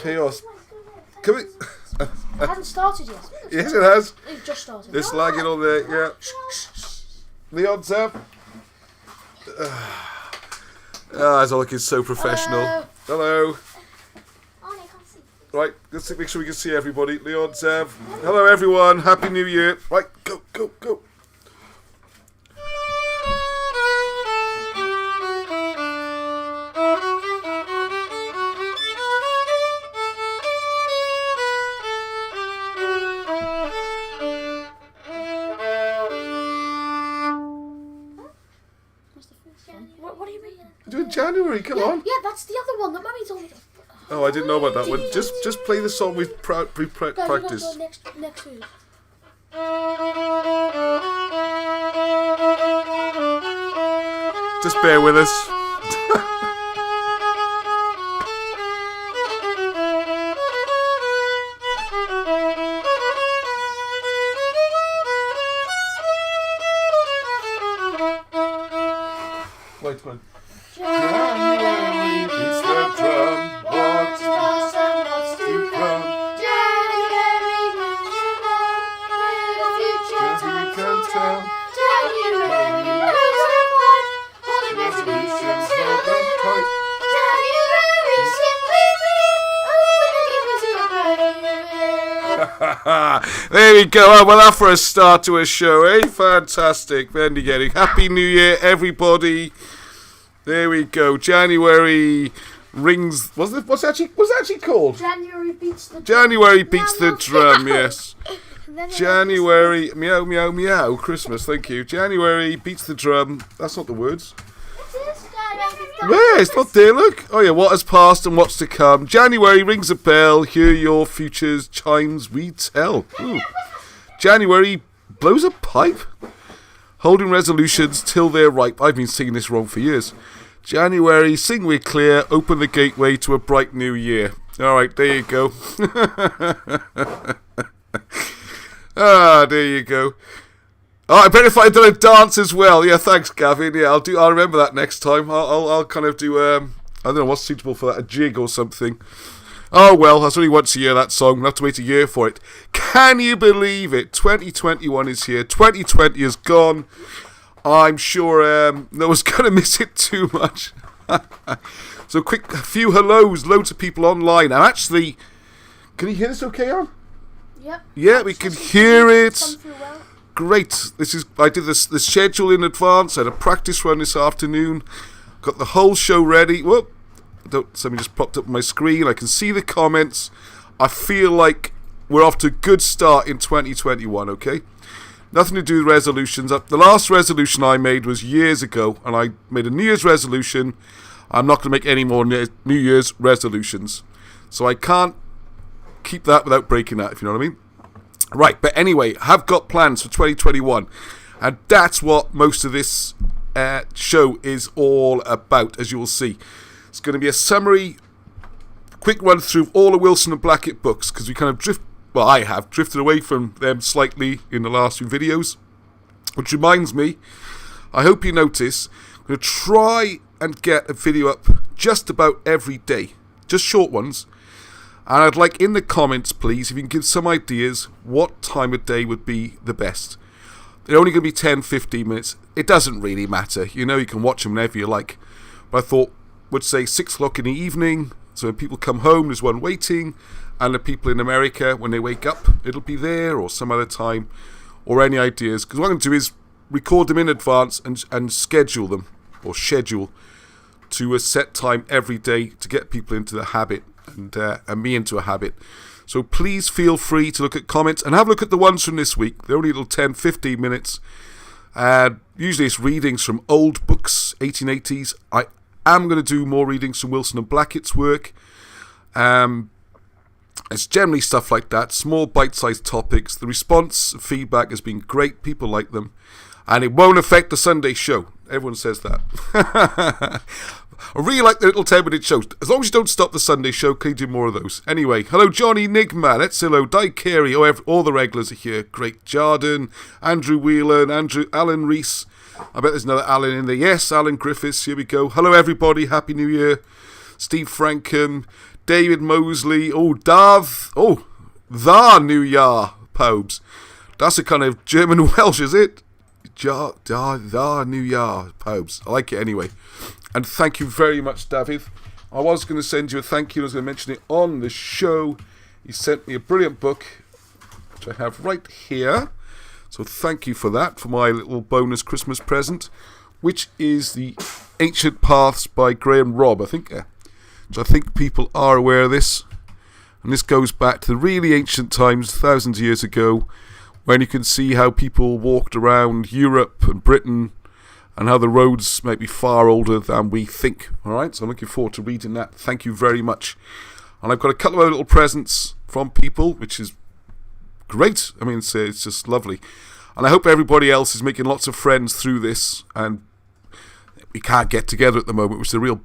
chaos. Can we... It hasn't started yet. Yes, it has. It just started. It's lagging on there, yeah. Leon, Zev. It's all looking so professional. Hello. Right, let's make sure we can see everybody. Leon, Zev. Hello, everyone. Happy New Year. Right, go, go, go. What do you mean? You're doing January, come on. Yeah, that's the other one that Mummy told me. Oh, I didn't know about that one. Just play the song we've practiced. Next week. Just bear with us. Wait, one. January beats the drum. What's past and what's to come? January brings the love, the future time can tell. January knows the fight, holding resolutions held them tight. January simply means open the gift to a brave. There we go. Oh, well, that for a start to a show, eh? Fantastic. Bendy Happy New Year, everybody. There we go. January rings. What's it actually called? January beats the drum. January beats the drum. Yes. January meow meow meow. Christmas. Thank you. January beats the drum. That's not the words. Where? It's not there. Look. Oh yeah. What has passed and what's to come. January rings a bell. Hear your future's chimes we tell. Ooh. January blows a pipe. Holding resolutions till they're ripe. I've been singing this wrong for years. January, sing we're clear, open the gateway to a bright new year. Alright, there you go. There you go. Oh, I bet if I'd done a dance as well. Yeah, thanks, Gavin. Yeah, I'll remember that next time. I'll kind of do, I don't know what's suitable for that, a jig or something. Oh well, that's only once a year, that song. We'll have to wait a year for it. Can you believe it? 2021 is here. 2020 is gone. I'm sure no one's going to miss it too much. So quick, a few hellos. Loads of people online. I'm actually... Can you hear this okay, Anne? Yep. Yeah, we can hear it. Great. I did the schedule in advance. I had a practice run this afternoon. Got the whole show ready. Whoop. Something just popped up on my screen. I can see the comments. I feel like we're off to a good start in 2021, okay? Nothing to do with resolutions. The last resolution I made was years ago, and I made a New Year's resolution. I'm not going to make any more New Year's resolutions. So I can't keep that without breaking that, if you know what I mean. Right, but anyway, I have got plans for 2021, and that's what most of this show is all about, as you will see. It's going to be a summary, quick run through all the Wilson and Blackett books, because we kind of I have drifted away from them slightly in the last few videos. Which reminds me, I hope you notice, I'm going to try and get a video up just about every day, just short ones. And I'd like in the comments, please, if you can give some ideas what time of day would be the best. They're only going to be 10-15 minutes. It doesn't really matter. You know, you can watch them whenever you like. But I thought, would say 6 o'clock in the evening, so when people come home there's one waiting, and the people in America, when they wake up, it'll be there, or some other time, or any ideas, because what I'm going to do is record them in advance and schedule them, or schedule to a set time every day to get people into the habit, and me into a habit. So please feel free to look at comments, and have a look at the ones from this week. They're only little 10-15 minutes, usually it's readings from old books, 1880s. I'm going to do more readings from Wilson and Blackett's work. It's generally stuff like that, small bite-sized topics. The response feedback has been great. People like them. And it won't affect the Sunday show. Everyone says that. I really like the little 10-minute shows. As long as you don't stop the Sunday show, can you do more of those? Anyway, hello Johnny Nigman, let's hello Di Carey, all the regulars are here. Great. Jarden, Andrew Whelan, Alan Reese. I bet there's another Alan in there. Yes, Alan Griffiths, here we go. Hello everybody, Happy New Year. Steve Frankham, David Mosley. The New Year, Pobes. That's a kind of German Welsh, is it? The New Year, Pobes. I like it anyway. And thank you very much, David. I was going to send you a thank you. I was going to mention it on the show. He sent me a brilliant book, which I have right here. So thank you for that, for my little bonus Christmas present, which is The Ancient Paths by Graham Robb, I think. Which I think people are aware of this. And this goes back to the really ancient times, thousands of years ago, when you can see how people walked around Europe and Britain and how the roads might be far older than we think. Alright, so I'm looking forward to reading that. Thank you very much. And I've got a couple of little presents from people, which is great. I mean, it's just lovely. And I hope everybody else is making lots of friends through this. And we can't get together at the moment, which is a real...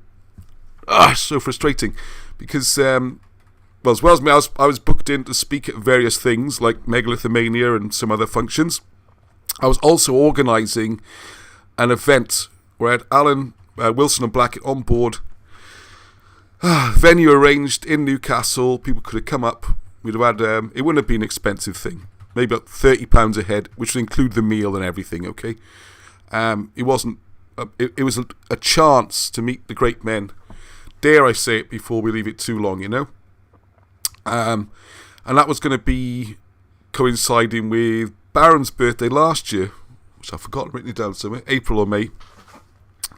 so frustrating. Because, as well as me, I was booked in to speak at various things, like Megalithomania and some other functions. I was also organising an event where I had Alan, Wilson and Blackett on board. Venue arranged in Newcastle. People could have come up. We'd have had, it wouldn't have been an expensive thing. Maybe about £30 a head, which would include the meal and everything, okay? It wasn't, it was a chance to meet the great men. Dare I say it before we leave it too long, you know? And that was going to be coinciding with Baron's birthday last year, which I've forgotten written it down somewhere, April or May.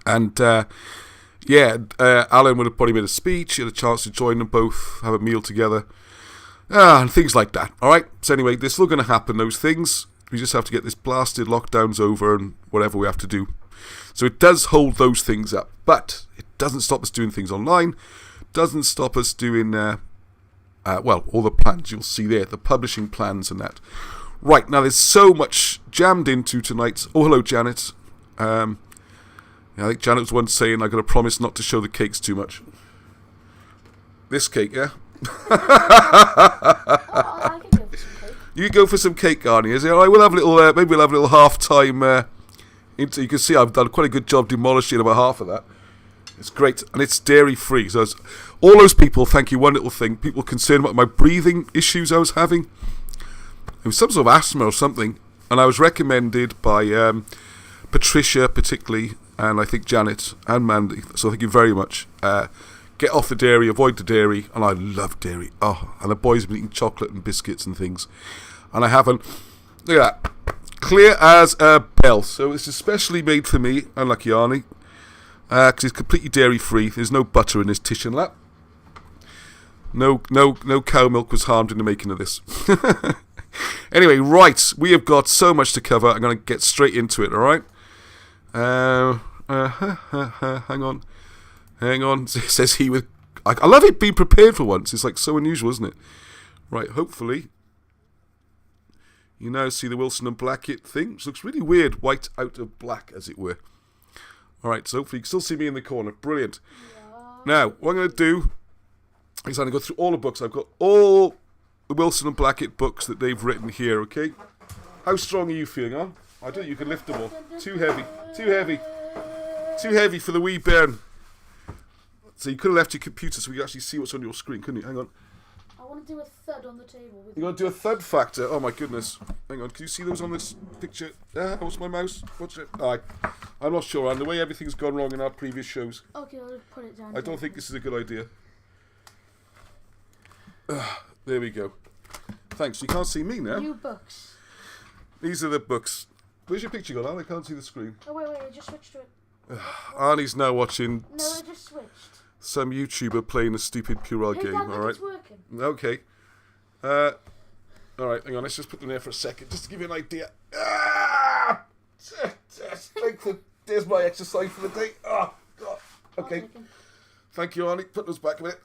And Alan would have probably made a speech. He had a chance to join them both, have a meal together, and things like that. All right. So anyway, they're still going to happen. Those things. We just have to get this blasted lockdowns over and whatever we have to do. So it does hold those things up, but it doesn't stop us doing things online. Doesn't stop us doing all the plans you'll see there, the publishing plans and that. Right, now there's so much jammed into tonight. Oh, hello, Janet. I think Janet was once saying, I've got to promise not to show the cakes too much. This cake, yeah? I can go for some cake. You go for some cake, Arnie, is it? All right, we'll have a little, maybe we'll have a little half-time, you can see I've done quite a good job demolishing about half of that. It's great, and it's dairy-free. So all those people, thank you, one little thing, people concerned about my breathing issues I was having. It was some sort of asthma or something, and I was recommended by Patricia particularly, and I think Janet and Mandy, so thank you very much. Get off the dairy, avoid the dairy, and I love dairy. Oh, and the boys have been eating chocolate and biscuits and things, and I haven't. Look at that, clear as a bell. So it's especially made for me, unlucky Arnie, because it's completely dairy-free. There's no butter in this tish and lap. No cow milk was harmed in the making of this. Anyway, right, we have got so much to cover. I'm going to get straight into it, alright? Hang on, says he with... I love it being prepared for once. It's like so unusual, isn't it? Right, hopefully you now see the Wilson and Blackett thing, which looks really weird, white out of black, as it were. Alright, so hopefully you can still see me in the corner. Brilliant. Yeah. Now, what I'm going to do is I'm going to go through all the books. I've got all the Wilson and Blackett books that they've written here, okay? How strong are you feeling, huh? I don't think you can lift them all. Too heavy. Too heavy. Too heavy for the wee bairn. So you could have left your computer so we could actually see what's on your screen, couldn't you? Hang on. I want to do a thud on the table. You're going to do a thud factor? Oh my goodness. Hang on, can you see those on this picture? What's my mouse? What's it? I'm not sure, and the way everything's gone wrong in our previous shows. Okay, I'll just put it down. I don't think this is a good idea. There we go. Thanks, you can't see me now. New books. These are the books. Where's your picture gone, Alan? I can't see the screen. Oh, wait, I just switched to it. Arnie's now watching No, I just switched. some YouTuber playing a stupid Purell game, alright? It's working. Okay. Alright, hang on, let's just put them there for a second, just to give you an idea. There's my exercise for the day. Oh, God. Okay. Thank you, Arnie. Put those back a minute.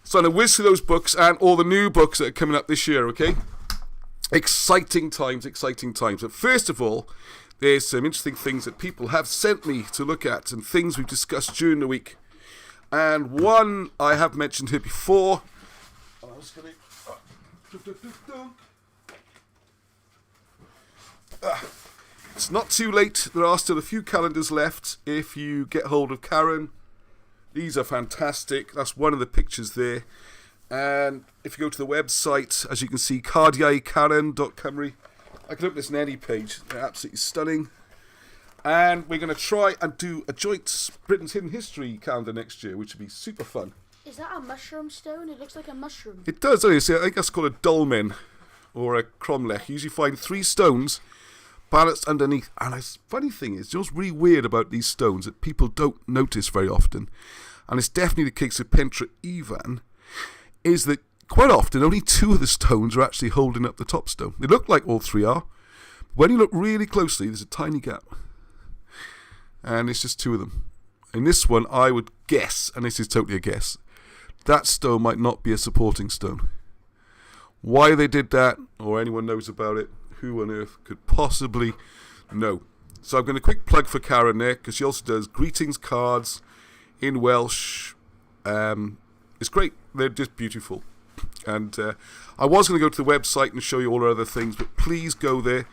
So I'm going to whiz through those books and all the new books that are coming up this year, okay? Exciting times, exciting times. But first of all, there's some interesting things that people have sent me to look at and things we've discussed during the week. And one I have mentioned here before. I was going to... It's not too late. There are still a few calendars left if you get hold of Karen These are fantastic. That's one of the pictures there. And if you go to the website, as you can see, cardiaikaren.cymru, I can open this on any page. They're absolutely stunning. And we're going to try and do a joint Britain's Hidden History calendar next year, which would be super fun. Is that a mushroom stone? It looks like a mushroom. It does, doesn't it? See, I think that's called a dolmen or a cromlech. You usually find 3 stones balanced underneath. And the funny thing is, what's really weird about these stones that people don't notice very often, and it's definitely the case with Pentra Ivan, is that quite often only 2 of the stones are actually holding up the top stone. They look like all 3 are. But when you look really closely, there's a tiny gap. And it's just 2 of them. In this one, I would guess, and this is totally a guess, that stone might not be a supporting stone. Why they did that, or anyone knows about it, who on earth could possibly know? So I'm going to quick plug for Karen there, because she also does greetings cards in Welsh. It's great. They're just beautiful. And I was going to go to the website and show you all our other things, but please go there.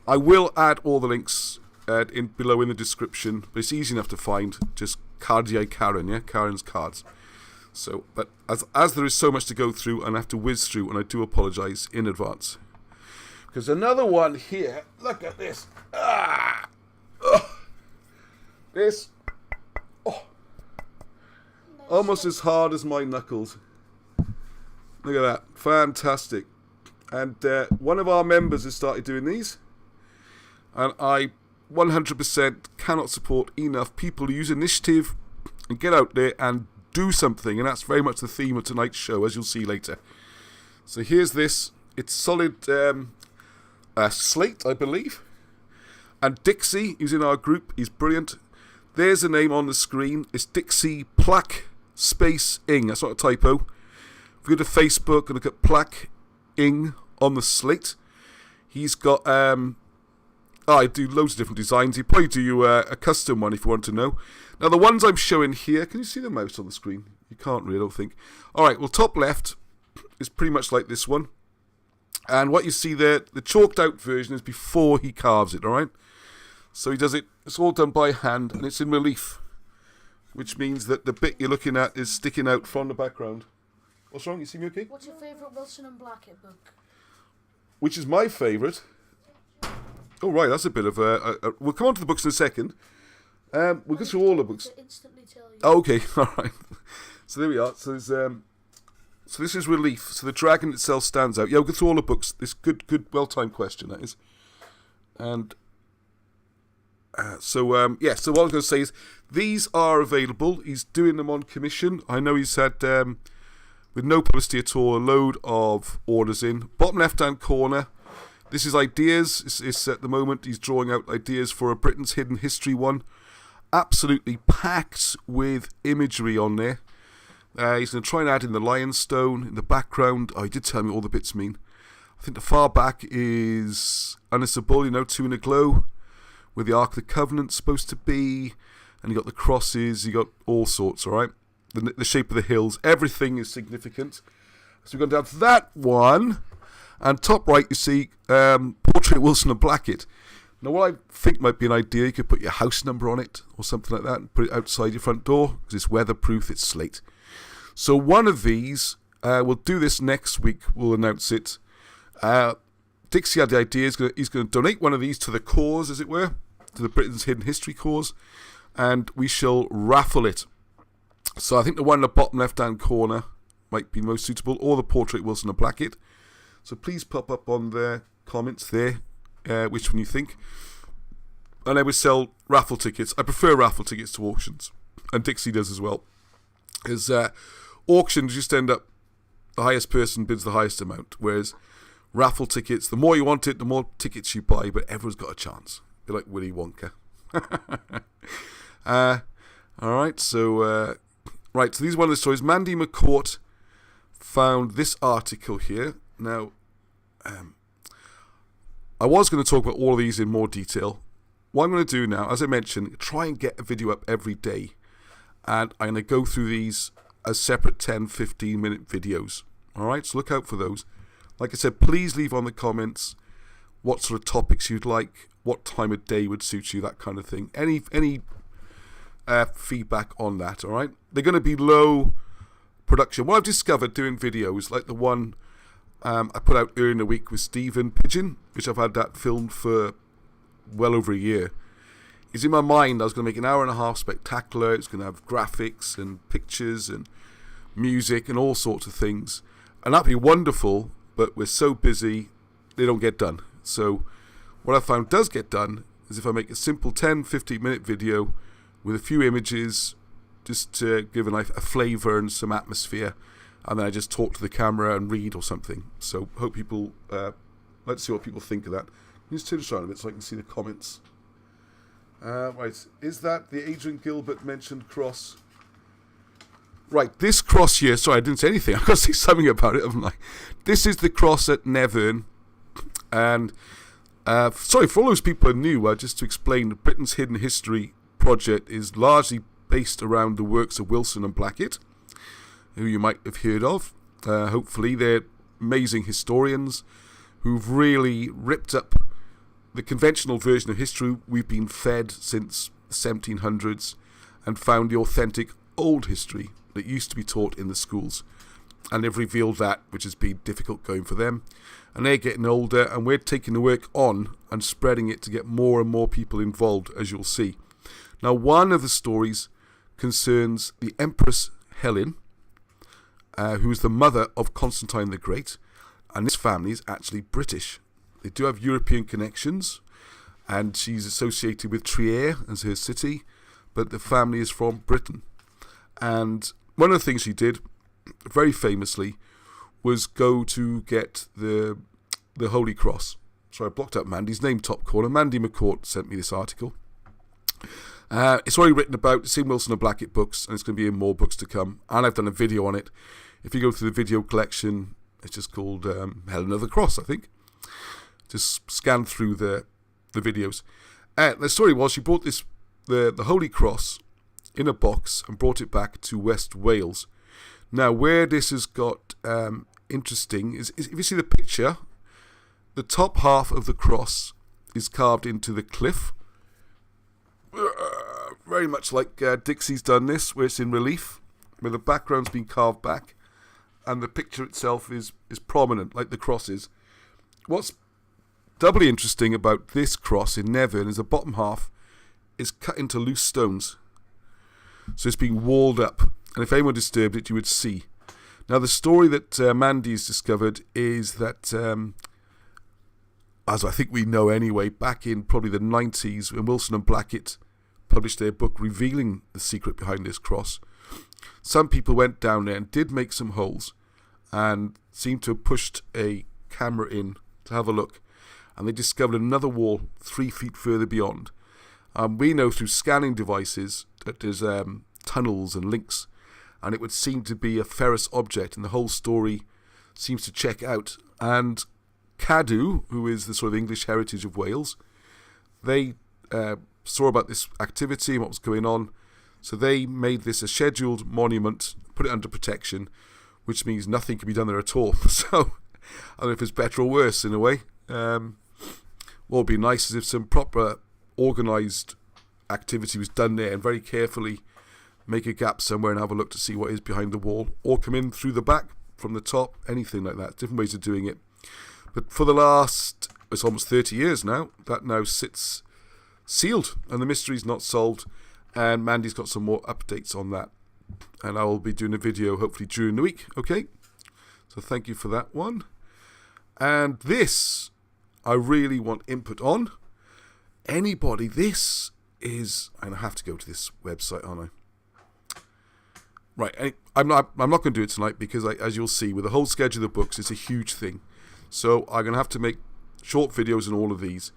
I will add all the links below in the description, but it's easy enough to find. Just Cardiac Karen, yeah, Karen's cards. So, but as there is so much to go through and I have to whiz through, and I do apologise in advance. Because another one here, look at this. This, almost as hard as my knuckles. Look at that, fantastic. And one of our members has started doing these, and I 100% cannot support enough people who use initiative and get out there and do something, and that's very much the theme of tonight's show, as you'll see later. So here's this. It's solid slate, I believe. And Dixie, who's in our group, he's brilliant. There's the name on the screen. It's Dixie Plaque Space Ing. That's not a typo. If you go to Facebook and look at Plaque Ing on the slate, he's got I do loads of different designs. He'll probably do you a custom one if you want to know. Now the ones I'm showing here, can you see the mouse on the screen? You can't really, I don't think. Alright, well top left is pretty much like this one. And what you see there, the chalked out version is before he carves it, alright? So he does it, it's all done by hand, and it's in relief. Which means that the bit you're looking at is sticking out from the background. What's wrong? You see me okay? What's your favourite Wilson and Blackett book? Which is my favourite. Oh, right, that's a bit of a... We'll come on to the books in a second. We'll go through all the books. To instantly tell you. Oh, okay, alright. So there we are. So there's... So this is relief. So the dragon itself stands out. Yeah, we'll go through all the books. This good, well-timed question, that is. And... So what I was going to say is, these are available. He's doing them on commission. I know he's had, with no publicity at all, a load of orders in. Bottom left-hand corner, this is ideas. It's at the moment, he's drawing out ideas for a Britain's Hidden History one. Absolutely packed with imagery on there. He's going to try and add in the Lion Stone in the background. Oh, he did tell me all the bits mean. I think the far back is Unisable, 2 in a glow, where the Ark of the Covenant's supposed to be, and you got the crosses, you got all sorts, alright? The shape of the hills, everything is significant. So we're going to have that one, and top right you see Portrait Wilson and Blackett. Now what I think might be an idea, you could put your house number on it, or something like that, and put it outside your front door, because it's weatherproof, it's slate. So one of these, we'll do this next week, we'll announce it. Dixie had the idea, he's going to donate one of these to the cause, as it were, to the Britain's Hidden History cause, and we shall raffle it. So I think the one in the bottom left-hand corner might be most suitable, or the Portrait Wilson and Blackett. So please pop up on the comments there, which one you think. And then we sell raffle tickets. I prefer raffle tickets to auctions, and Dixie does as well. Because auctions just end up, the highest person bids the highest amount, whereas raffle tickets, the more you want it, the more tickets you buy, but everyone's got a chance. You're like Willy Wonka. Alright, so right, so these are one of the stories. Mandy McCourt found this article here. Now, I was going to talk about all of these in more detail. What I'm going to do now, as I mentioned, try and get a video up every day, and I'm going to go through these as separate 10-15 minute videos. Alright, so look out for those. Like I said, please leave on the comments what sort of topics you'd like, what time of day would suit you, that kind of thing. Any feedback on that, all right? They're going to be low production. What I've discovered doing videos, like the one I put out earlier in the week with Stephen Pigeon, which I've had that filmed for well over a year, is in my mind I was going to make an hour and a half spectacular. It's going to have graphics and pictures and music and all sorts of things. And that'd be wonderful, but we're so busy, they don't get done. So what I found does get done is if I make a simple 10-15 minute video with a few images, just to give a flavour and some atmosphere, and then I just talk to the camera and read or something. So hope people, let's see what people think of that. Just turn this around a bit so I can see the comments. Right, is that the Adrian Gilbert mentioned cross? Right, this cross here, sorry I didn't say anything, I've got to say something about it, haven't I? This is the cross at Nevern, and sorry, for all those people who are new, just to explain, the Britain's Hidden History project is largely based around the works of Wilson and Blackett, who you might have heard of. Hopefully they're amazing historians who've really ripped up the conventional version of history we've been fed since the 1700s and found the authentic old history that used to be taught in the schools, and they've revealed that, which has been difficult going for them, and they're getting older, and we're taking the work on and spreading it to get more and more people involved, as you'll see. Now, one of the stories concerns the Empress Helen, who is the mother of Constantine the Great, and this family is actually British. They do have European connections, and she's associated with Trier as her city, but the family is from Britain. And one of the things she did, very famously, was go to get the Holy Cross. Sorry, I blocked out Mandy's name, top corner. Mandy McCourt sent me this article. It's already written about. It's in Wilson and Blackett books, and it's going to be in more books to come. And I've done a video on it. If you go through the video collection, it's just called Helen of the Cross, I think. Just scan through the videos. The story was she brought the Holy Cross in a box and brought it back to West Wales. Now, where this has got interesting is if you see the picture, the top half of the cross is carved into the cliff. Very much like Dixie's done this, where it's in relief, where the background's been carved back, and the picture itself is prominent, like the cross is. What's doubly interesting about this cross in Nevern is the bottom half is cut into loose stones. So it's being walled up, and if anyone disturbed it, you would see. Now, the story that Mandy's discovered is that, as I think we know anyway, back in probably the 90s, when Wilson and Blackett published their book revealing the secret behind this cross, some people went down there and did make some holes and seemed to have pushed a camera in to have a look, and they discovered another wall 3 feet further beyond. We know through scanning devices that there's tunnels and links, and it would seem to be a ferrous object, and the whole story seems to check out. And Cadw, who is the sort of English heritage of Wales, they saw about this activity and what was going on, so they made this a scheduled monument, put it under protection, which means nothing can be done there at all. So I don't know if it's better or worse in a way. What would be nice is if some proper organised activity was done there, and very carefully make a gap somewhere and have a look to see what is behind the wall, or come in through the back from the top, anything like that. Different ways of doing it. But for the last, it's almost 30 years now, that now sits sealed, and the mystery's not solved, and Mandy's got some more updates on that, and I will be doing a video hopefully during the week. Okay, so thank you for that one. And this I really want input on. Anybody, this is, and I have to go to this website, aren't I? Right, I'm not going to do it tonight because, as you'll see, with the whole schedule of the books, it's a huge thing. So I'm going to have to make short videos on all of these.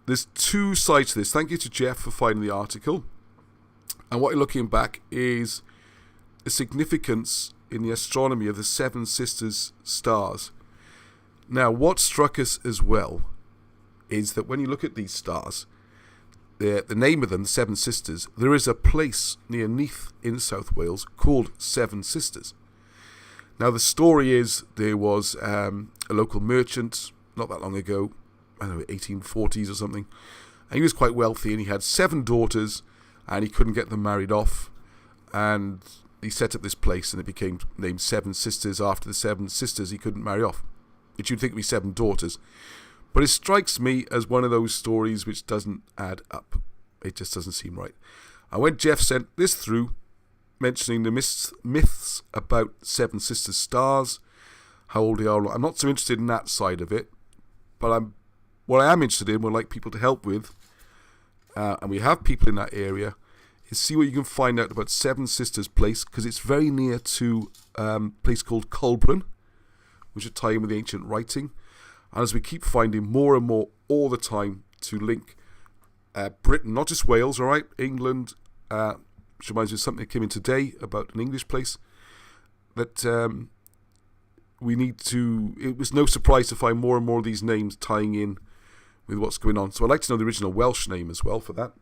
There's two sides to this. Thank you to Jeff for finding the article. And what you're looking back is the significance in the astronomy of the Seven Sisters stars. Now, what struck us as well is that when you look at these stars, the name of them, the Seven Sisters, there is a place near Neath in South Wales called Seven Sisters. Now, the story is there was a local merchant not that long ago, I don't know, 1840s or something, and he was quite wealthy, and he had 7 daughters and he couldn't get them married off, and he set up this place, and it became named Seven Sisters after the 7 sisters he couldn't marry off, which you'd think would be 7 daughters. But it strikes me as one of those stories which doesn't add up. It just doesn't seem right. And when Jeff sent this through, mentioning the myths about 7 sisters stars, how old they are, I'm not so interested in that side of it, but what I am interested in, would like people to help with, and we have people in that area, is see what you can find out about 7 Sisters Place, because it's very near to a place called Colburn, which are tied in with the ancient writing. And as we keep finding more and more all the time to link Britain, not just Wales, all right, England, which reminds me of something that came in today about an English place, that we need to, it was no surprise to find more and more of these names tying in with what's going on. So I'd like to know the original Welsh name as well for that.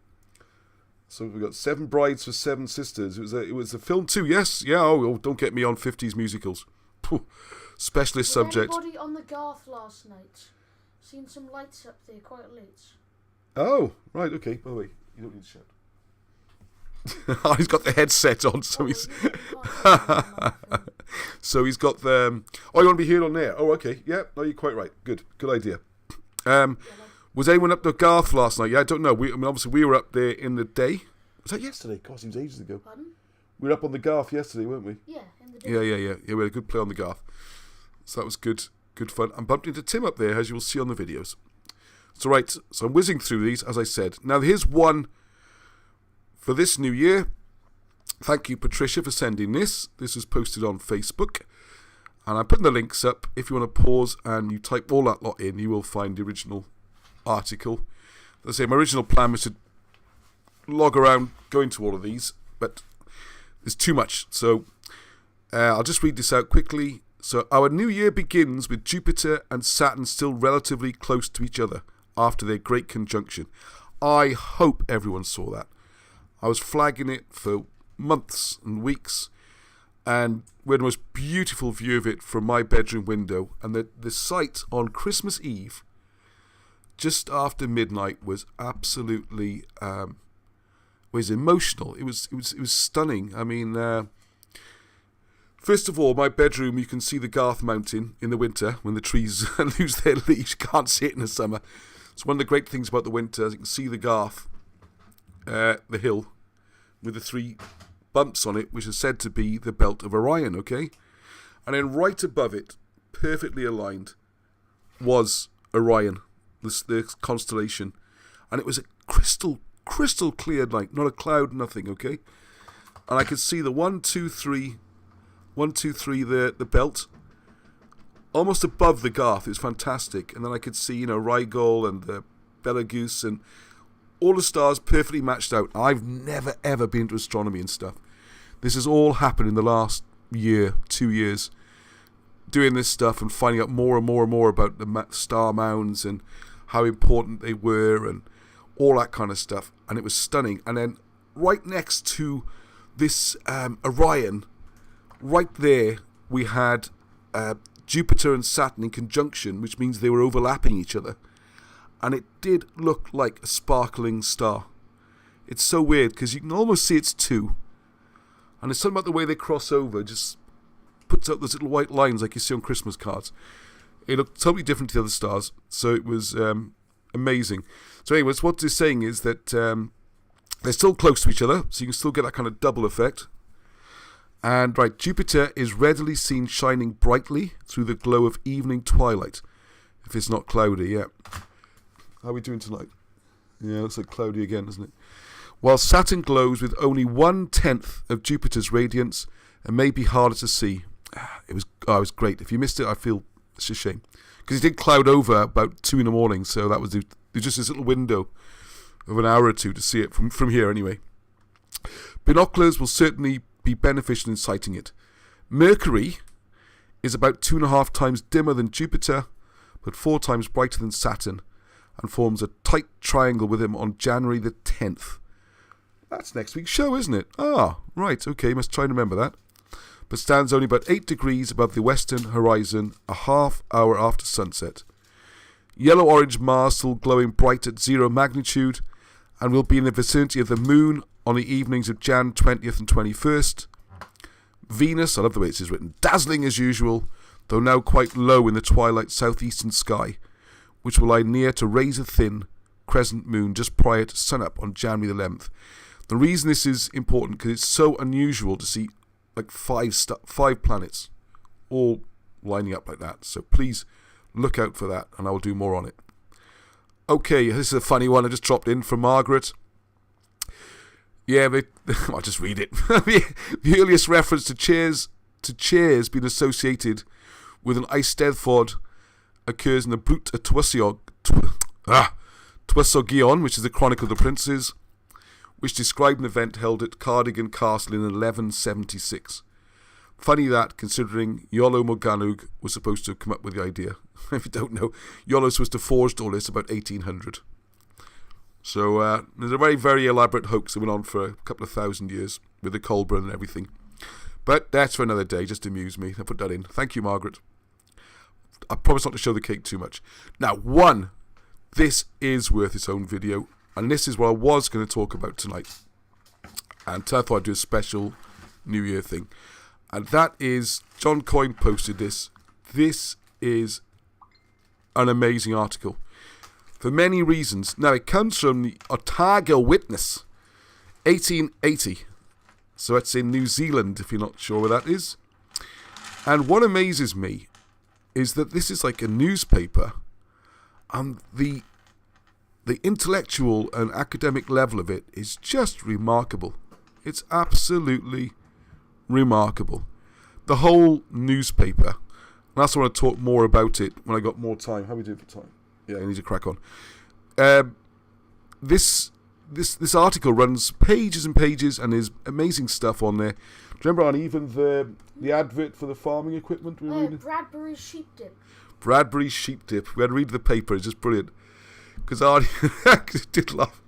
So we've got 7 Brides for 7 Sisters. It was a film too, yes? Yeah, oh, don't get me on 50s musicals. Pooh. Specialist subject. Anybody on the Garth last night? Seen some lights up there quite late. Oh, right, okay. By the way, you don't need to shout. Oh, he's got the headset on, so he's... so he's got the... Oh, you want to be here on there? Oh, okay. Yeah, no, you're quite right. Good idea. Was anyone up to Garth last night? Yeah, I don't know. Obviously we were up there in the day. Was that yesterday? God, it seems ages ago. Pardon? We were up on the Garth yesterday, weren't we? Yeah, in the day. Yeah, we had a good play on the Garth. So that was good fun. I bumped into Tim up there, as you will see on the videos. So right, so I'm whizzing through these, as I said. Now here's one for this new year. Thank you, Patricia, for sending this. This was posted on Facebook. And I'm putting the links up. If you want to pause and you type all that lot in, you will find the original article. As I say, my original plan was to log around going to all of these, but there's too much. So I'll just read this out quickly. So our new year begins with Jupiter and Saturn still relatively close to each other after their great conjunction. I hope everyone saw that. I was flagging it for months and weeks, and we had the most beautiful view of it from my bedroom window, and the sight on Christmas Eve just after midnight was absolutely was emotional. It was stunning. I mean, first of all, my bedroom, you can see the Garth Mountain in the winter when the trees lose their leaves. You can't see it in the summer. It's one of the great things about the winter, is you can see the Garth, the hill, with the 3 bumps on it, which is said to be the belt of Orion, okay? And then right above it, perfectly aligned, was Orion, the constellation. And it was a crystal clear night, not a cloud, nothing, okay? And I could see the 1, 2, 3, the belt, almost above the Garth. It was fantastic. And then I could see, Rigel and the Betelgeuse and all the stars perfectly matched out. I've never, ever been into astronomy and stuff. This has all happened in the last year, 2 years, doing this stuff and finding out more and more and more about the star mounds and how important they were and all that kind of stuff. And it was stunning. And then right next to this Orion, right there, we had Jupiter and Saturn in conjunction, which means they were overlapping each other. And it did look like a sparkling star. It's so weird, because you can almost see it's 2. And there's something about the way they cross over, just puts out those little white lines like you see on Christmas cards. It looked totally different to the other stars, so it was amazing. So anyways, what they're saying is that they're still close to each other, so you can still get that kind of double effect. And right, Jupiter is readily seen shining brightly through the glow of evening twilight, if it's not cloudy yet. How are we doing tonight? Yeah, it looks like cloudy again, doesn't it? While Saturn glows with only 1/10 of Jupiter's radiance and may be harder to see. It was great. If you missed it, I feel it's a shame. Because it did cloud over about 2 in the morning, so that was just this little window of an hour or 2 to see it from here anyway. Binoculars will certainly be beneficial in sighting it. Mercury is about 2.5 times dimmer than Jupiter, but 4 times brighter than Saturn, and forms a tight triangle with him on January the 10th. That's next week's show, isn't it? Ah, right, okay, must try and remember that. But stands only about 8 degrees above the western horizon, a half hour after sunset. Yellow-orange Mars still glowing bright at 0 magnitude, and will be in the vicinity of the Moon on the evenings of Jan 20th and 21st. Venus, I love the way this is written, dazzling as usual, though now quite low in the twilight southeastern sky, which will lie near to razor-thin crescent moon just prior to sunup on January the 11th. The reason this is important because it's so unusual to see like five planets all lining up like that. So please look out for that, and I will do more on it. Okay, this is a funny one I just dropped in from Margaret. Yeah, I'll just read it. The earliest reference to chairs being associated with an Eisteddfod occurs in the Brut a Twysogion, which is the Chronicle of the Princes, which described an event held at Cardigan Castle in 1176. Funny that, considering Iolo Morganwg was supposed to have come up with the idea. If you don't know, Iolo's was to forged all this about 1800. So there's a very, very elaborate hoax that went on for a couple of thousand years with the Colburn and everything. But that's for another day, just to amuse me. I put that in. Thank you, Margaret. I promise not to show the cake too much. Now, this is worth its own video, and this is what I was going to talk about tonight. And I thought I'd do a special New Year thing. And that is, John Coyne posted this. This is an amazing article. For many reasons. Now, it comes from the Otago Witness, 1880. So it's in New Zealand, if you're not sure where that is. And what amazes me is that this is like a newspaper, and the intellectual and academic level of it is just remarkable. It's absolutely remarkable. The whole newspaper. And I also want to talk more about it when I got more time. How are we doing for time? Yeah, I need to crack on. This article runs pages and pages, and there's amazing stuff on there. Do you remember on even the advert for the farming equipment we were reading? Bradbury's sheep dip. Bradbury's sheep dip. We had to read the paper. It's just brilliant. Because I did laugh.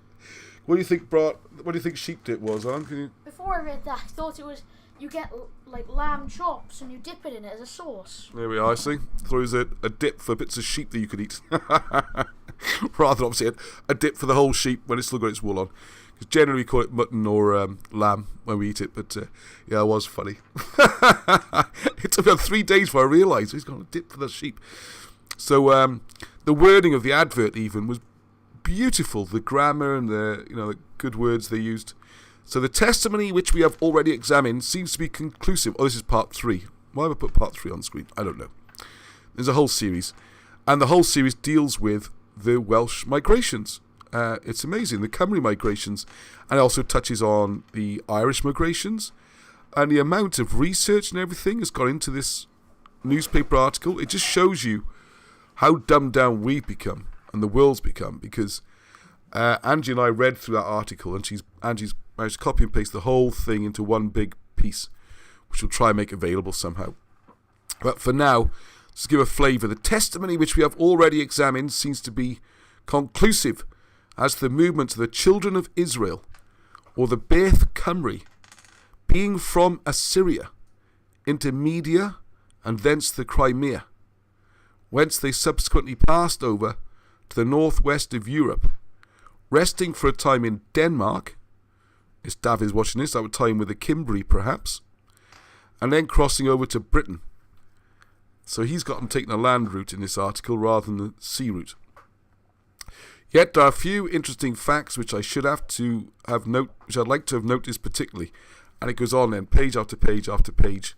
What do you think, Brad? What do you think sheep dip was? Before I read that, I thought it was you get like lamb chops and you dip it in it as a sauce. There we are. I see. Throws a dip for bits of sheep that you could eat. Rather, obviously, a dip for the whole sheep when it's still got its wool on. Because generally we call it mutton or lamb when we eat it. But yeah, it was funny. It took about 3 days before I realised he's got a dip for the sheep. So the wording of the advert even was beautiful. The grammar and the good words they used. So the testimony which we have already examined seems to be conclusive. Oh, this is part 3. Why have I put part 3 on screen? I don't know. There's a whole series. And the whole series deals with the Welsh migrations. It's amazing. The Cymru migrations. And it also touches on the Irish migrations. And the amount of research and everything has gone into this newspaper article. It just shows you how dumbed down we've become and the world's become. Because Angie and I read through that article, and Angie's managed to copy and paste the whole thing into one big piece, which we'll try and make available somehow. But for now, just to give a flavour, the testimony which we have already examined seems to be conclusive as to the movement of the children of Israel, or the Beth Cymru, being from Assyria into Media and thence the Crimea, whence they subsequently passed over to the northwest of Europe, resting for a time in Denmark. If Dav is watching this, that would tie in with the Cimbri perhaps, and then crossing over to Britain. So he's got them taking a land route in this article rather than the sea route. Yet there are a few interesting facts which I should which I'd like to have noticed particularly, and it goes on then page after page after page.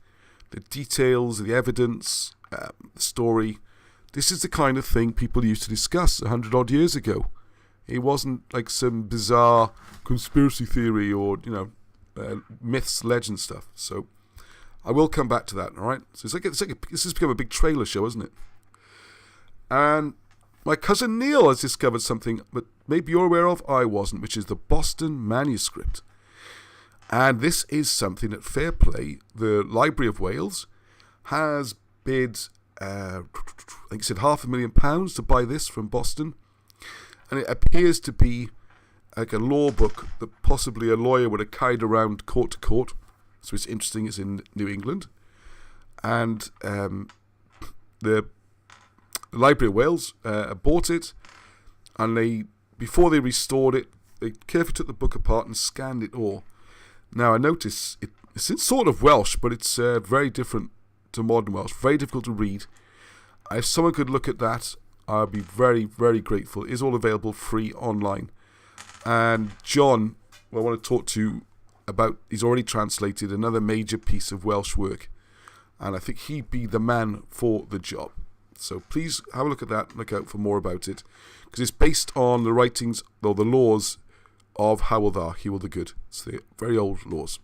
The details, the evidence, the story. This is the kind of thing people used to discuss 100 odd years ago. It wasn't like some bizarre conspiracy theory or, myths, legend stuff. So I will come back to that, all right? So this has become a big trailer show, isn't it? And my cousin Neil has discovered something that maybe you're aware of, I wasn't, which is the Boston manuscript. And this is something that Fair Play, the Library of Wales, has bid, I think it said £500,000 to buy this from Boston. And it appears to be like a law book that possibly a lawyer would have carried around court to court. So it's interesting, it's in New England. And the Library of Wales bought it, and before they restored it, they carefully took the book apart and scanned it all. Now I notice it's in sort of Welsh, but it's very different to modern Welsh. Very difficult to read. If someone could look at that, I'd be very, very grateful. It is all available free online. And John, who I want to talk to about, he's already translated another major piece of Welsh work. And I think he'd be the man for the job. So please have a look at that and look out for more about it. Because it's based on the writings, or the laws of Hywel Dda, Hywel the Good. It's the very old laws.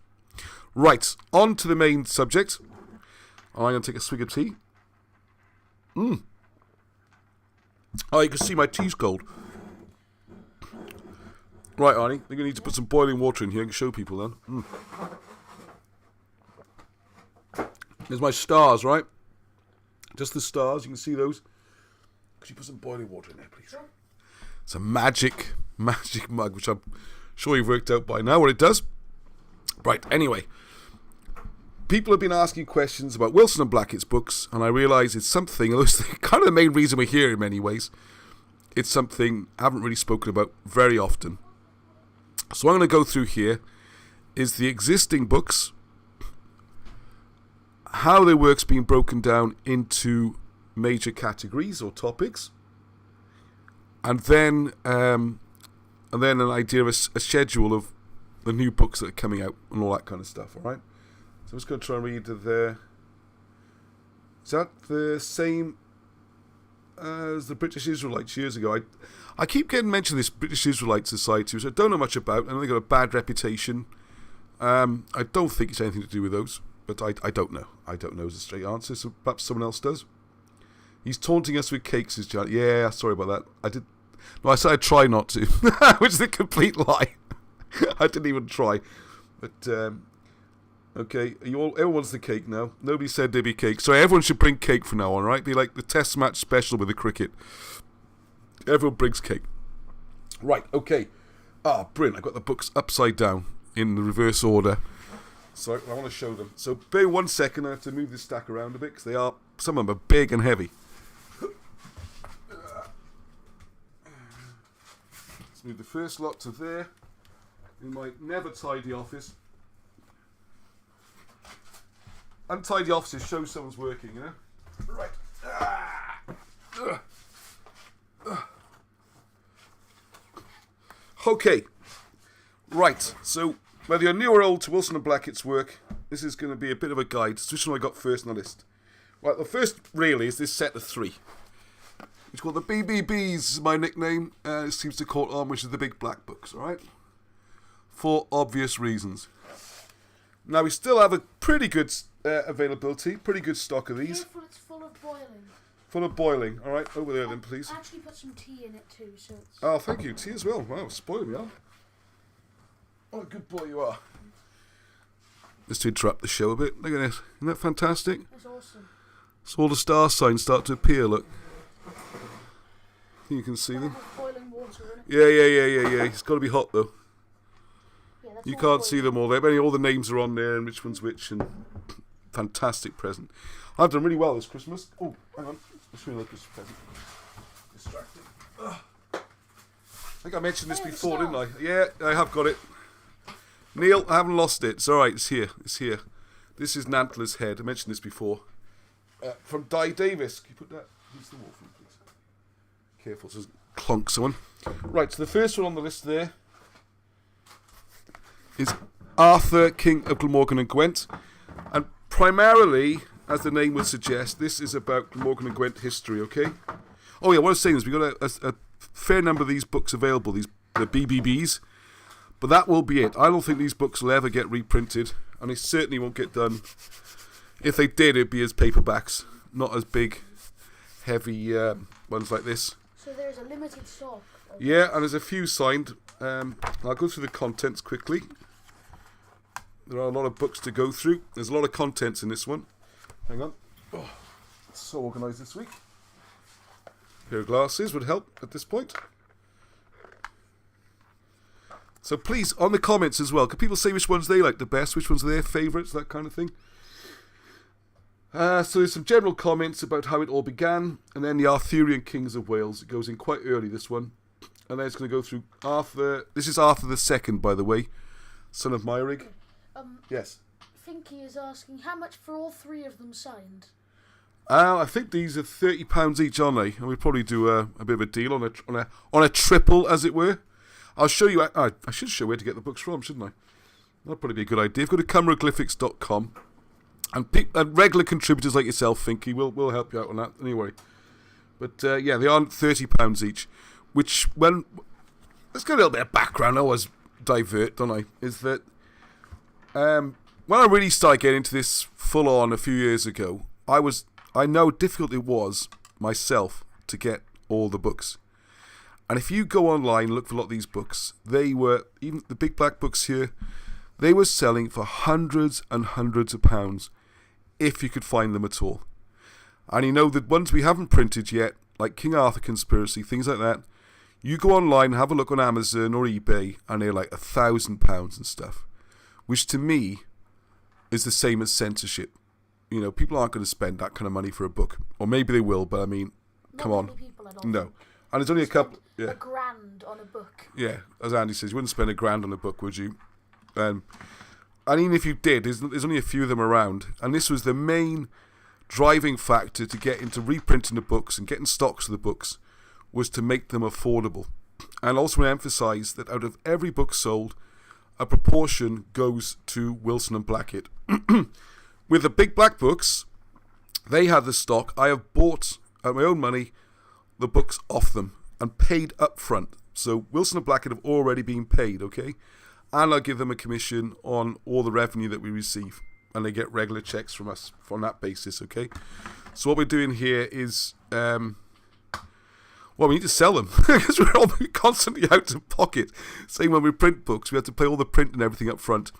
Right, on to the main subject. I'm going to take a swig of tea. Oh, you can see my tea's cold. Right, Arnie, you're going to need to put some boiling water in here and show people then. There's my stars, right? Just the stars, you can see those. Could you put some boiling water in there, please? Sure. It's a magic mug, which I'm sure you've worked out by now what it does. Right, anyway. People have been asking questions about Wilson and Blackett's books, and I realise it's something, it's kind of the main reason we're here in many ways. It's something I haven't really spoken about very often. So what I'm going to go through here is the existing books, how their work's being broken down into major categories or topics, and then an idea of a schedule of the new books that are coming out and all that kind of stuff, alright? So I'm just going to try and read there. Is that the same as the British Israelites years ago? I keep getting mentioned this British Israelite Society, which I don't know much about. I know they've got a bad reputation. I don't think it's anything to do with those, but I don't know. I don't know is the straight answer, so perhaps someone else does. He's taunting us with cakes, is John. Yeah, sorry about that. I said I'd try not to, which is a complete lie. I didn't even try. But, okay, everyone wants the cake now. Nobody said there'd be cake. So everyone should bring cake from now on, right? Be like the test match special with the cricket. Everyone brings cake. Right, okay. Brilliant. I've got the books upside down in the reverse order. So I want to show them. So bear 1 second. I have to move this stack around a bit because some of them are big and heavy. Let's move the first lot to there. In my never tidy office. Untidy offices show someone's working, you know? Right. Okay. Right. So, whether you're new or old to Wilson and Blackett's work, this is going to be a bit of a guide. So which one I got first on the list? Right, the first really is this set of 3. It's called the BBBs, is my nickname. It seems to call it on, which is the big black books, alright? For obvious reasons. Now, we still have a pretty good availability, pretty good stock of these. Careful, it's full of boiling. Full of boiling. All right, over there then, please. I actually put some tea in it too, so it's... Oh, thank you. Tea as well. Wow, spoiling me, huh? What a good boy you are. Just to interrupt the show a bit. Look at this. Isn't that fantastic? That's awesome. So all the star signs start to appear, look. You can see them. Boiling water in it. Yeah. It's got to be hot, though. Yeah, You can't see them all there, but all the names are on there and which one's which, and fantastic present. I've done really well this Christmas. Oh, hang on. Let's show you the Christmas present. Distracting. I think I mentioned this before, didn't I? Yeah, I have got it. Neil, I haven't lost it. It's alright, it's here. This is Nantler's head. I mentioned this before. From Di Davis. Can you put that against the wall for me, please? Careful, so it doesn't clonk someone. Right, so the first one on the list there is Arthur, King of Glamorgan and Gwent. And primarily, as the name would suggest, this is about Glamorgan and Gwent history, okay? Oh yeah, what I was saying is we've got a fair number of these books available, the BBBs. But that will be it. I don't think these books will ever get reprinted, and they certainly won't get done. If they did, it'd be as paperbacks, not as big, heavy ones like this. So there's a limited stock. Yeah, and there's a few signed. I'll go through the contents quickly. There are a lot of books to go through. There's a lot of contents in this one. Hang on. Oh, it's so organised this week. A pair of glasses would help at this point. So please, on the comments as well, can people say which ones they like the best, which ones are their favourites, that kind of thing? So there's some general comments about how it all began, and then the Arthurian Kings of Wales. It goes in quite early, this one. And then it's going to go through Arthur. This is Arthur II, by the way, son of Myrig. Yes. Finky is asking how much for all 3 of them signed. I think these are £30 each, aren't they? And we'll probably do a bit of a deal on a triple, as it were. I'll show you. I should show where to get the books from, shouldn't I? That'd probably be a good idea. Go to Hieroglyphs.com, and regular contributors like yourself, Finky, will help you out on that anyway. But yeah, they are £30 each. Which let's get a little bit of background. I always divert, don't I? Is that when I really started getting into this full on a few years ago, I know how difficult it was myself to get all the books. And if you go online and look for a lot of these books, they were, even the big black books here, they were selling for hundreds and hundreds of pounds if you could find them at all. And you know that ones we haven't printed yet, like King Arthur Conspiracy, things like that, you go online and have a look on Amazon or eBay and they're like £1,000 and stuff. Which to me is the same as censorship. You know, people aren't going to spend that kind of money for a book. Or maybe they will, but I mean, come on. People, no. And there's only a couple. Yeah. £1,000 on a book. Yeah, as Andy says, you wouldn't spend £1,000 on a book, would you? And even if you did, there's only a few of them around. And this was the main driving factor to get into reprinting the books and getting stocks of the books, was to make them affordable. And also want to emphasise that out of every book sold, a proportion goes to Wilson and Blackett. With the big black books, they had the stock. I have bought, at my own money, the books off them and paid up front. So Wilson and Blackett have already been paid, okay? And I give them a commission on all the revenue that we receive. And they get regular checks from us on that basis, okay? So what we're doing here is, we need to sell them because we're all constantly out of pocket. Same when we print books, we have to pay all the print and everything up front.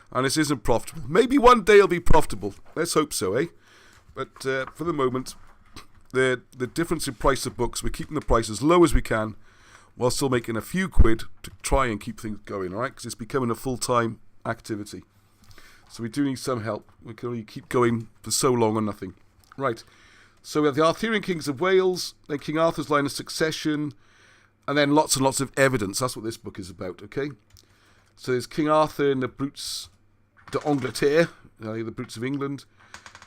And this isn't profitable. Maybe one day it'll be profitable. Let's hope so, eh? But for the moment, the difference in price of books, we're keeping the price as low as we can while still making a few quid to try and keep things going, all right? Because it's becoming a full-time activity. So we do need some help. We can only keep going for so long on nothing. Right. So we have the Arthurian kings of Wales, then King Arthur's line of succession, and then lots and lots of evidence. That's what this book is about, okay? So there's King Arthur and the Brutes d'Angleterre, the Brutes of England,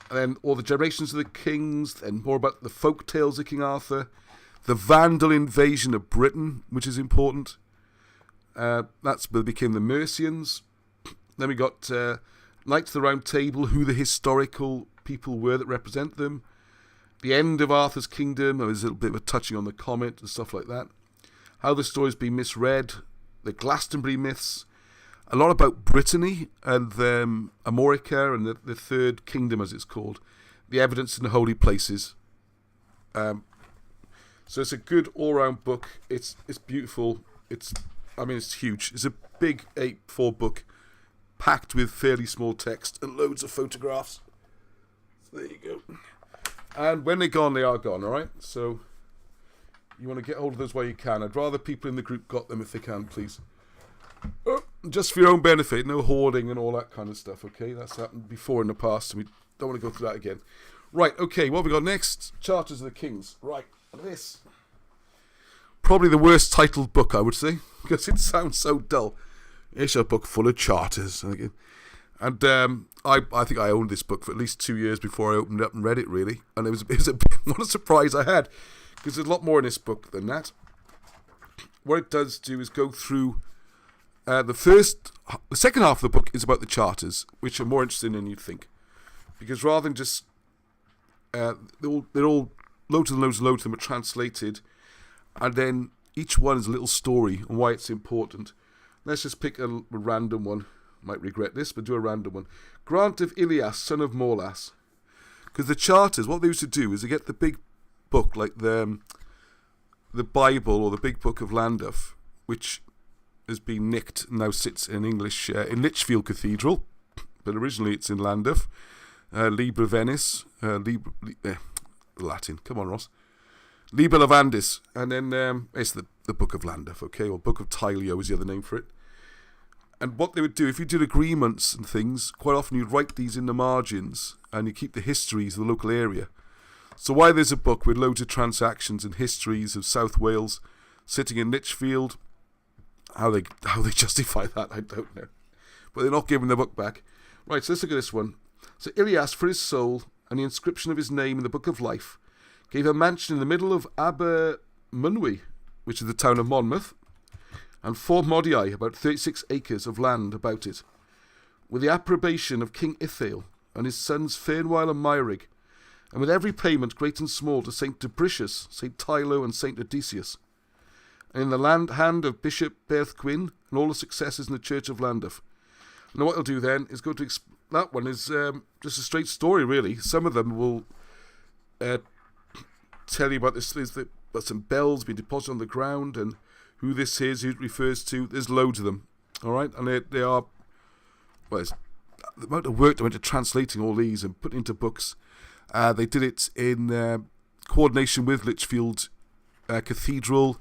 and then all the generations of the kings, and more about the folk tales of King Arthur, the Vandal invasion of Britain, which is important. That's where they became the Mercians. Then we got Knights of the Round Table, who the historical people were that represent them. The end of Arthur's kingdom, there was a little bit of a touching on the comet and stuff like that. How the story's been misread, the Glastonbury myths, a lot about Brittany and Amorica and the Third Kingdom, as it's called. The evidence in the holy places. So it's a good all-round book. It's beautiful. It's huge. It's a big A4 book, packed with fairly small text and loads of photographs. So there you go. And when they're gone, they are gone, all right? So you want to get hold of those while you can. I'd rather people in the group got them if they can, please. Just for your own benefit, no hoarding and all that kind of stuff, okay? That's happened before in the past, and we don't want to go through that again. Right, okay, what have we got next? Charters of the Kings. Right, this. Probably the worst titled book, I would say, because it sounds so dull. It's a book full of charters. And I think I owned this book for at least 2 years before I opened it up and read it, really. And it was what a surprise I had, because there's a lot more in this book than that. What it does do is go through the second half of the book is about the charters, which are more interesting than you'd think, because rather than just they're all loads and loads and loads of them are translated, and then each one is a little story on why it's important. Let's just pick a random one. Might regret this, but do a random one. Grant of Ilias, son of Morlas. Because the charters, what they used to do is they get the big book, like the Bible or the big book of Llandaff, which has been nicked and now sits in English in Lichfield Cathedral, but originally it's in Llandaff. Liber Venice, Latin. Come on, Ross. Liber Lavandis, and then it's the book of Llandaff, okay, or book of Tyleo is the other name for it. And what they would do, if you did agreements and things, quite often you'd write these in the margins and you keep the histories of the local area. So why there's a book with loads of transactions and histories of South Wales, sitting in Lichfield. How they justify that, I don't know. But they're not giving the book back. Right, so let's look at this one. So Ilias, for his soul, and the inscription of his name in the Book of Life, gave a mansion in the middle of Abermynwy, which is the town of Monmouth, and 4 modii, about 36 acres of land about it, with the approbation of King Ithael and his sons Fernwile and Myrig, and with every payment, great and small, to St. Dubricius, St. Tylo, and St. Odysseus, and in the hand of Bishop Berthgwyn, and all the successors in the Church of Llandaff. Now what he'll do then is go to... that one is just a straight story, really. Some of them will tell you about this. There's some bells being deposited on the ground, and who this is, who it refers to. There's loads of them, all right? And they are... well, the amount of work that went to translating all these and putting into books. They did it in coordination with Lichfield Cathedral,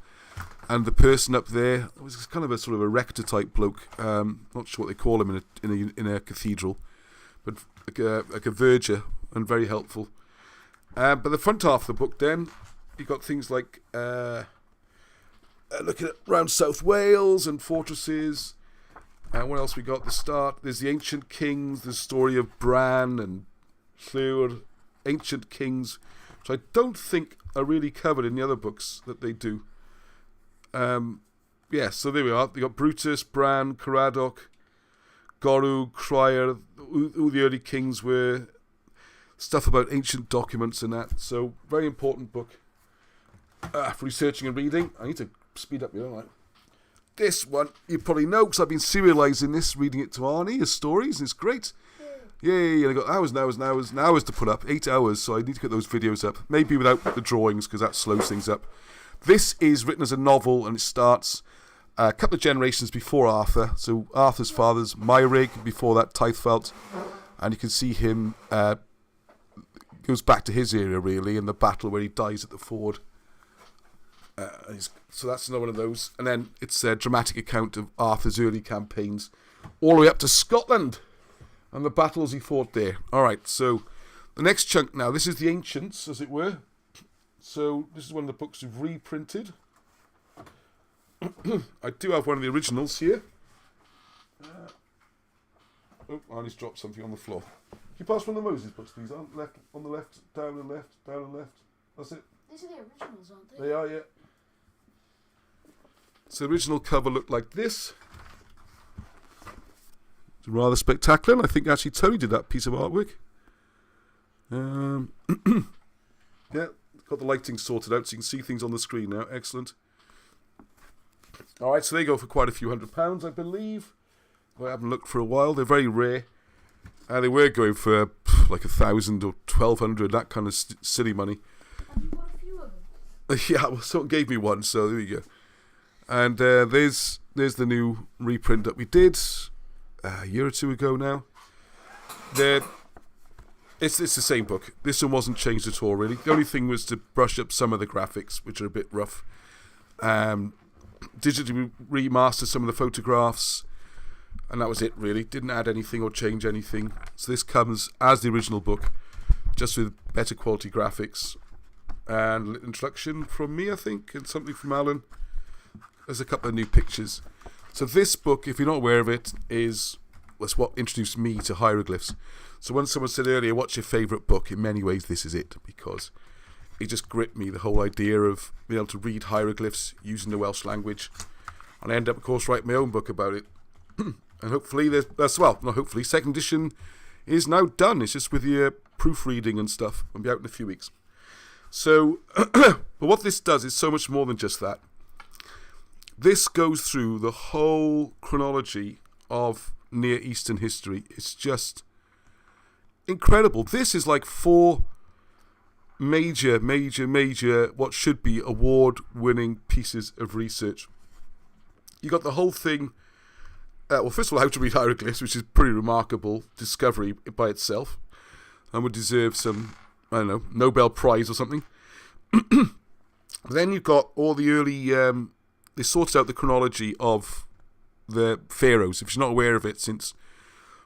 and the person up there was kind of a sort of a rector-type bloke. Not sure what they call him in a cathedral, but like a verger, and very helpful. But the front half of the book, then, you got things like looking at around South Wales and fortresses. And what else we got at the start? There's the ancient kings, the story of Bran and Llywr, ancient kings, which I don't think are really covered in the other books that they do. So there we are. They got Brutus, Bran, Caradoc, Gorw, Crier, who the early kings were, stuff about ancient documents and that. So, very important book for researching and reading. I need to speed up here, don't I? This one, you probably know, because I've been serialising this, reading it to Arnie as stories, and it's great. Yay, and I got hours and hours to put up, 8 hours, so I need to get those videos up. Maybe without the drawings, because that slows things up. This is written as a novel, and it starts a couple of generations before Arthur. So Arthur's father's Myrig, before that Tithfelt, and you can see him, goes back to his era really, in the battle where he dies at the ford. So that's another one of those. And then it's a dramatic account of Arthur's early campaigns, all the way up to Scotland, and the battles he fought there. Alright, so the next chunk now, this is the Ancients, as it were. So this is one of the books we've reprinted. I do have one of the originals here. Arnie's dropped something on the floor. Can you pass one of the Moses books, please? On the left, down and left, down and left. That's it. These are the originals, aren't they? They are, yeah. So the original cover looked like this. It's rather spectacular, and I think actually Tony did that piece of artwork. Yeah, got the lighting sorted out so you can see things on the screen now. Excellent. Alright, so they go for quite a few £100, I believe. I haven't looked for a while. They're very rare. They were going for like 1,000 or 1,200, that kind of silly money. Have you got a few of them? Yeah, well, someone gave me one, so there you go. And there's the new reprint that we did a year or two ago now. It's the same book. This one wasn't changed at all, really. The only thing was to brush up some of the graphics, which are a bit rough. Digitally remaster some of the photographs, and that was it, really. Didn't add anything or change anything. So this comes as the original book, just with better quality graphics. And an introduction from me, I think, and something from Alan. There's a couple of new pictures. So this book, if you're not aware of it, was what introduced me to hieroglyphs. So when someone said earlier, what's your favourite book? In many ways, this is it, because it just gripped me, the whole idea of being able to read hieroglyphs using the Welsh language. And I ended up, of course, writing my own book about it. And hopefully, second edition is now done. It's just with your proofreading and stuff. I'll be out in a few weeks. So, but what this does is so much more than just that. This goes through the whole chronology of Near Eastern history. It's just incredible. This is like 4 major, what should be award-winning pieces of research. You got the whole thing. Well, first of all, how to read hieroglyphs, which is a pretty remarkable discovery by itself, and would deserve some, I don't know, Nobel Prize or something. Then you've got all the early. They sorted out the chronology of the pharaohs. If you're not aware of it, since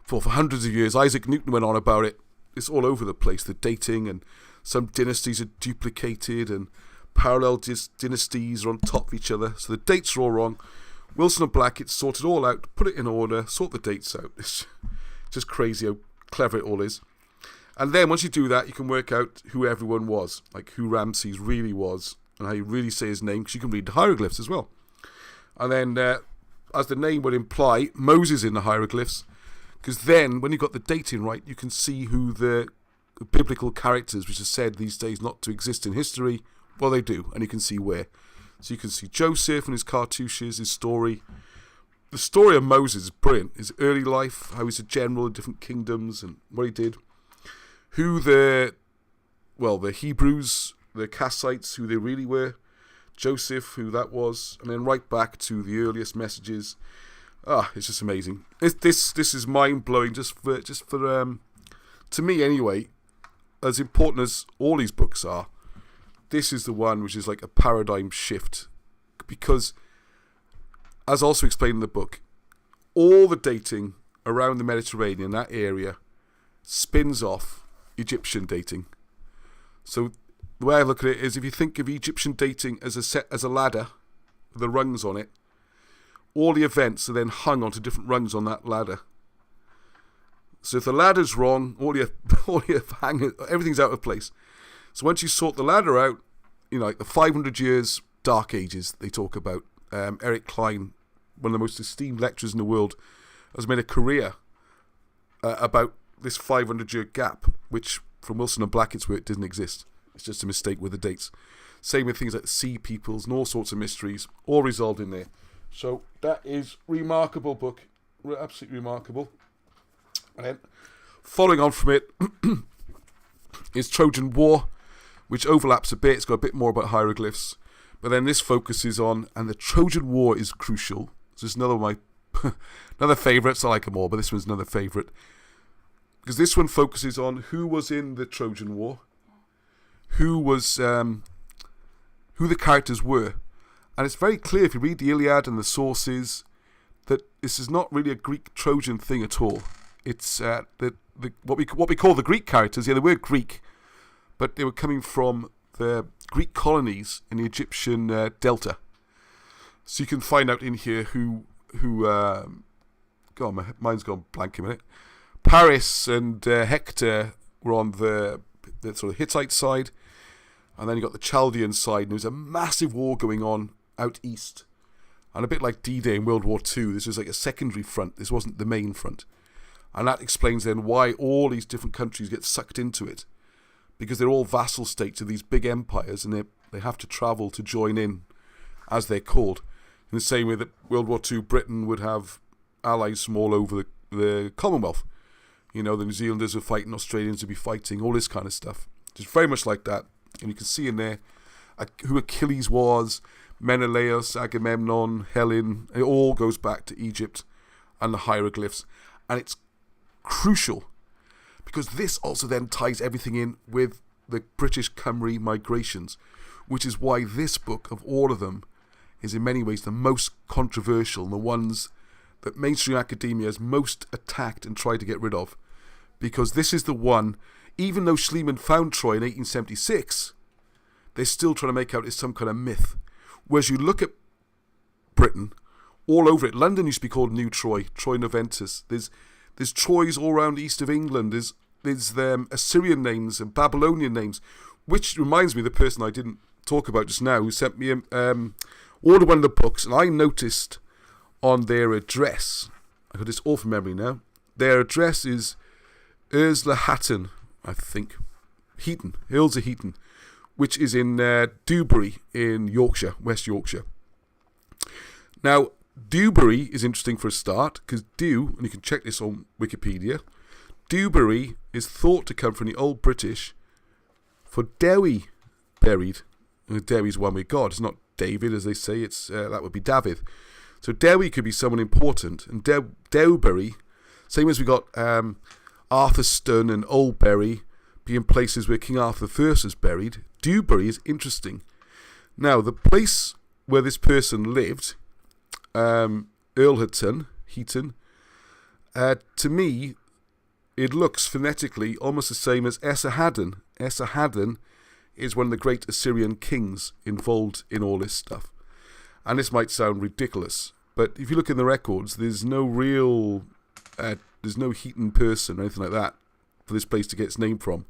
for hundreds of years, Isaac Newton went on about it. It's all over the place. The dating, and some dynasties are duplicated, and parallel dynasties are on top of each other, so the dates are all wrong. Wilson and Blackett sort it all out, put it in order, sort the dates out. It's just crazy how clever it all is. And then once you do that, you can work out who everyone was, like who Ramses really was, and how you really say his name, because you can read the hieroglyphs as well. And then, as the name would imply, Moses in the hieroglyphs, because then, when you've got the dating right, you can see who the biblical characters, which are said these days not to exist in history, well, they do, and you can see where. So you can see Joseph and his cartouches, his story. The story of Moses is brilliant. His early life, how he's a general in different kingdoms, and what he did. Who the Hebrews, the Kassites, who they really were. Joseph, who that was, and then right back to the earliest messages. It's just amazing. This is mind blowing. Just for to me anyway. As important as all these books are, this is the one which is like a paradigm shift, because, as also explained in the book, all the dating around the Mediterranean, that area, spins off Egyptian dating. So the way I look at it is, if you think of Egyptian dating as a ladder with the rungs on it, all the events are then hung onto different rungs on that ladder. So if the ladder's wrong, all your hanging, everything's out of place. So once you sort the ladder out, like the 500 years Dark Ages they talk about. Eric Klein, one of the most esteemed lecturers in the world, has made a career about this 500-year gap, which from Wilson and Blackett's work didn't exist. It's just a mistake with the dates. Same with things like sea peoples and all sorts of mysteries, all resolved in there. So that is remarkable book, absolutely remarkable. And then, following on from it, is Trojan War, which overlaps a bit. It's got a bit more about hieroglyphs. But then this focuses on, and the Trojan War is crucial. So it's another of my another favourites. I like them all, but this one's another favourite. Because this one focuses on who was in the Trojan War, who the characters were. And it's very clear if you read the Iliad and the sources that this is not really a Greek-Trojan thing at all. It's what we call the Greek characters. Yeah, they were Greek, but they were coming from the Greek colonies in the Egyptian delta. So you can find out in here who God, my mind's gone blank a minute. Paris and Hector were on the sort of Hittite side, and then you got the Chaldean side, and there was a massive war going on out east. And a bit like D-Day in World War II, this was like a secondary front. This wasn't the main front. And that explains then why all these different countries get sucked into it. Because they're all vassal states of these big empires, and they have to travel to join in, as they're called. In the same way that World War II, Britain would have allies from all over the Commonwealth. The New Zealanders were fighting, Australians would be fighting, all this kind of stuff. Just very much like that. And you can see in there who Achilles was, Menelaus, Agamemnon, Helen. It all goes back to Egypt and the hieroglyphs. And it's crucial, because this also then ties everything in with the British Cymry migrations, which is why this book, of all of them, is in many ways the most controversial, and the ones that mainstream academia has most attacked and tried to get rid of. Because this is the one, even though Schliemann found Troy in 1876, they're still trying to make out it's some kind of myth. Whereas you look at Britain, all over it, London used to be called New Troy, Troy Noventus. There's Troys all around the east of England. There's Assyrian names and Babylonian names, which reminds me of the person I didn't talk about just now, who sent me ordered one of the books, and I noticed on their address, I got this all from memory now, their address is Ursula Hatton, I think, Earls of Heaton, which is in Dewbury in Yorkshire, West Yorkshire. Now, Dewbury is interesting for a start, because and you can check this on Wikipedia, Dewbury is thought to come from the Old British for Dewi, buried. And Dewi's one with God. It's not David, as they say. It's that would be David. So Dewi could be someone important. And Dewbury, same as we got Arthurstone and Oldbury being places where King Arthur I was buried, Dewbury is interesting. Now, the place where this person lived, Heaton, to me, it looks phonetically almost the same as Esarhaddon. Esarhaddon is one of the great Assyrian kings involved in all this stuff. And this might sound ridiculous, but if you look in the records, there's no real, there's no heathen person or anything like that for this place to get its name from.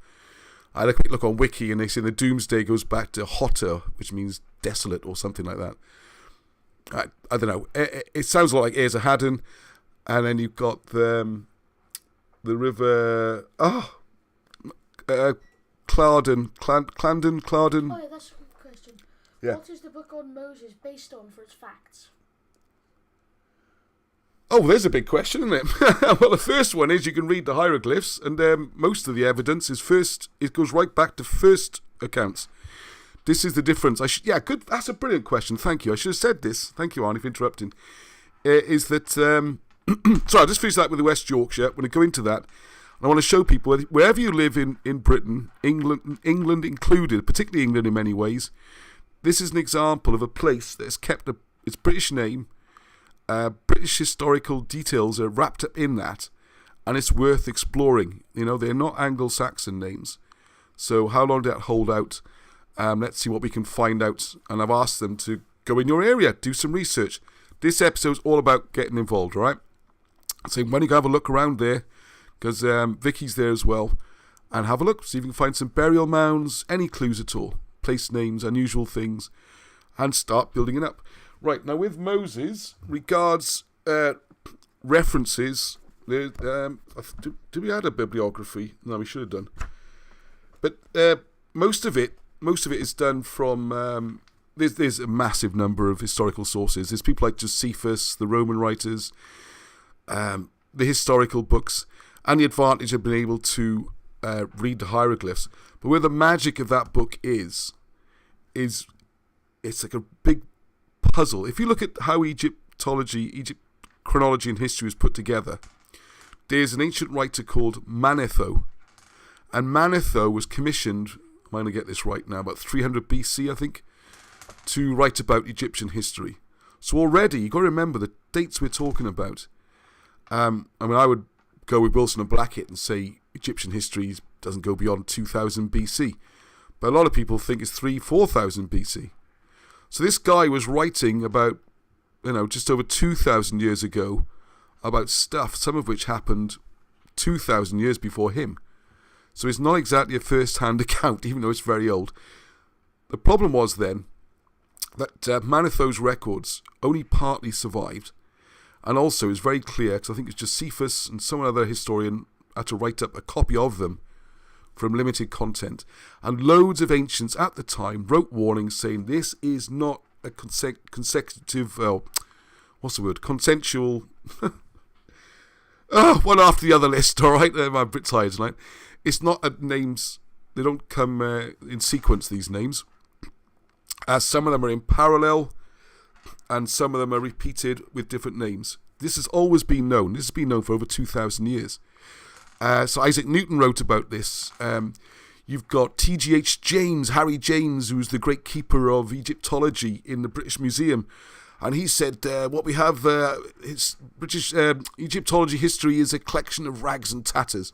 I had a quick look on Wiki, and they say the Doomsday goes back to Hotter, which means desolate or something like that. I don't know. It sounds a lot like Esarhaddon, and then you've got the river. Clarendon. Oh yeah, that's a good question. Yeah. What is the book on Moses based on for its facts? Oh, there's a big question, isn't it? Well, the first one is you can read the hieroglyphs, and most of the evidence is first. It goes right back to first accounts. This is the difference. Good. That's a brilliant question. Thank you. I should have said this. Thank you, Arnie, for interrupting. Is that sorry? I'll just finish that with the West Yorkshire. When I go into that, I want to show people wherever you live in Britain, England included, particularly England in many ways. This is an example of a place that has kept its British name. British historical details are wrapped up in that, and it's worth exploring. You know, they're not Anglo-Saxon names. So how long did that hold out? Let's see what we can find out. And I've asked them to go in your area, do some research. This episode's all about getting involved, all right? So why don't you go have a look around there, because Vicky's there as well, and have a look, see if you can find some burial mounds, any clues at all, place names, unusual things, and start building it up. Right, now with Moses, regards references, do we add a bibliography? No, we should have done. But most of it is done from, there's a massive number of historical sources. There's people like Josephus, the Roman writers, the historical books, and the advantage of being able to read the hieroglyphs. But where the magic of that book is it's like a big puzzle. If you look at how Egypt chronology and history was put together, there's an ancient writer called Manetho, and Manetho was commissioned, I'm going to get this right now, about 300 BC, I think, to write about Egyptian history. So already, you've got to remember the dates we're talking about. I would go with Wilson and Blackett and say Egyptian history doesn't go beyond 2000 BC. But a lot of people think it's 4,000 BC. So this guy was writing about, just over 2,000 years ago about stuff, some of which happened 2,000 years before him. So it's not exactly a first-hand account, even though it's very old. The problem was then that Manetho's records only partly survived. And also, it's very clear, because I think it's Josephus and some other historian had to write up a copy of them from limited content. And loads of ancients at the time wrote warnings saying this is not a consecutive, consensual, one after the other list, all right? I'm a bit tired tonight. It's not names, they don't come in sequence, these names. Some of them are in parallel, and some of them are repeated with different names. This has always been known. This has been known for over 2,000 years. So Isaac Newton wrote about this. You've got T.G.H. James, Harry James, who's the great keeper of Egyptology in the British Museum. And he said, what we have, British Egyptology history is a collection of rags and tatters.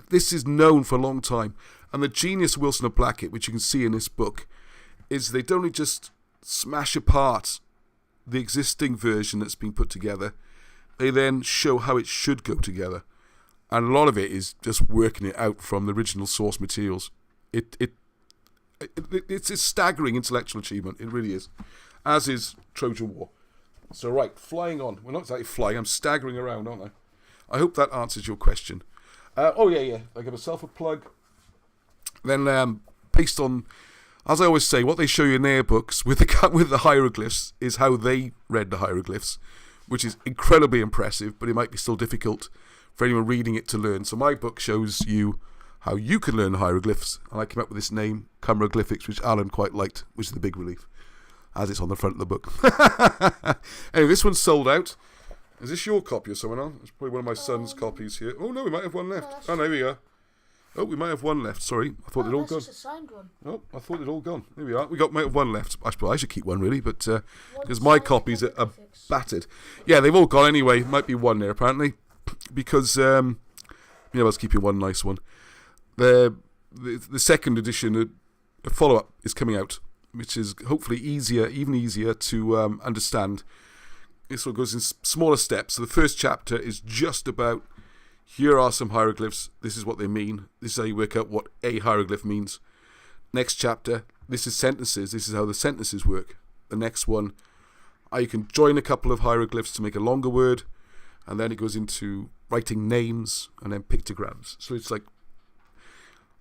This is known for a long time. And the genius of Wilson and Blackett, which you can see in this book, is they don't just smash apart the existing version that's been put together. They then show how it should go together. And a lot of it is just working it out from the original source materials. It's a staggering intellectual achievement. It really is. As is Trojan War. So right, flying on. We're not exactly flying. I'm staggering around, aren't I? I hope that answers your question. I give myself a plug. Then based on, as I always say, what they show you in their books with the hieroglyphs is how they read the hieroglyphs, which is incredibly impressive, but it might be still difficult for anyone reading it to learn. So my book shows you how you can learn hieroglyphs, and I came up with this name, Cymroglyphics, which Alan quite liked, which is the big relief, as it's on the front of the book. Anyway, this one's sold out. Is this your copy or someone else? It's probably one of my son's copies here. Oh no, we might have one left. No, there we are. Oh, we might have one left. Sorry, I thought they'd all gone. Just a signed one. Oh, I thought they'd all gone. There we are. Might have one left. I should keep one really, but because my copies are battered. Yeah, they've all gone anyway. Might be one there apparently, because let's keep you one nice one. The second edition a follow-up is coming out, which is hopefully even easier to understand. This one goes in smaller steps. So the first chapter is just about, here are some hieroglyphs, this is what they mean, this is how you work out what a hieroglyph means. Next chapter, this is sentences, this is how the sentences work. The next one, how you can join a couple of hieroglyphs to make a longer word, and then it goes into writing names and then pictograms. So it's like,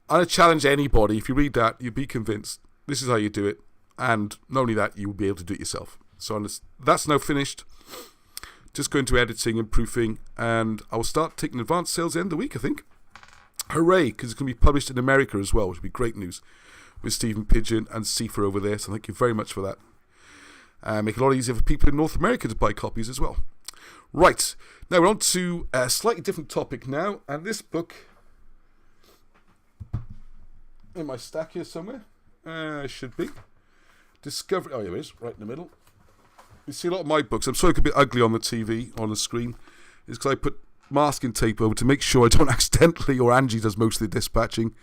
I challenge anybody, if you read that, you'll be convinced this is how you do it, and not only that, you'll be able to do it yourself. So that's now finished. Just going to editing and proofing, and I'll start taking advanced sales at the end of the week, I think. Hooray, because it's going to be published in America as well, which will be great news, with Stephen Pidgeon and Seafer over there, so thank you very much for that. Make it a lot easier for people in North America to buy copies as well. Right, now we're on to a slightly different topic now, and this book, in my stack here somewhere, should be, Discovery, oh here it is, right in the middle. You see a lot of my books, I'm sorry it's a bit ugly on the TV, on the screen, is because I put masking tape over to make sure I don't accidentally, or Angie does most of the dispatching,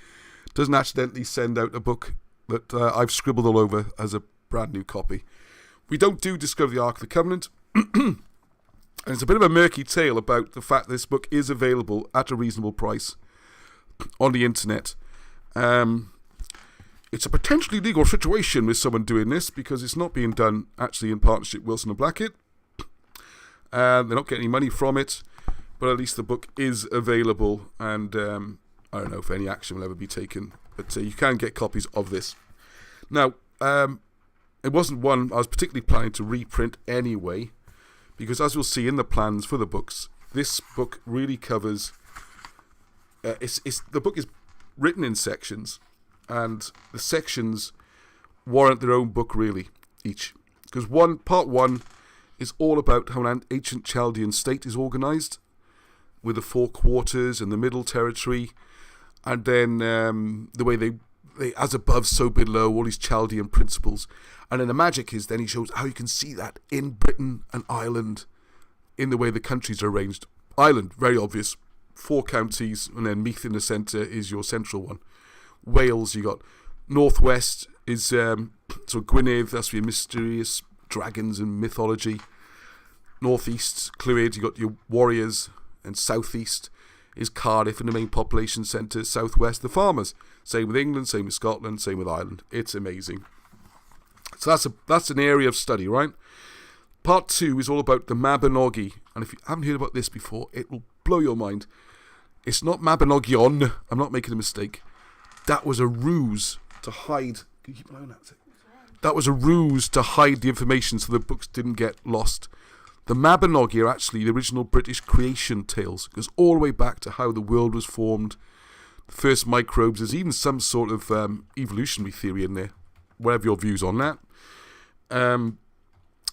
doesn't accidentally send out a book that I've scribbled all over as a brand new copy. We don't do Discover the Ark of the Covenant, and it's a bit of a murky tale about the fact this book is available at a reasonable price on the internet. It's a potentially legal situation with someone doing this because it's not being done actually in partnership with Wilson and Blackett. They're not getting any money from it, but at least the book is available, and I don't know if any action will ever be taken, but you can get copies of this. Now, it wasn't one I was particularly planning to reprint anyway, because as we'll see in the plans for the books, this book really covers, the book is written in sections, and the sections warrant their own book really, each. Because part one is all about how an ancient Chaldean state is organised, with the four quarters and the middle territory, and then the way they as above, so below, all these Chaldean principles. And then the magic is then he shows how you can see that in Britain and Ireland, in the way the countries are arranged. Ireland, very obvious, 4 counties, and then Meath in the centre is your central one. Wales, you got northwest is so Gwynedd, that's your mysterious dragons and mythology. Northeast, Clwyd, you got your warriors, and southeast is Cardiff and the main population centre. Southwest, the farmers. Same with England, same with Scotland, same with Ireland. It's amazing. So that's an area of study, right? Part 2 is all about the Mabinogi, and if you haven't heard about this before, it will blow your mind. It's not Mabinogion. I'm not making a mistake. That was a ruse to hide. Can you keep an eye on that? That was a ruse to hide the information so the books didn't get lost. The Mabinogi are actually the original British creation tales. It goes all the way back to how the world was formed, the first microbes. There's even some sort of evolutionary theory in there, whatever your views on that. And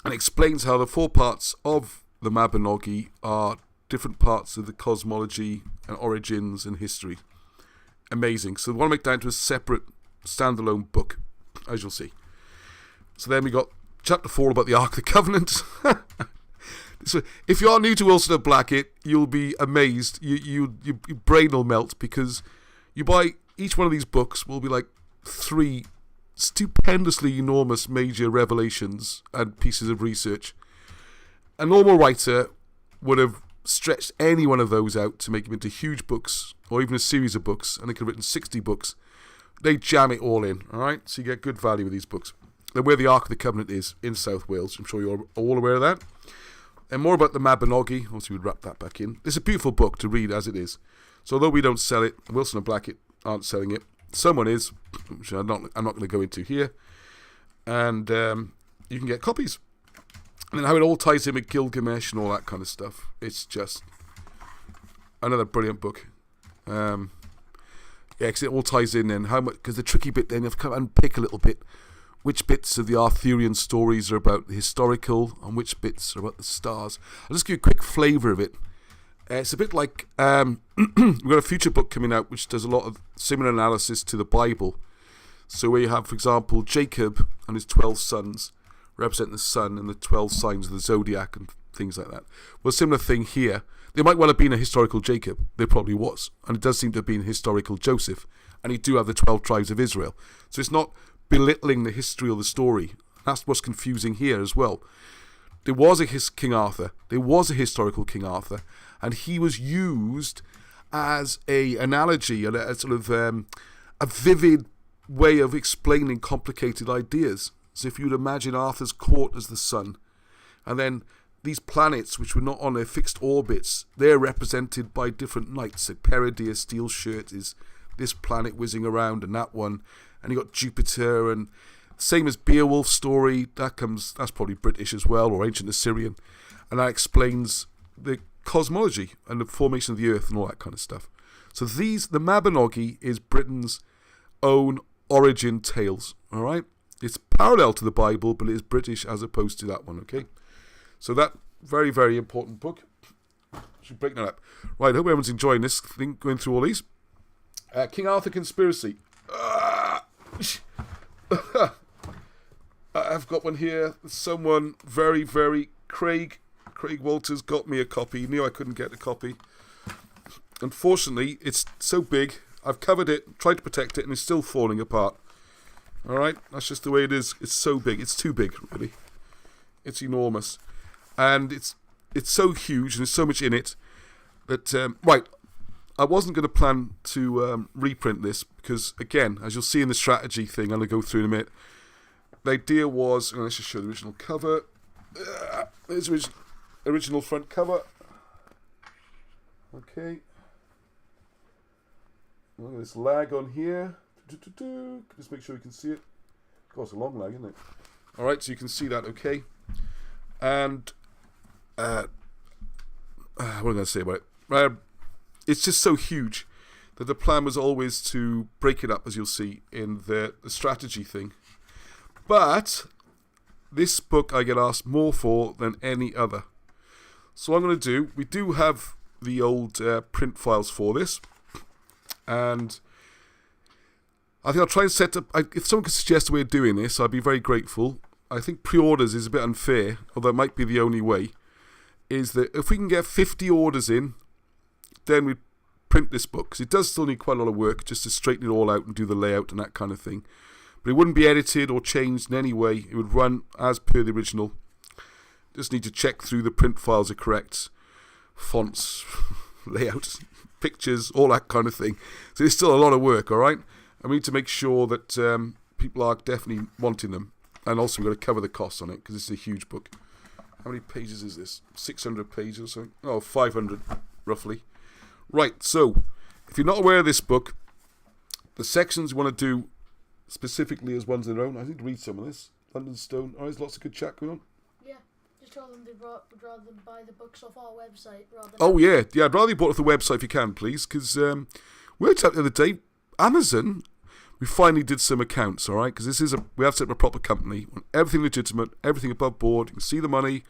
explains how the 4 parts of the Mabinogi are different parts of the cosmology and origins and history. Amazing. So they want to make that into a separate standalone book, as you'll see. So then we got chapter 4 about the Ark of the Covenant. So if you are new to Wilson and Blackett, you'll be amazed. Your brain will melt, because you buy each one of these books will be like 3 stupendously enormous major revelations and pieces of research. A normal writer would have stretched any one of those out to make them into huge books, or even a series of books, and they could have written 60 books. They jam it all in, alright? So you get good value with these books. Then where the Ark of the Covenant is, in South Wales. I'm sure you're all aware of that. And more about the Mabinogi. Obviously we'd wrap that back in. It's a beautiful book to read as it is. So although we don't sell it, Wilson and Blackett aren't selling it. Someone is, which I'm not going to go into here. And you can get copies. And then how it all ties in with Gilgamesh and all that kind of stuff. It's just another brilliant book. Yeah, because it all ties in then. How much? Because the tricky bit then, you have to unpick a little bit which bits of the Arthurian stories are about the historical and which bits are about the stars. I'll just give you a quick flavour of it. It's a bit like, we've got a future book coming out which does a lot of similar analysis to the Bible. So where you have, for example, Jacob and his 12 sons represent the sun and the 12 signs of the zodiac and things like that. Well, similar thing here. There might well have been a historical Jacob. There probably was. And it does seem to have been a historical Joseph. and you do have the 12 tribes of Israel. So it's not belittling the history or the story. That's what's confusing here as well. There was a King Arthur. There was a historical King Arthur, and he was used as a analogy and a sort of a vivid way of explaining complicated ideas. So if you'd imagine Arthur's court as the sun, and then these planets, which were not on their fixed orbits, they're represented by different knights. So Peridia, Steel Shirt, is this planet whizzing around, and that one, and you got Jupiter, and same as Beowulf's story, that's probably British as well, or ancient Assyrian, and that explains the cosmology and the formation of the Earth and all that kind of stuff. So the Mabinogi is Britain's own origin tales, all right? It's parallel to the Bible, but it is British as opposed to that one, okay? So that very, very important book. Should break that up. Right, I hope everyone's enjoying this thing, going through all these. King Arthur Conspiracy. I've got one here. Someone very, very... Craig Walters got me a copy. He knew I couldn't get a copy. Unfortunately, it's so big. I've covered it, tried to protect it, and it's still falling apart. Alright, that's just the way it is. It's so big. It's too big, really. It's enormous. And it's so huge, and there's so much in it, that, right, I wasn't going to plan to reprint this, because, again, as you'll see in the strategy thing, I'm going to go through in a minute, the idea was, let's just show the original cover. There's the original front cover. Okay. Look at this lag on here. Just make sure you can see it. God, it's a long lag, isn't it? Alright, so you can see that, okay. And, what am I going to say about it? It's just so huge that the plan was always to break it up, as you'll see, in the strategy thing. But this book I get asked more for than any other. So what I'm going to do, we do have the old print files for this. And I think I'll try and set up... if someone could suggest a way of doing this, I'd be very grateful. I think pre-orders is a bit unfair, although it might be the only way. Is that if we can get 50 orders in, then we print this book. Because it does still need quite a lot of work just to straighten it all out and do the layout and that kind of thing. But it wouldn't be edited or changed in any way. It would run as per the original. Just need to check through the print files are correct. Fonts, layouts, pictures, all that kind of thing. So it's still a lot of work, alright? And we need to make sure that people are definitely wanting them. And also we've got to cover the costs on it, because this is a huge book. How many pages is this? 600 pages or something? Oh, 500, roughly. Right, so, if you're not aware of this book, the sections you want to do specifically as ones of their own. I need to read some of this. London Stone. Oh, there's lots of good chat going on. Yeah, just tell them would rather than buy the books off our website. Yeah, I'd rather you bought off the website if you can, please, because we worked out the other day, Amazon, we finally did some accounts, alright, because we have set up a proper company, everything legitimate, everything above board, you can see the money,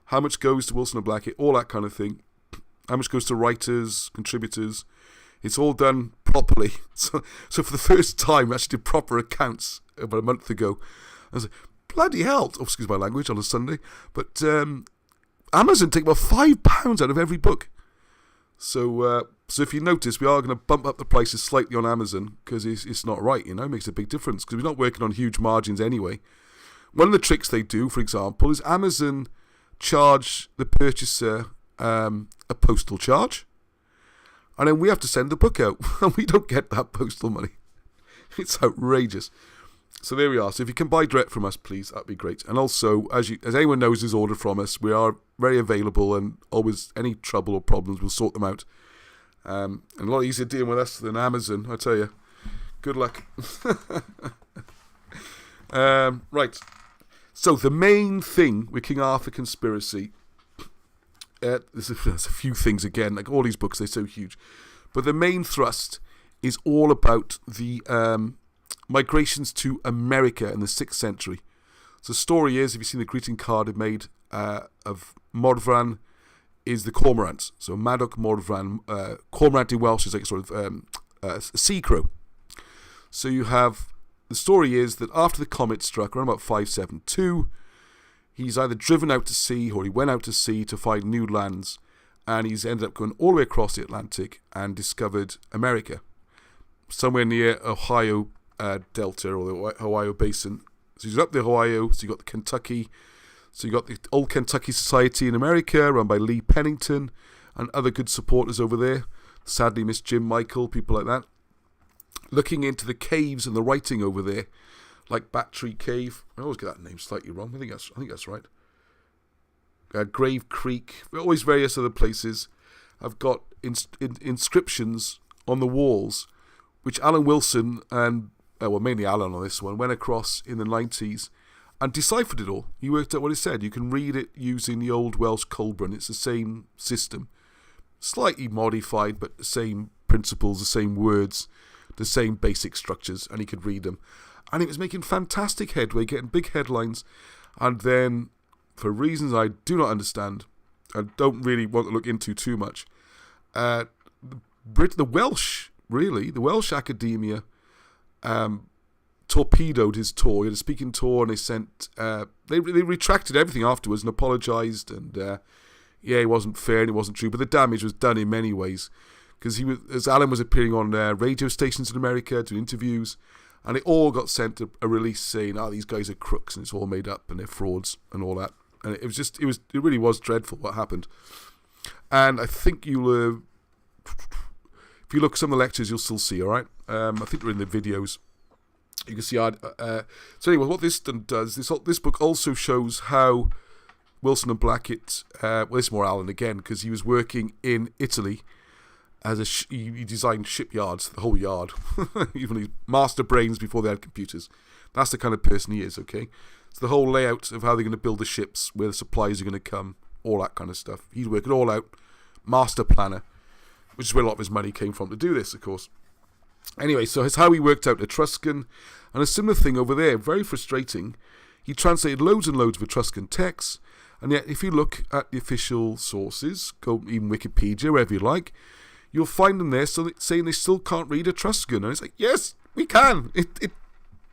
how much goes to Wilson and Blackett, all that kind of thing, how much goes to writers, contributors. It's all done properly. So for the first time, we actually did proper accounts about a month ago. I was like, bloody hell. Oh, excuse my language on a Sunday. But Amazon take about £5 out of every book. So if you notice, we are going to bump up the prices slightly on Amazon because it's not right, you know. It makes a big difference because we're not working on huge margins anyway. One of the tricks they do, for example, is Amazon charge the purchaser a postal charge. And then we have to send the book out, and we don't get that postal money. It's outrageous. So there we are. So if you can buy direct from us, please, that'd be great. And also, as anyone knows who's ordered from us, we are very available, and always any trouble or problems, we'll sort them out. And a lot easier dealing with us than Amazon, I tell you. Good luck. Right. So the main thing with King Arthur Conspiracy... there's a few things again, like all these books, they're so huge, but the main thrust is all about the migrations to America in the 6th century. So the story is, if you've seen the greeting card it made of Morfran, is the cormorants. So Madoc Morfran, cormorant in Welsh is like sort of a sea crow. So you have, the story is that after the comet struck around about 572, he's either driven out to sea or he went out to sea to find new lands, and he's ended up going all the way across the Atlantic and discovered America. somewhere near Ohio Delta or the Ohio Basin. So he's up the Ohio, so you got the Kentucky, so you got the Old Kentucky Society in America, run by Lee Pennington, and other good supporters over there. Sadly missed Jim Michael, people like that. Looking into the caves and the writing over there, like Battery Cave. I always get that name slightly wrong. I think that's right. Grave Creek, always various other places. I've got inscriptions on the walls, which Alan Wilson and, mainly Alan on this one, went across in the 90s and deciphered it all. He worked out what it said. You can read it using the old Welsh Colburn. It's the same system. Slightly modified, but the same principles, the same words, the same basic structures, and he could read them. And he was making fantastic headway, getting big headlines, and then, for reasons I do not understand, and don't really want to look into too much, the Welsh academia torpedoed his tour. He had a speaking tour, and they sent, they retracted everything afterwards and apologised, and it wasn't fair and it wasn't true, but the damage was done in many ways, because as Alan was appearing on radio stations in America, doing interviews, and they all got sent a release saying, these guys are crooks and it's all made up and they're frauds and all that. And it really was dreadful what happened. And I think if you look at some of the lectures, you'll still see, all right? I think they're in the videos. You can see. So anyway, what this does, this book also shows how Wilson and Blackett, this is more Alan again, because he was working in Italy as he designed shipyards, the whole yard, even his master brains before they had computers. That's the kind of person he is, okay? So the whole layout of how they're going to build the ships, where the supplies are going to come, all that kind of stuff. He's working all out, master planner, which is where a lot of his money came from to do this, of course. Anyway, so it's how he worked out Etruscan, and a similar thing over there, very frustrating. He translated loads and loads of Etruscan texts, and yet if you look at the official sources, go even Wikipedia, wherever you like, you'll find them there saying they still can't read Etruscan. And it's like, yes, we can.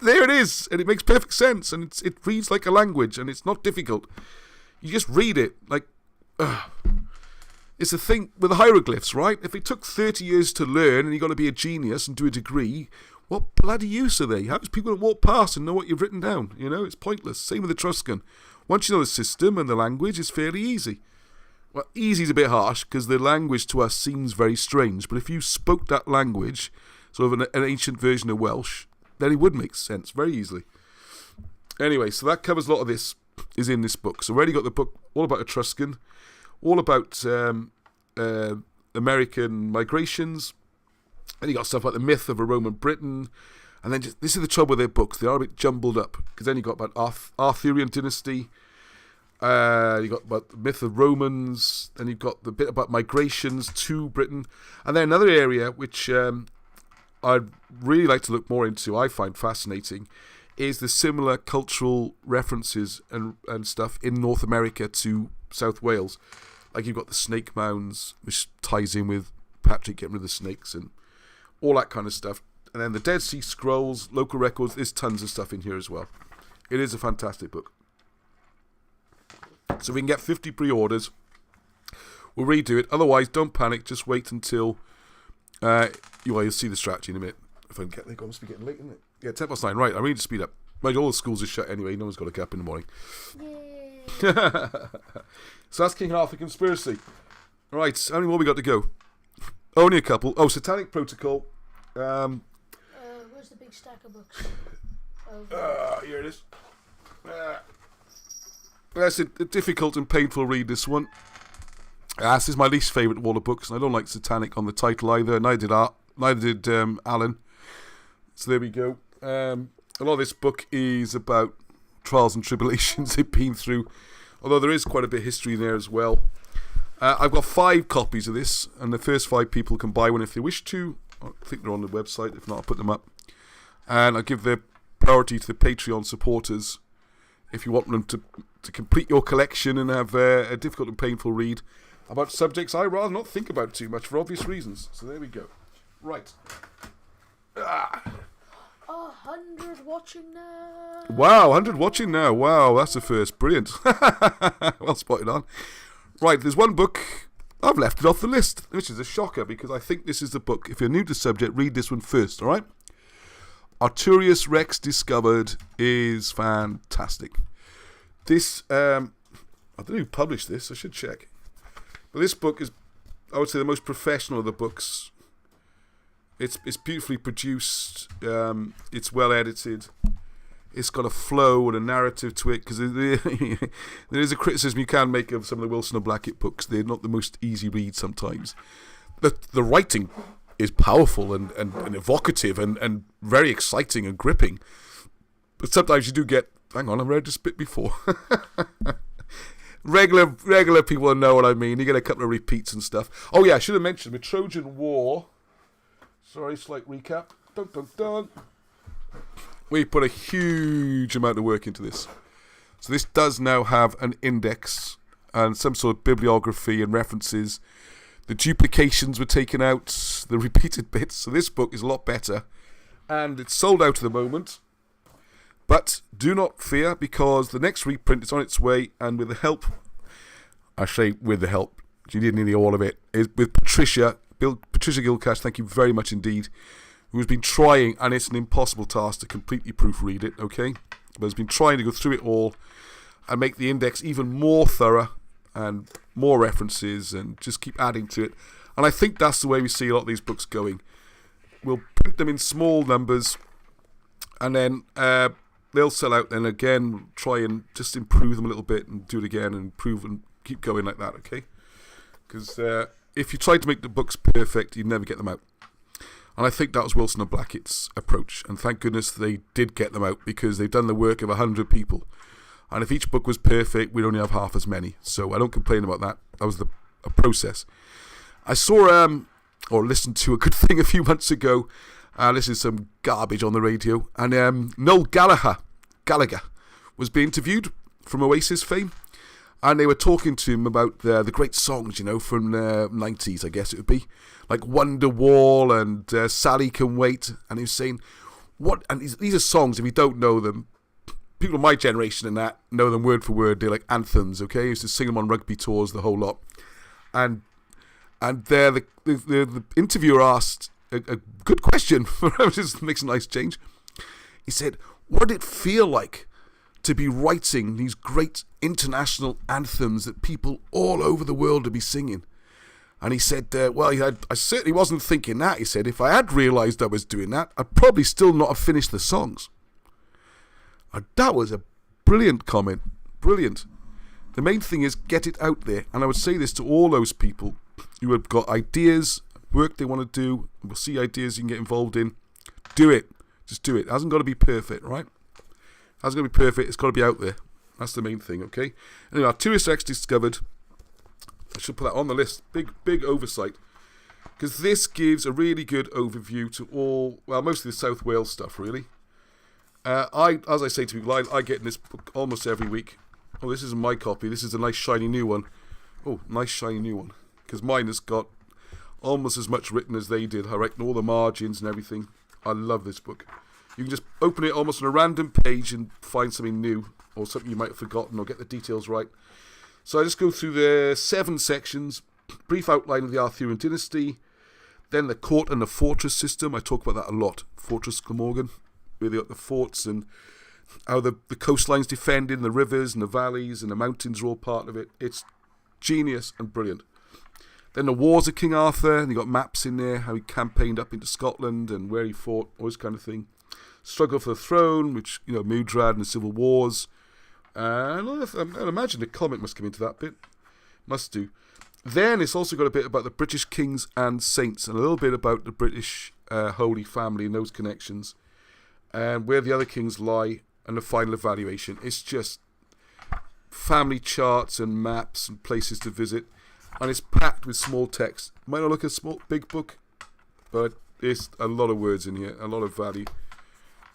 There it is, and it makes perfect sense, and it reads like a language, and it's not difficult. You just read it, like, it's a thing with the hieroglyphs, right? If it took 30 years to learn, and you got to be a genius and do a degree, what bloody use are they? How does people walk past and know what you've written down? It's pointless. Same with Etruscan. Once you know the system and the language, it's fairly easy. Well, easy is a bit harsh, because the language to us seems very strange, but if you spoke that language, sort of an ancient version of Welsh, then it would make sense very easily. Anyway, so that covers a lot of this, is in this book. So we already got the book all about Etruscan, all about American migrations, and you got stuff like the myth of a Roman Britain, and then this is the trouble with their books. They are a bit jumbled up, because then you got about Arthurian dynasty, you got about the myth of Romans, then you've got the bit about migrations to Britain, and then another area which I'd really like to look more into, I find fascinating, is the similar cultural references and stuff in North America to South Wales. Like you've got the snake mounds, which ties in with Patrick getting rid of the snakes and all that kind of stuff. And then the Dead Sea Scrolls, local records, there's tons of stuff in here as well. It is a fantastic book. So we can get 50 pre-orders. We'll redo it. Otherwise, don't panic. Just wait until... you'll see the strategy in a minute. If I can get there, it must be getting late, isn't it? Yeah, 9:10. Right, I need to speed up. Right, all the schools are shut anyway. No one's got to get up in the morning. Yay. So that's kicking off the conspiracy. Right, how many more we got to go? Only a couple. Oh, Satanic Protocol. Where's the big stack of books? Here it is. That's a difficult and painful read, this one. This is my least favourite of all the books, and I don't like Satanic on the title either. Neither did Alan. So there we go. A lot of this book is about trials and tribulations they've been through, although there is quite a bit of history in there as well. I've got 5 copies of this, and the first 5 people can buy one if they wish to. I think they're on the website. If not, I'll put them up. And I'll give the priority to the Patreon supporters if you want them to complete your collection and have a difficult and painful read about subjects I rather not think about too much for obvious reasons. So there we go. Right. 100 watching now. Wow, 100 watching now. Wow, that's the first. Brilliant. Well spotted on. Right, there's one book I've left it off the list, which is a shocker because I think this is the book. If you're new to the subject, read this one first, all right? Arcturus Rex Discovered is fantastic. This, I don't know who published this, I should check. But this book is, I would say, the most professional of the books. It's beautifully produced, it's well edited. It's got a flow and a narrative to it, because there is a criticism you can make of some of the Wilson and Blackett books. They're not the most easy read sometimes. The writing is powerful and evocative and very exciting and gripping. But sometimes you do get, hang on, I've read this bit before. Regular people know what I mean. You get a couple of repeats and stuff. Oh yeah, I should have mentioned the Trojan War. Sorry, slight recap. Dun, dun, dun. We put a huge amount of work into this. So this does now have an index and some sort of bibliography and references. The duplications were taken out, the repeated bits. So this book is a lot better. And it's sold out at the moment. But do not fear, because the next reprint is on its way, and with the help, I say with the help, she didn't need all of it, is with Patricia Gilcash, thank you very much indeed, who has been trying, and it's an impossible task to completely proofread it, okay? But has been trying to go through it all and make the index even more thorough and more references and just keep adding to it. And I think that's the way we see a lot of these books going. We'll print them in small numbers, and then they'll sell out. Then again, we'll try and just improve them a little bit and do it again and improve and keep going like that, okay? Because if you try to make the books perfect, you'd never get them out. And I think that was Wilson and Blackett's approach. And thank goodness they did get them out, because they've done the work of 100 people. And if each book was perfect, we'd only have half as many. So I don't complain about that. That was a process. I saw or listened to a good thing a few months ago. This is some garbage on the radio. And Noel Gallagher was being interviewed from Oasis fame. And they were talking to him about the great songs, you know, from the 90s, I guess it would be. Like Wonderwall and Sally Can Wait. And he was saying, and these are songs, if you don't know them, people of my generation and that know them word for word. They're like anthems, okay? He used to sing them on rugby tours, the whole lot. And there the interviewer asked a good question, just makes a nice change. He said, what did it feel like to be writing these great international anthems that people all over the world would be singing? And he said, I certainly wasn't thinking that. He said, if I had realised I was doing that, I'd probably still not have finished the songs. And that was a brilliant comment. Brilliant. The main thing is get it out there. And I would say this to all those people who have got ideas, work they want to do, we'll see ideas you can get involved in. Do it. Just do it. It hasn't got to be perfect, right? It hasn't got to be perfect. It's got to be out there. That's the main thing, okay? Anyway, Arcturus Rex Discovered. I should put that on the list. Big oversight. Because this gives a really good overview to most of the South Wales stuff, really. As I say to people, I get in this book almost every week. Oh, this isn't my copy. This is a nice shiny new one. Oh, nice shiny new one. Because mine has got almost as much written as they did. I reckon all the margins and everything. I love this book. You can just open it almost on a random page and find something new, or something you might have forgotten, or get the details right. So I just go through the 7 sections. Brief outline of the Arthurian dynasty. Then the court and the fortress system. I talk about that a lot. Fortress Glamorgan. Where they got the forts and how the coastline's defended, and the rivers and the valleys and the mountains are all part of it. It's genius and brilliant. Then the wars of King Arthur, and you got maps in there, how he campaigned up into Scotland and where he fought, all this kind of thing. Struggle for the throne, which, you know, Mudrad and the civil wars. And I imagine the comic must come into that bit. Must do. Then it's also got a bit about the British kings and saints, and a little bit about the British Holy Family and those connections, and where the other kings lie, and the final evaluation. It's just family charts and maps and places to visit, and it's packed with small text. Might not look a big book, but there's a lot of words in here, a lot of value.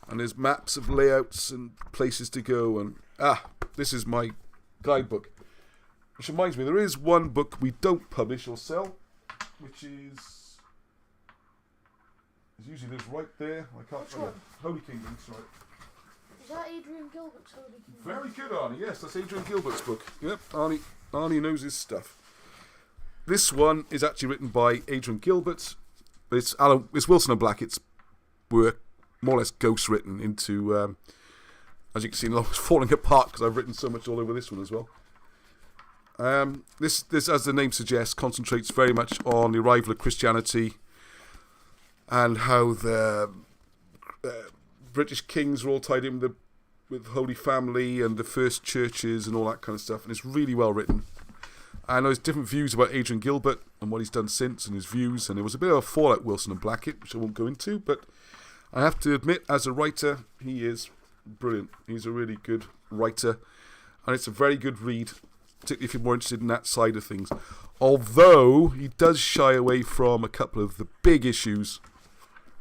And there's maps of layouts and places to go, and this is my guidebook. Which reminds me, there is one book we don't publish or sell, which is usually lives right there. I can't remember. Holy Kingdom, sorry. Is that Adrian Gilbert's Holy Kingdom? Very good, Arnie. Yes, that's Adrian Gilbert's book. Yep, Arnie knows his stuff. this one is actually written by Adrian Gilbert. It's Wilson and Blackett's work, more or less ghost written into, as you can see, it's falling apart because I've written so much all over this one as well. This, as the name suggests, concentrates very much on the arrival of Christianity and how the British kings were all tied in with the Holy Family and the first churches and all that kind of stuff. And it's really well written. I know there's different views about Adrian Gilbert and what he's done since and his views. And there was a bit of a fallout Wilson and Blackett, which I won't go into. But I have to admit, as a writer, he is brilliant. He's a really good writer. And it's a very good read, particularly if you're more interested in that side of things. Although he does shy away from a couple of the big issues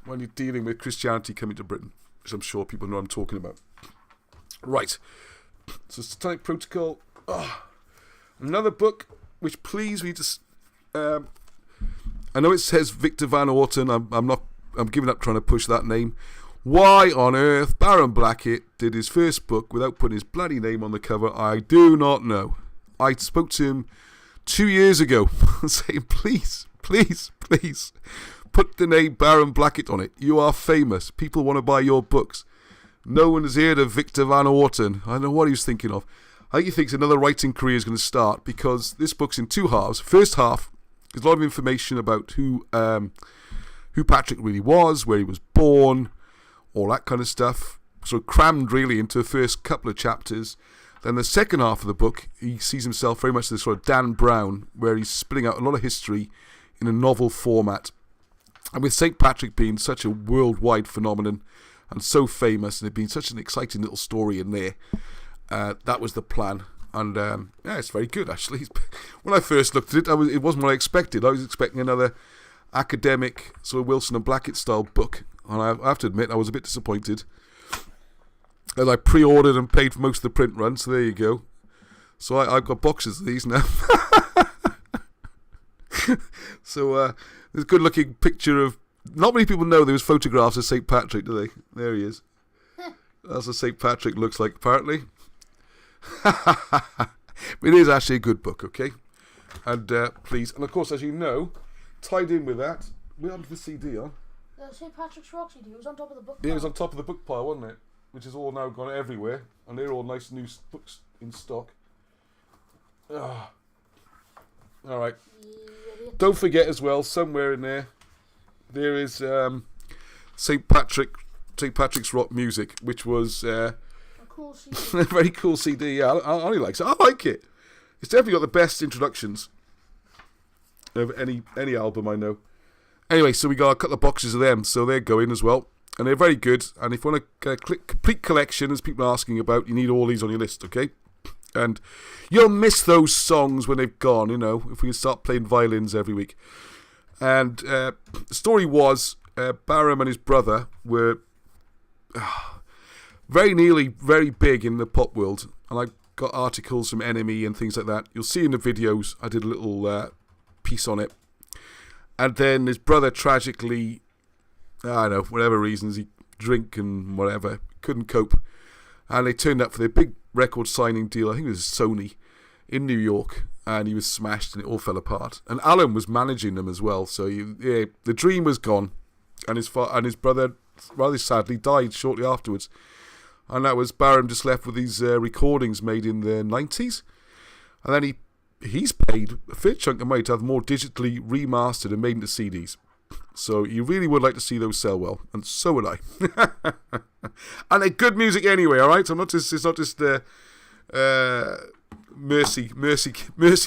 when you're dealing with Christianity coming to Britain, which I'm sure people know what I'm talking about. Right, so Satanic Protocol. Another book which please me to. I know it says Victor Van Orton. I'm giving up trying to push that name. Why on earth Baron Blackett did his first book without putting his bloody name on the cover, I do not know. I spoke to him 2 years ago saying, please, put the name Baron Blackett on it. You are famous. People want to buy your books. No one has heard of Victor Van Orton. I don't know what he was thinking of. I think he thinks another writing career is going to start because this book's in two halves. First half is a lot of information about who Patrick really was, where he was born, all that kind of stuff. So crammed really into the first couple of chapters. Then the second half of the book, he sees himself very much as this sort of Dan Brown, where he's spilling out a lot of history in a novel format. And with St. Patrick being such a worldwide phenomenon and so famous, and it being such an exciting little story in there, that was the plan. And yeah, it's very good actually. When I first looked at it, it wasn't what I expected. I was expecting another academic sort of Wilson and Blackett style book, and I have to admit I was a bit disappointed. And I pre-ordered and paid for most of the print run, so there you go. So I've got boxes of these now. So there's a good looking picture of, not many people know there was photographs of St. Patrick, do they? There he is. That's what St. Patrick looks like, apparently. But it is actually a good book, okay? And please, and of course, as you know, tied in with that, we have the CD on. The St. Patrick's Rock CD, it was on top of the book pile. Yeah, it was on top of the book pile, wasn't it? Which is all now gone everywhere, and they're all nice new books in stock. All right. Don't forget as well, somewhere in there is St. Patrick's Rock Music, which was a cool CD. a very cool CD. Yeah, I like it. I like it. It's definitely got the best introductions of any album I know. Anyway, so we got a couple of boxes of them, so they're going as well. And they're very good. And if you want a complete collection, as people are asking about, you need all these on your list, okay? And you'll miss those songs when they've gone, you know, if we can start playing violins every week. And the story was, Barham and his brother were very nearly very big in the pop world. And I got articles from Enemy and things like that. You'll see in the videos, I did a little piece on it. And then his brother tragically, I don't know, whatever reasons, he drink and whatever, couldn't cope. And they turned up for their big record signing deal, I think it was Sony, in New York. And he was smashed and it all fell apart. And Alan was managing them as well. So the dream was gone. And his brother, rather sadly, died shortly afterwards. And that was Barham just left with these recordings made in the 90s. And then he's paid a fair chunk of money to have more digitally remastered and made into CDs. So you really would like to see those sell well, and so would I. And they're good music anyway, all right. It's not just mercy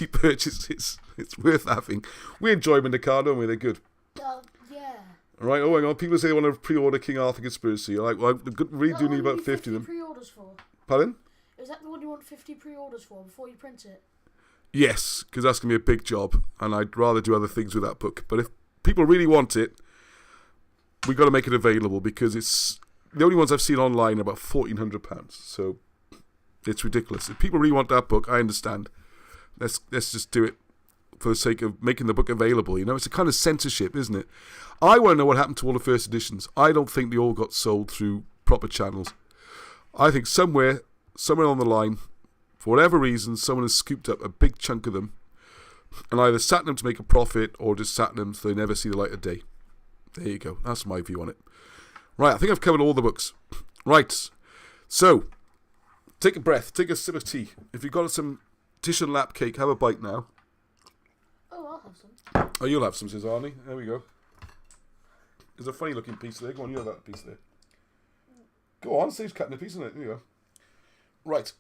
purchases. It's worth having. We enjoy them in the car, don't we? They're good. Yeah. All right. Oh, hang on. People say they want to pre-order King Arthur Conspiracy. All right. Well, we really do need about 50 of them. Pre-orders for? Pardon? Is that the one you want 50 pre-orders for before you print it? Yes, because that's going to be a big job, and I'd rather do other things with that book. But if people really want it, we've got to make it available, because it's the only ones I've seen online are about £1,400. So it's ridiculous. If people really want that book, I understand. Let's just do it for the sake of making the book available. You know, it's a kind of censorship, isn't it? I want to know what happened to all the first editions. I don't think they all got sold through proper channels. I think somewhere on the line, for whatever reason, someone has scooped up a big chunk of them, and either satin them to make a profit or just satin them so they never see the light of day. There you go. That's my view on it. Right, I think I've covered all the books. Right, so take a breath, take a sip of tea. If you've got some Titian lap cake, have a bite now. Oh, I'll have some. Oh, you'll have some, says Arnie. There we go. There's a funny looking piece there. Go on, you have that piece there. Go on, Steve's cutting a piece, isn't it? There you go. Right.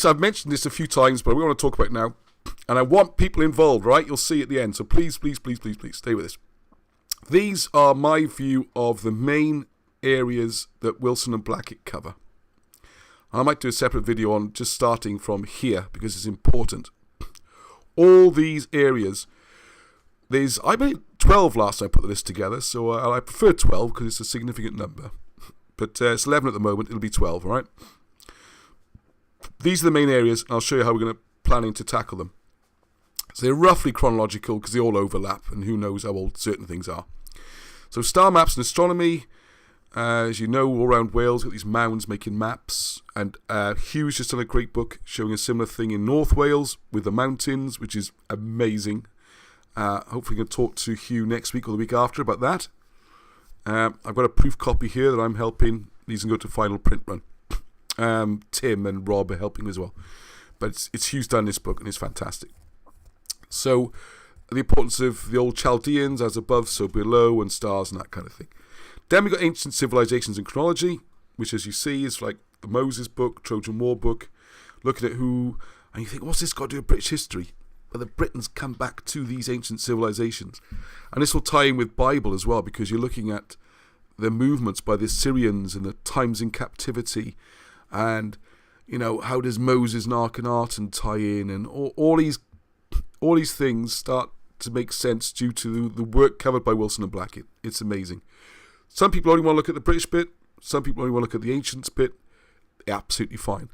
I've mentioned this a few times, but we want to talk about it now. And I want people involved, right? You'll see at the end. So please stay with us. These are my view of the main areas that Wilson and Blackett cover. I might do a separate video on just starting from here because it's important. All these areas, I made 12 last time I put the list together, so I prefer 12 because it's a significant number. But it's 11 at the moment, it'll be 12, all right? These are the main areas, and I'll show you how we're planning to tackle them. So they're roughly chronological because they all overlap, and who knows how old certain things are. So star maps and astronomy. As you know, all around Wales, got these mounds making maps, and Hugh's just done a great book showing a similar thing in North Wales with the mountains, which is amazing. Hopefully, we can talk to Hugh next week or the week after about that. I've got a proof copy here that I'm helping. These can go to final print run. Tim and Rob are helping as well, but it's Hugh's done this book and it's fantastic. So, the importance of the old Chaldeans, as above, so below, and stars and that kind of thing. Then we got ancient civilizations and chronology, which, as you see, is like the Moses book, Trojan War book, looking at who, and you think, what's this got to do with British history? Well, the Britons come back to these ancient civilizations. And this will tie in with Bible as well, because you're looking at the movements by the Assyrians and the times in captivity, and, you know, how does Moses and Akhenaten tie in, and all these things start to make sense due to the work covered by Wilson and Blackett. It's amazing. Some people only want to look at the British bit. Some people only want to look at the ancients bit. Absolutely fine.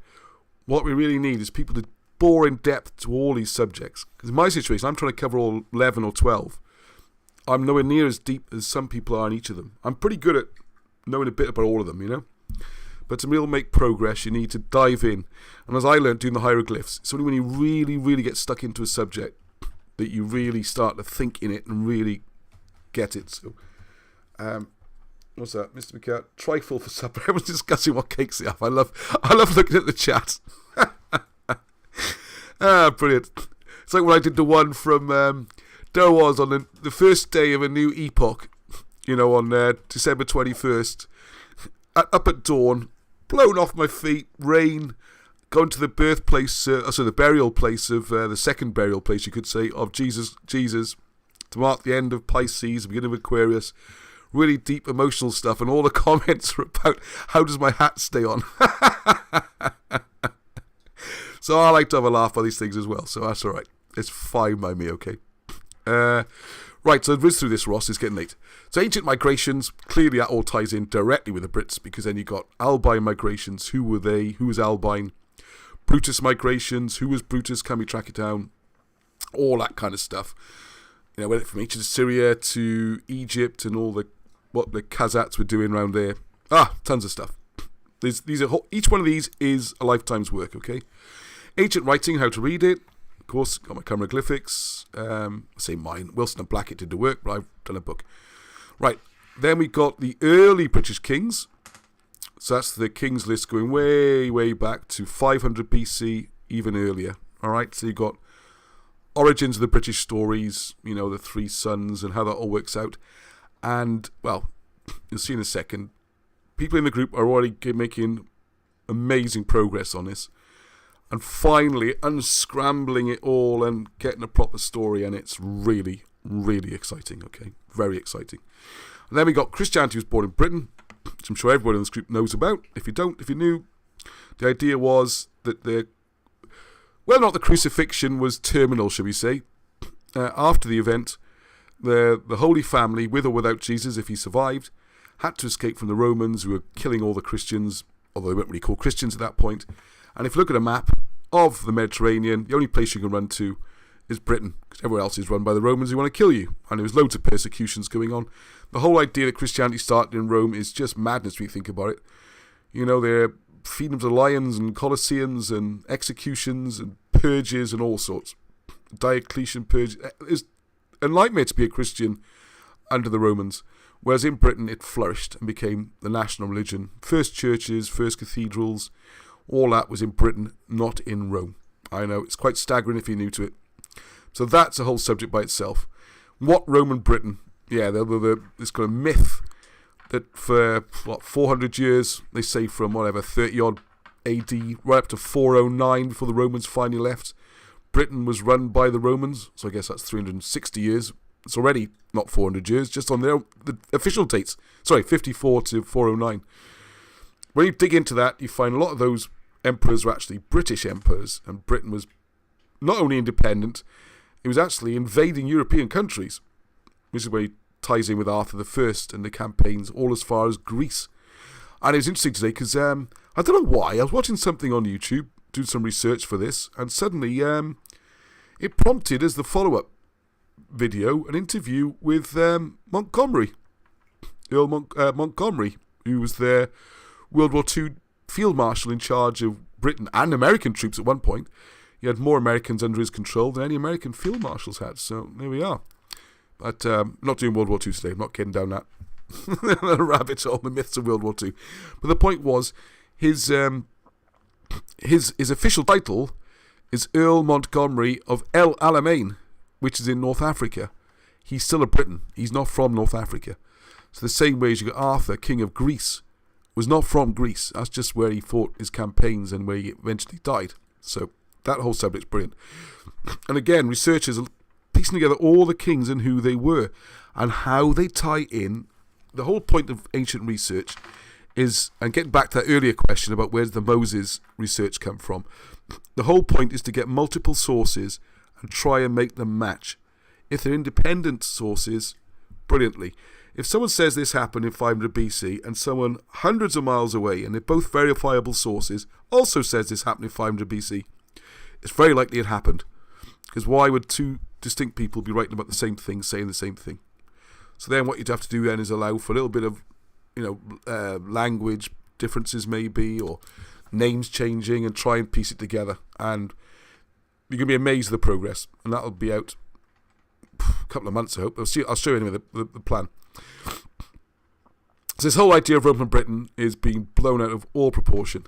What we really need is people to bore in depth to all these subjects. Because in my situation, I'm trying to cover all 11 or 12. I'm nowhere near as deep as some people are in each of them. I'm pretty good at knowing a bit about all of them, you know. But to really make progress, you need to dive in. And as I learned doing the hieroglyphs, it's only when you really, really get stuck into a subject that you really start to think in it and really get it. So, what's that, Mr. McCart? Trifle for supper. Everyone's discussing what cakes they have. I love looking at the chat. Brilliant. It's like when I did the one from there was on the first day of a new epoch, you know, on December 21st, up at dawn, blown off my feet, rain, going to the birthplace, the burial place of the second burial place, you could say, of Jesus, to mark the end of Pisces, the beginning of Aquarius. Really deep emotional stuff, and all the comments are about how does my hat stay on. So I like to have a laugh by these things as well, so that's alright. It's fine by me, okay? Right, so I've whizzed through this, Ross, it's getting late. So ancient migrations, clearly that all ties in directly with the Brits, because then you got Albine migrations, who were they, who was Albine? Brutus migrations, who was Brutus, can we track it down? All that kind of stuff. You know, went from ancient Syria to Egypt and all what the Khazats were doing around there. Tons of stuff. Each one of these is a lifetime's work, okay? Ancient writing, how to read it. Of course, got my hieroglyphics. I say mine. Wilson and Blackett did the work, but I've done a book. Right, then we got the early British kings. So that's the kings list going way, way back to 500 BC, even earlier. All right, so you've got origins of the British stories, you know, the three sons and how that all works out. And, well, you'll see in a second, people in the group are already making amazing progress on this. And finally, unscrambling it all and getting a proper story, and it's really, really exciting, okay? Very exciting. And then we got Christianity was born in Britain, which I'm sure everyone in this group knows about. If you don't, if you're new, the idea was that not the crucifixion was terminal, shall we say. After the event, the Holy Family, with or without Jesus, if he survived, had to escape from the Romans who were killing all the Christians, although they weren't really called Christians at that point. And if you look at a map of the Mediterranean, the only place you can run to is Britain, because everywhere else is run by the Romans who want to kill you. And there was loads of persecutions going on. The whole idea that Christianity started in Rome is just madness when you think about it. You know, they're feeding to lions and colosseums and executions and purges and all sorts. Diocletian purge. It's a nightmare to be a Christian under the Romans, whereas in Britain it flourished and became the national religion. First churches, first cathedrals, all that was in Britain, not in Rome. I know, it's quite staggering if you're new to it. So that's a whole subject by itself. What Roman Britain? Yeah, this kind of myth that for, 400 years, they say from 30-odd AD, right up to 409 before the Romans finally left, Britain was run by the Romans, so I guess that's 360 years. It's already not 400 years, just on the official dates. 54 to 409. When you dig into that, you find a lot of those emperors were actually British emperors, and Britain was not only independent, it was actually invading European countries, which is where he ties in with Arthur I and the campaigns all as far as Greece. And it was interesting today because I don't know why, I was watching something on YouTube, doing some research for this, and suddenly it prompted as the follow-up video an interview with Montgomery, Earl Montgomery, who was the World War II field marshal in charge of Britain and American troops at one point. He had more Americans under his control than any American field marshals had, so there we are. But not doing World War II today, I'm not getting down that rabbit hole, the myths of World War II. But the point was, his official title is Earl Montgomery of El Alamein, which is in North Africa. He's still a Briton. He's not from North Africa. So the same way as you got Arthur, King of Greece, was not from Greece. That's just where he fought his campaigns and where he eventually died. So that whole subject's brilliant. And again, researchers are piecing together all the kings and who they were and how they tie in. The whole point of ancient research is, and getting back to that earlier question about where the Moses research come from, the whole point is to get multiple sources and try and make them match. If they're independent sources, brilliantly. If someone says this happened in 500 BC and someone hundreds of miles away, and they're both verifiable sources, also says this happened in 500 BC, it's very likely it happened. Because why would two distinct people be writing about the same thing, saying the same thing? So then what you'd have to do then is allow for a little bit of, language differences maybe, or names changing, and try and piece it together. And you're going to be amazed at the progress. And that'll be out a couple of months, I hope. I'll show you anyway the plan. So this whole idea of Roman Britain is being blown out of all proportion.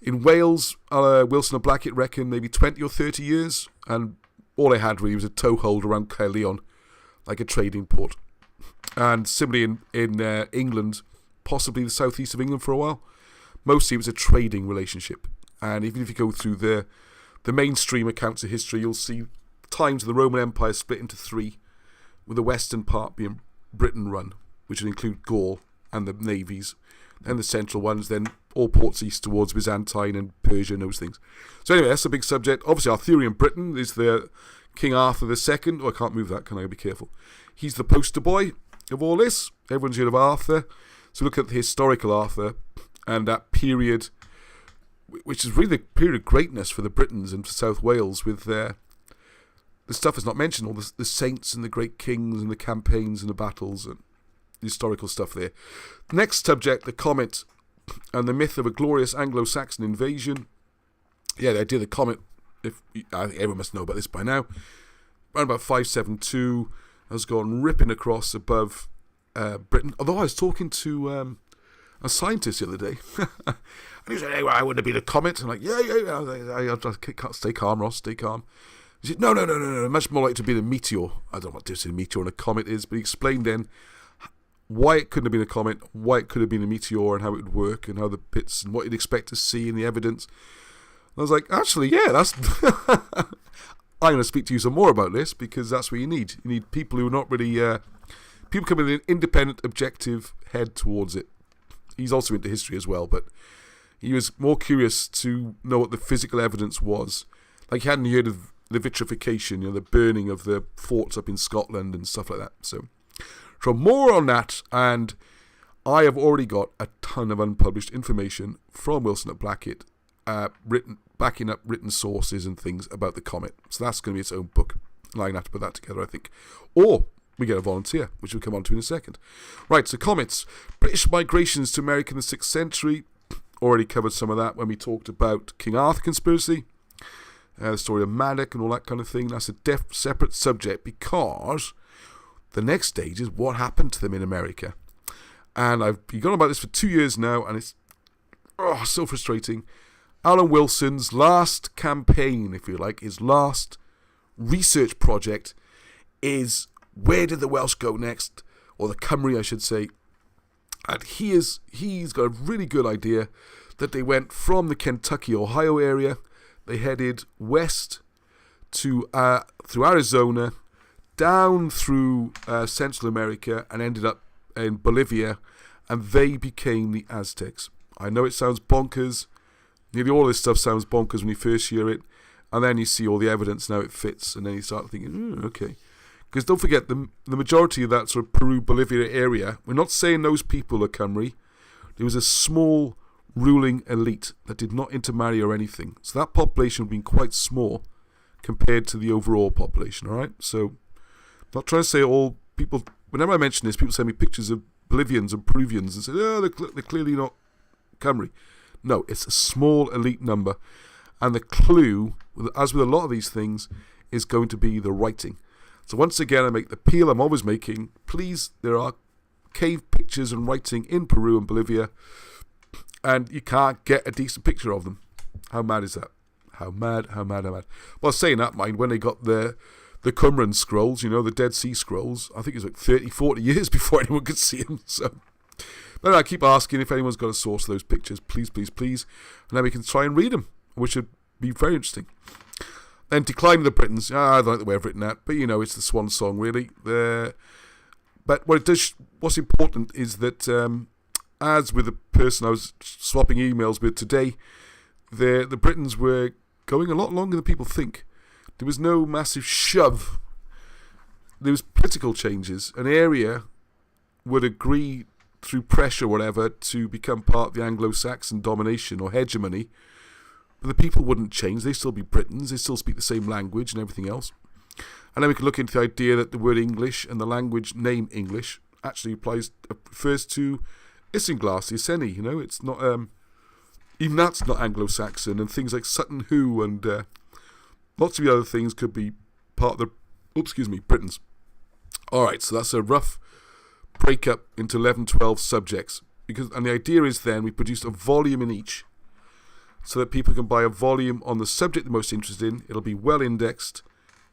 In Wales, Wilson and Blackett reckon maybe 20 or 30 years, and all they had really was a toehold around Caerleon, like a trading port. And similarly in England, possibly the southeast of England for a while, mostly it was a trading relationship. And even if you go through the mainstream accounts of history, you'll see times of the Roman Empire split into three, with the western part being Britain run, which would include Gaul and the navies, and the central ones, then all ports east towards Byzantine and Persia and those things. So anyway, that's a big subject. Obviously, our theory in Britain is the King Arthur II. Oh, I can't move that, can I? Be careful. He's the poster boy of all this. Everyone's heard of Arthur. So look at the historical Arthur and that period, which is really the period of greatness for the Britons and for South Wales, with the stuff that's not mentioned, all the saints and the great kings and the campaigns and the battles and the historical stuff there. Next subject, the comet and the myth of a glorious Anglo-Saxon invasion. Yeah, the idea of the comet, I think everyone must know about this by now, around about 572, has gone ripping across above Britain. Although I was talking to a scientist the other day, and he said, "Hey, well, I wouldn't have been a comet." I'm like, yeah. I can't stay calm, Ross, stay calm. He said, no, much more likely to be a meteor. I don't know what difference a meteor and a comet is, but he explained then why it couldn't have been a comet, why it could have been a meteor, and how it would work, and how the bits, and what you'd expect to see in the evidence. And I was like, actually, yeah, that's... I'm going to speak to you some more about this, because that's what you need. You need people who are not really... people come with an independent, objective head towards it. He's also into history as well, but he was more curious to know what the physical evidence was. Like, he hadn't heard of the vitrification, the burning of the forts up in Scotland and stuff like that. So more on that, and I have already got a ton of unpublished information from Wilson and Blackett, backing up written sources and things about the comet. So that's going to be its own book. I'm going to have to put that together, I think. Or we get a volunteer, which we'll come on to in a second. Right, so comets. British migrations to America in the 6th century. already covered some of that when we talked about King Arthur conspiracy, the story of Madoc and all that kind of thing. That's a separate subject, because the next stage is what happened to them in America. And I've been going about this for 2 years now, and it's so frustrating. Alan Wilson's last campaign, if you like, his last research project is, where did the Welsh go next? Or the Cymry, I should say. And he's got a really good idea that they went from the Kentucky, Ohio area. They headed west to through Arizona, down through Central America, and ended up in Bolivia, and they became the Aztecs. I know it sounds bonkers. Nearly all this stuff sounds bonkers when you first hear it, and then you see all the evidence, now it fits, and then you start thinking, okay. Because don't forget, the majority of that sort of Peru-Bolivia area, we're not saying those people are Cymry. There was a small ruling elite that did not intermarry or anything. So that population would have been quite small compared to the overall population, all right? So, not trying to say all people, whenever I mention this, people send me pictures of Bolivians and Peruvians and say, they're clearly not Cymry. No, it's a small elite number. And the clue, as with a lot of these things, is going to be the writing. So once again, I make the appeal I'm always making. Please, there are cave pictures and writing in Peru and Bolivia, and you can't get a decent picture of them. How mad is that? How mad. Well, saying that, mind, when they got the Qumran scrolls, the Dead Sea Scrolls, I think it was like 30, 40 years before anyone could see them. So, but I keep asking if anyone's got a source of those pictures. Please, please, please. And then we can try and read them, which would be very interesting. Then Decline of the Britons. I don't like the way I've written that, but it's the swan song, really. But what's important is that, as with the person I was swapping emails with today, the Britons were going a lot longer than people think. There was no massive shove. There was political changes. An area would agree through pressure or whatever to become part of the Anglo-Saxon domination or hegemony. But the people wouldn't change. They'd still be Britons. They'd still speak the same language and everything else. And then we could look into the idea that the word English and the language name English actually refers to Isinglass, the Iceni. It's not, even that's not Anglo-Saxon. And things like Sutton Hoo and lots of the other things could be part of the, Britons. Alright, so that's a rough breakup into 11, 12 subjects. And the idea is then we produced a volume in each, so that people can buy a volume on the subject they're most interested in. It'll be well indexed,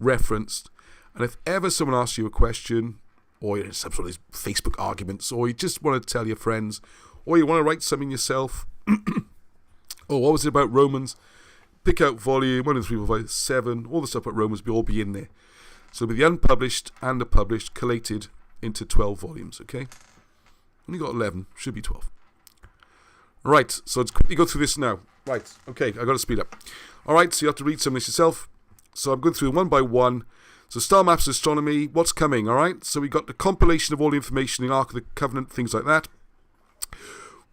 referenced, and if ever someone asks you a question, or some sort of these Facebook arguments, or you just want to tell your friends, or you want to write something yourself, or what was it about Romans? Pick out volume 1, 2, 3, 4, 5, 7, all the stuff about Romans will all be in there. So it'll be the unpublished and the published collated into 12 volumes, okay? Only got 11, should be 12. Right, so let's quickly go through this now. Right, okay, I've got to speed up. Alright, so you have to read some of this yourself. So I'm going through them one by one. So Star Maps Astronomy, what's coming, alright? So we got the compilation of all the information in Ark of the Covenant, things like that.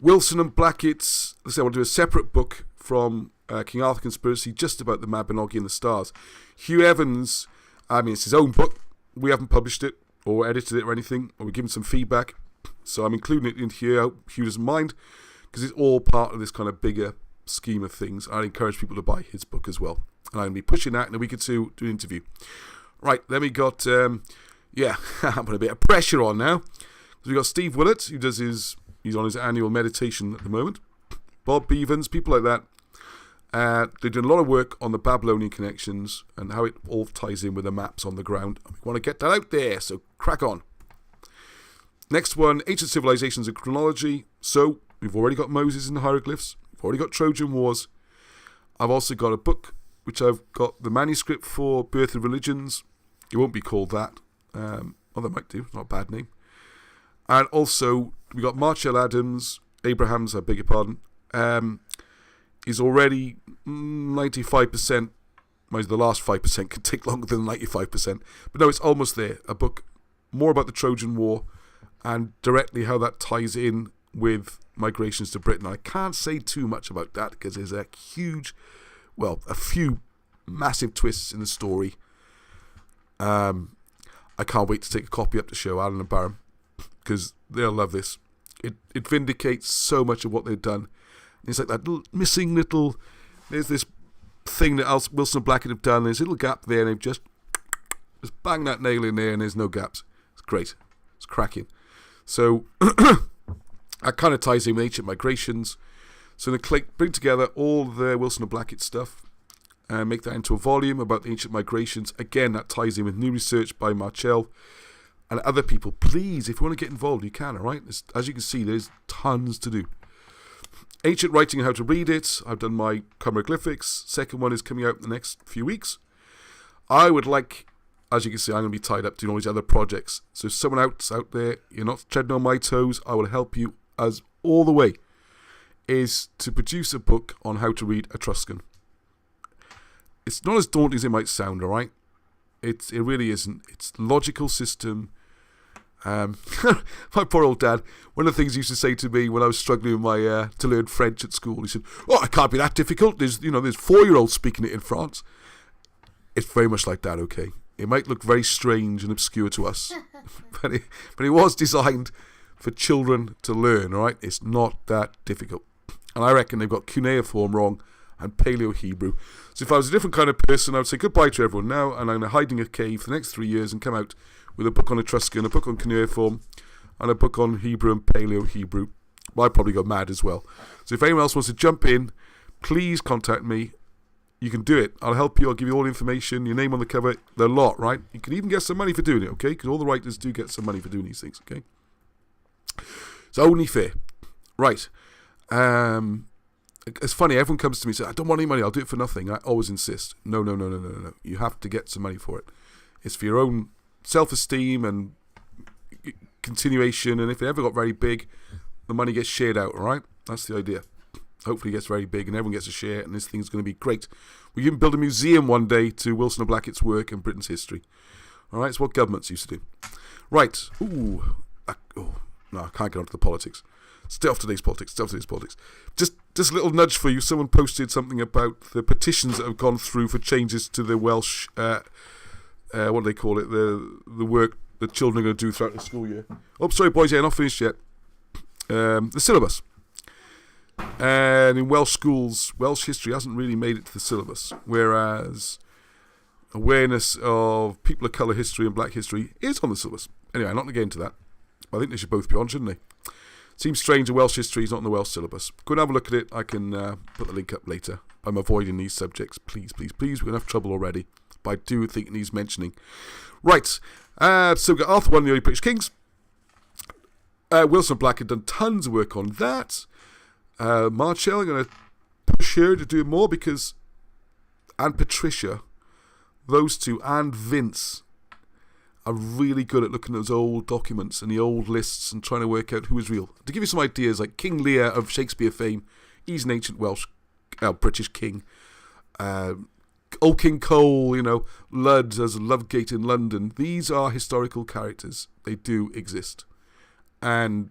Wilson and Blackett, let's say I want to do a separate book from King Arthur Conspiracy, just about the Mabinogi and the stars. Hugh Evans, it's his own book. We haven't published it, or edited it or anything, or we've given some feedback. So I'm including it in here, I hope Hugh doesn't mind, because it's all part of this kind of bigger scheme of things. I encourage people to buy his book as well, and I'm going to be pushing that in a week or two, do an interview. Right, then we got I'm putting a bit of pressure on now, because we got Steve Willett, who does he's on his annual meditation at the moment, Bob Beavens, people like that. They're doing a lot of work on the Babylonian connections and how it all ties in with the maps on the ground. We want to get that out there, so crack on. Next one, Ancient Civilizations and Chronology. So we've already got Moses and the Hieroglyphs. We've already got Trojan Wars. I've also got a book which I've got the manuscript for, Birth of Religions. It won't be called that. Well, they might do. Not a bad name. And also, we got Marshall Adams, Abraham's, I beg your pardon. Is already 95%. The last 5% can take longer than 95%. But no, it's almost there. A book more about the Trojan War and directly how that ties in with migrations to Britain. I can't say too much about that because there's a few massive twists in the story. I can't wait to take a copy up to show Alan and Barham because they'll love this. It vindicates so much of what they've done, And it's like that missing little. There's this thing that Wilson and Blackett have done. There's a little gap there, and they've just bang that nail in there, and there's no gaps. It's great. It's cracking. So that kind of ties in with ancient migrations. So they bring together all the Wilson and Blackett stuff and make that into a volume about the ancient migrations. Again, that ties in with new research by Marchell and other people. Please, if you want to get involved, you can, all right? As you can see, there's tons to do. Ancient writing and how to read it. I've done my Hieroglyphics. Second one is coming out in the next few weeks. I would like, as you can see, I'm going to be tied up doing all these other projects. So if someone else out there, you're not treading on my toes, I will help you as all the way, is to produce a book on how to read Etruscan. It's not as daunting as it might sound, all right? It really isn't. It's logical system. My poor old dad, one of the things he used to say to me when I was struggling with my to learn French at school, he said, "Oh, it can't be that difficult. There's 4-year-olds speaking it in France." It's very much like that, okay? It might look very strange and obscure to us, but it was designed for children to learn, all right? It's not that difficult. And I reckon they've got cuneiform wrong and Paleo-Hebrew. So if I was a different kind of person, I would say goodbye to everyone now, and I'm going to hide in a cave for the next 3 years and come out with a book on Etruscan, a book on cuneiform, and a book on Hebrew and Paleo-Hebrew. Well, I'd probably go mad as well. So if anyone else wants to jump in, please contact me. You can do it. I'll help you. I'll give you all the information, your name on the cover, the lot, right? You can even get some money for doing it, okay? Because all the writers do get some money for doing these things, okay? It's only fair. Right. It's funny, everyone comes to me and says, "I don't want any money, I'll do it for nothing." I always insist, no. You have to get some money for it. It's for your own self-esteem and continuation, and if it ever got very big, the money gets shared out, alright? That's the idea. Hopefully it gets very big and everyone gets a share, and this thing's going to be great. We can build a museum one day to Wilson and Blackett's work and Britain's history. Alright, it's what governments used to do. Right. No, I can't get onto the politics. Stay off today's politics. Just a little nudge for you. Someone posted something about the petitions that have gone through for changes to the Welsh, what do they call it? The work that children are going to do throughout the school year. Oh, sorry, boys, not finished yet. The syllabus. And in Welsh schools, Welsh history hasn't really made it to the syllabus, whereas awareness of people of colour history and black history is on the syllabus. Anyway, I'm not going to get into that. I think they should both be on, shouldn't they? Seems strange that Welsh history is not in the Welsh syllabus. Go and have a look at it. I can put the link up later. I'm avoiding these subjects. Please. We're going to have trouble already. But I do think it needs mentioning. Right. So we've got Arthur I and the Early British Kings. Wilson and Blackett done tons of work on that. Marchell, I'm going to push her to do more because... And Patricia, those two, and Vince... are really good at looking at those old documents and the old lists and trying to work out who is real. To give you some ideas, like King Lear of Shakespeare fame, he's an ancient British king. Old King Cole, Ludd as Ludgate in London. These are historical characters. They do exist. And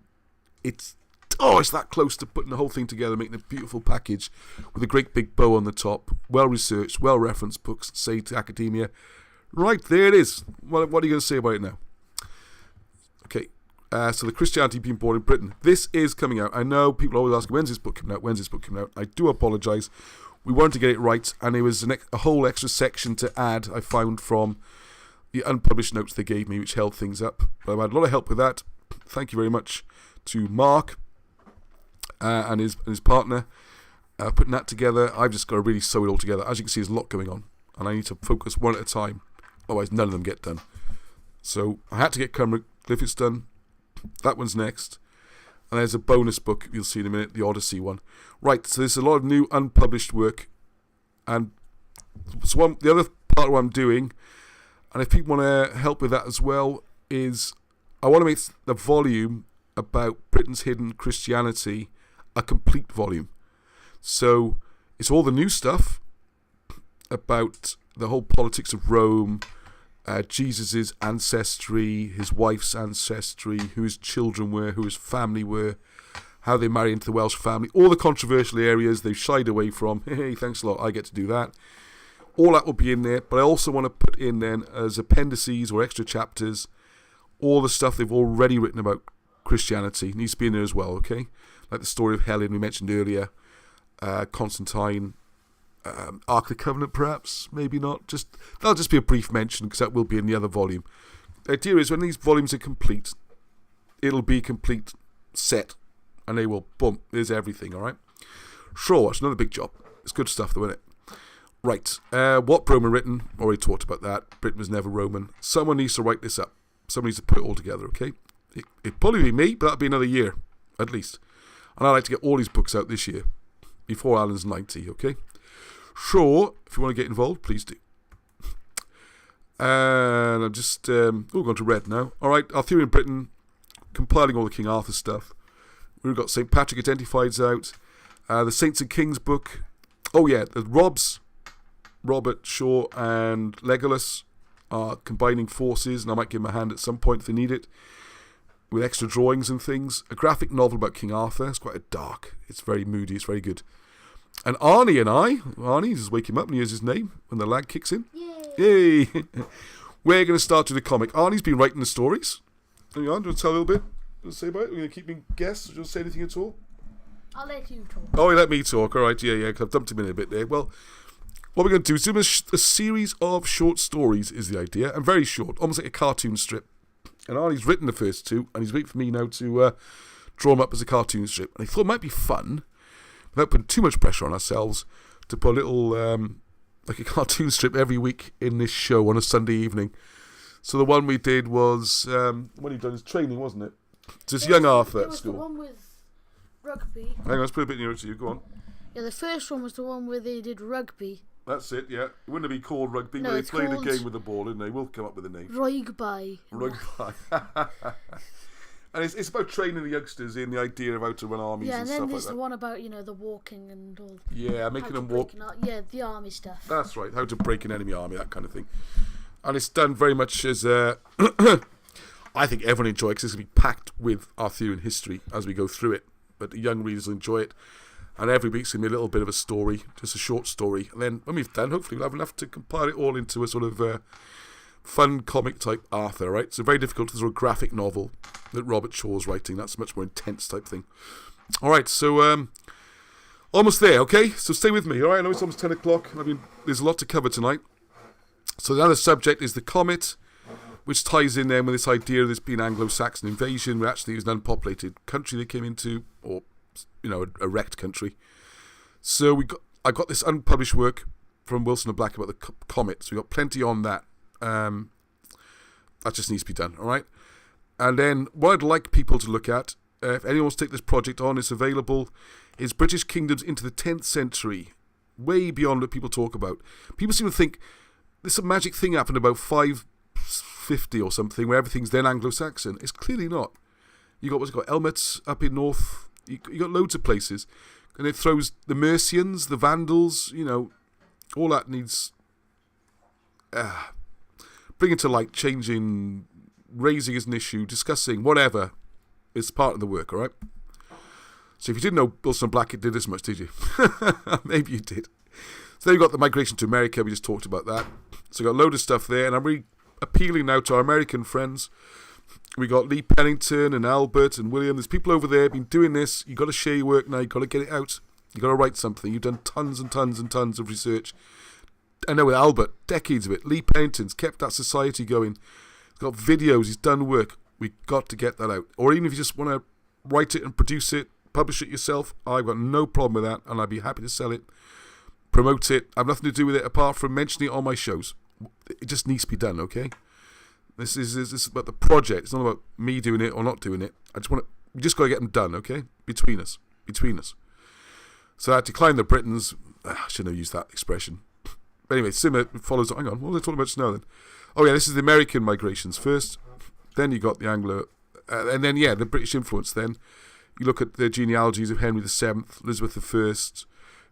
it's that close to putting the whole thing together, making a beautiful package with a great big bow on the top, well-researched, well-referenced books, say to academia. Right, there it is. What are you going to say about it now? Okay, so the Christianity being born in Britain. This is coming out. I know people are always asking, when's this book coming out? I do apologise. We wanted to get it right, and it was a whole extra section to add, I found, from the unpublished notes they gave me, which held things up. But I've had a lot of help with that. Thank you very much to Mark and his partner putting that together. I've just got to really sew it all together. As you can see, there's a lot going on, and I need to focus one at a time. Otherwise, none of them get done. So I had to get Hieroglyphs done. That one's next. And there's a bonus book you'll see in a minute, the Odyssey one. Right, so there's a lot of new unpublished work. And so the other part of what I'm doing, and if people want to help with that as well, is I want to make the volume about Britain's hidden Christianity a complete volume. So it's all the new stuff about the whole politics of Rome, Jesus' ancestry, his wife's ancestry, who his children were, who his family were, how they married into the Welsh family, all the controversial areas they've shied away from. Hey, thanks a lot, I get to do that. All that will be in there, but I also want to put in then as appendices or extra chapters all the stuff they've already written about Christianity. It needs to be in there as well, okay? Like the story of Helen we mentioned earlier, Constantine, Ark of the Covenant, perhaps, maybe not. That'll just be a brief mention because that will be in the other volume. The idea is when these volumes are complete, it'll be a complete set, and they will, boom, there's everything, all right? Sure, it's another big job. It's good stuff, though, isn't it? Right, what Roman written? Already talked about that. Britain was never Roman. Someone needs to write this up. Someone needs to put it all together, okay? It'd probably be me, but that'll be another year, at least. And I'd like to get all these books out this year, before Alan's 90, okay? Sure, if you want to get involved, please do. And I'm just, going to red now. All right, Arthurian Britain, compiling all the King Arthur stuff. We've got St. Patrick Identifieds out. The Saints and Kings book. Oh yeah, the Robert Shaw and Legolas are combining forces, and I might give them a hand at some point if they need it, with extra drawings and things. A graphic novel about King Arthur. It's quite dark. It's very moody. It's very good. And Arnie, just wake him up and hears his name when the lag kicks in. Yay! We're going to start with the comic. Arnie's been writing the stories. Hang on, do you want to tell a little bit? What to say about it? We're going to keep me guess. Do you want to say anything at all? I'll let you talk. Oh, you let me talk. All right, yeah, because I've dumped him in a bit there. Well, what we're going to do is do a series of short stories is the idea, and very short, almost like a cartoon strip. And Arnie's written the first two, and he's waiting for me now to draw them up as a cartoon strip. And I thought it might be fun, without putting too much pressure on ourselves, to put a little, like a cartoon strip every week in this show on a Sunday evening. So the one we did was, when he'd done his training, wasn't it? Just young Arthur at school. The one with rugby. Hang on, let's put a bit nearer to you, go on. Yeah, the first one was the one where they did rugby. That's it, yeah. It wouldn't have been called rugby, No, but they it's played a called game with the ball, didn't they? We'll come up with a name. Rugby. And it's about training the youngsters in the idea of how to run armies and stuff like that. Yeah, and then there's the one about, the walking and all. Yeah, making them walk. Yeah, the army stuff. That's right, how to break an enemy army, that kind of thing. And it's done very much as I think everyone enjoy it because it's going to be packed with Arthurian history as we go through it. But the young readers will enjoy it. And every week's going to be a little bit of a story, just a short story. And then when we've done, hopefully we'll have enough to compile it all into a sort of fun comic type Arthur, right? It's a very difficult sort of graphic novel that Robert Shaw's writing. That's a much more intense type thing. All right, so almost there, okay? So stay with me, all right? I know it's almost 10 o'clock. I mean, there's a lot to cover tonight. So the other subject is the comet, which ties in then with this idea of this being Anglo-Saxon invasion, where actually it was an unpopulated country they came into, or a wrecked country. So I got this unpublished work from Wilson and Blackett about the comet. So we got plenty on that. That just needs to be done, all right? And then what I'd like people to look at, if anyone wants to take this project on, it's available, is British kingdoms into the 10th century, way beyond what people talk about. People seem to think there's some magic thing happened about 550 or something, where everything's then Anglo-Saxon. It's clearly not. You got Elmet up in north. You got loads of places. And it throws the Mercians, the Vandals, all that needs bringing to light, changing, raising as an issue, discussing, whatever. It's part of the work, all right? So if you didn't know Wilson and Blackett did this much, did you? Maybe you did. So then you've got the migration to America. We just talked about that. So we've got a load of stuff there. And I'm really appealing now to our American friends. We got Lee Pennington and Albert and William. There's people over there been doing this. You've got to share your work now. You've got to get it out. You've got to write something. You've done tons and tons and tons of research. I know with Albert, decades of it. Lee Pennington's kept that society going. He's got videos. He's done work. We've got to get that out. Or even if you just want to write it and produce it, publish it yourself, I've got no problem with that, and I'd be happy to sell it, promote it. I have nothing to do with it apart from mentioning it on my shows. It just needs to be done, okay? This is about the project. It's not about me doing it or not doing it. We just got to get them done, okay? Between us. So I decline the Britons. I shouldn't have used that expression. But anyway, similar follows. Hang on, what was I talking about just now then? Oh yeah, this is the American migrations first. Then you got the Anglo, and then the British influence. Then you look at the genealogies of Henry VII, Elizabeth I,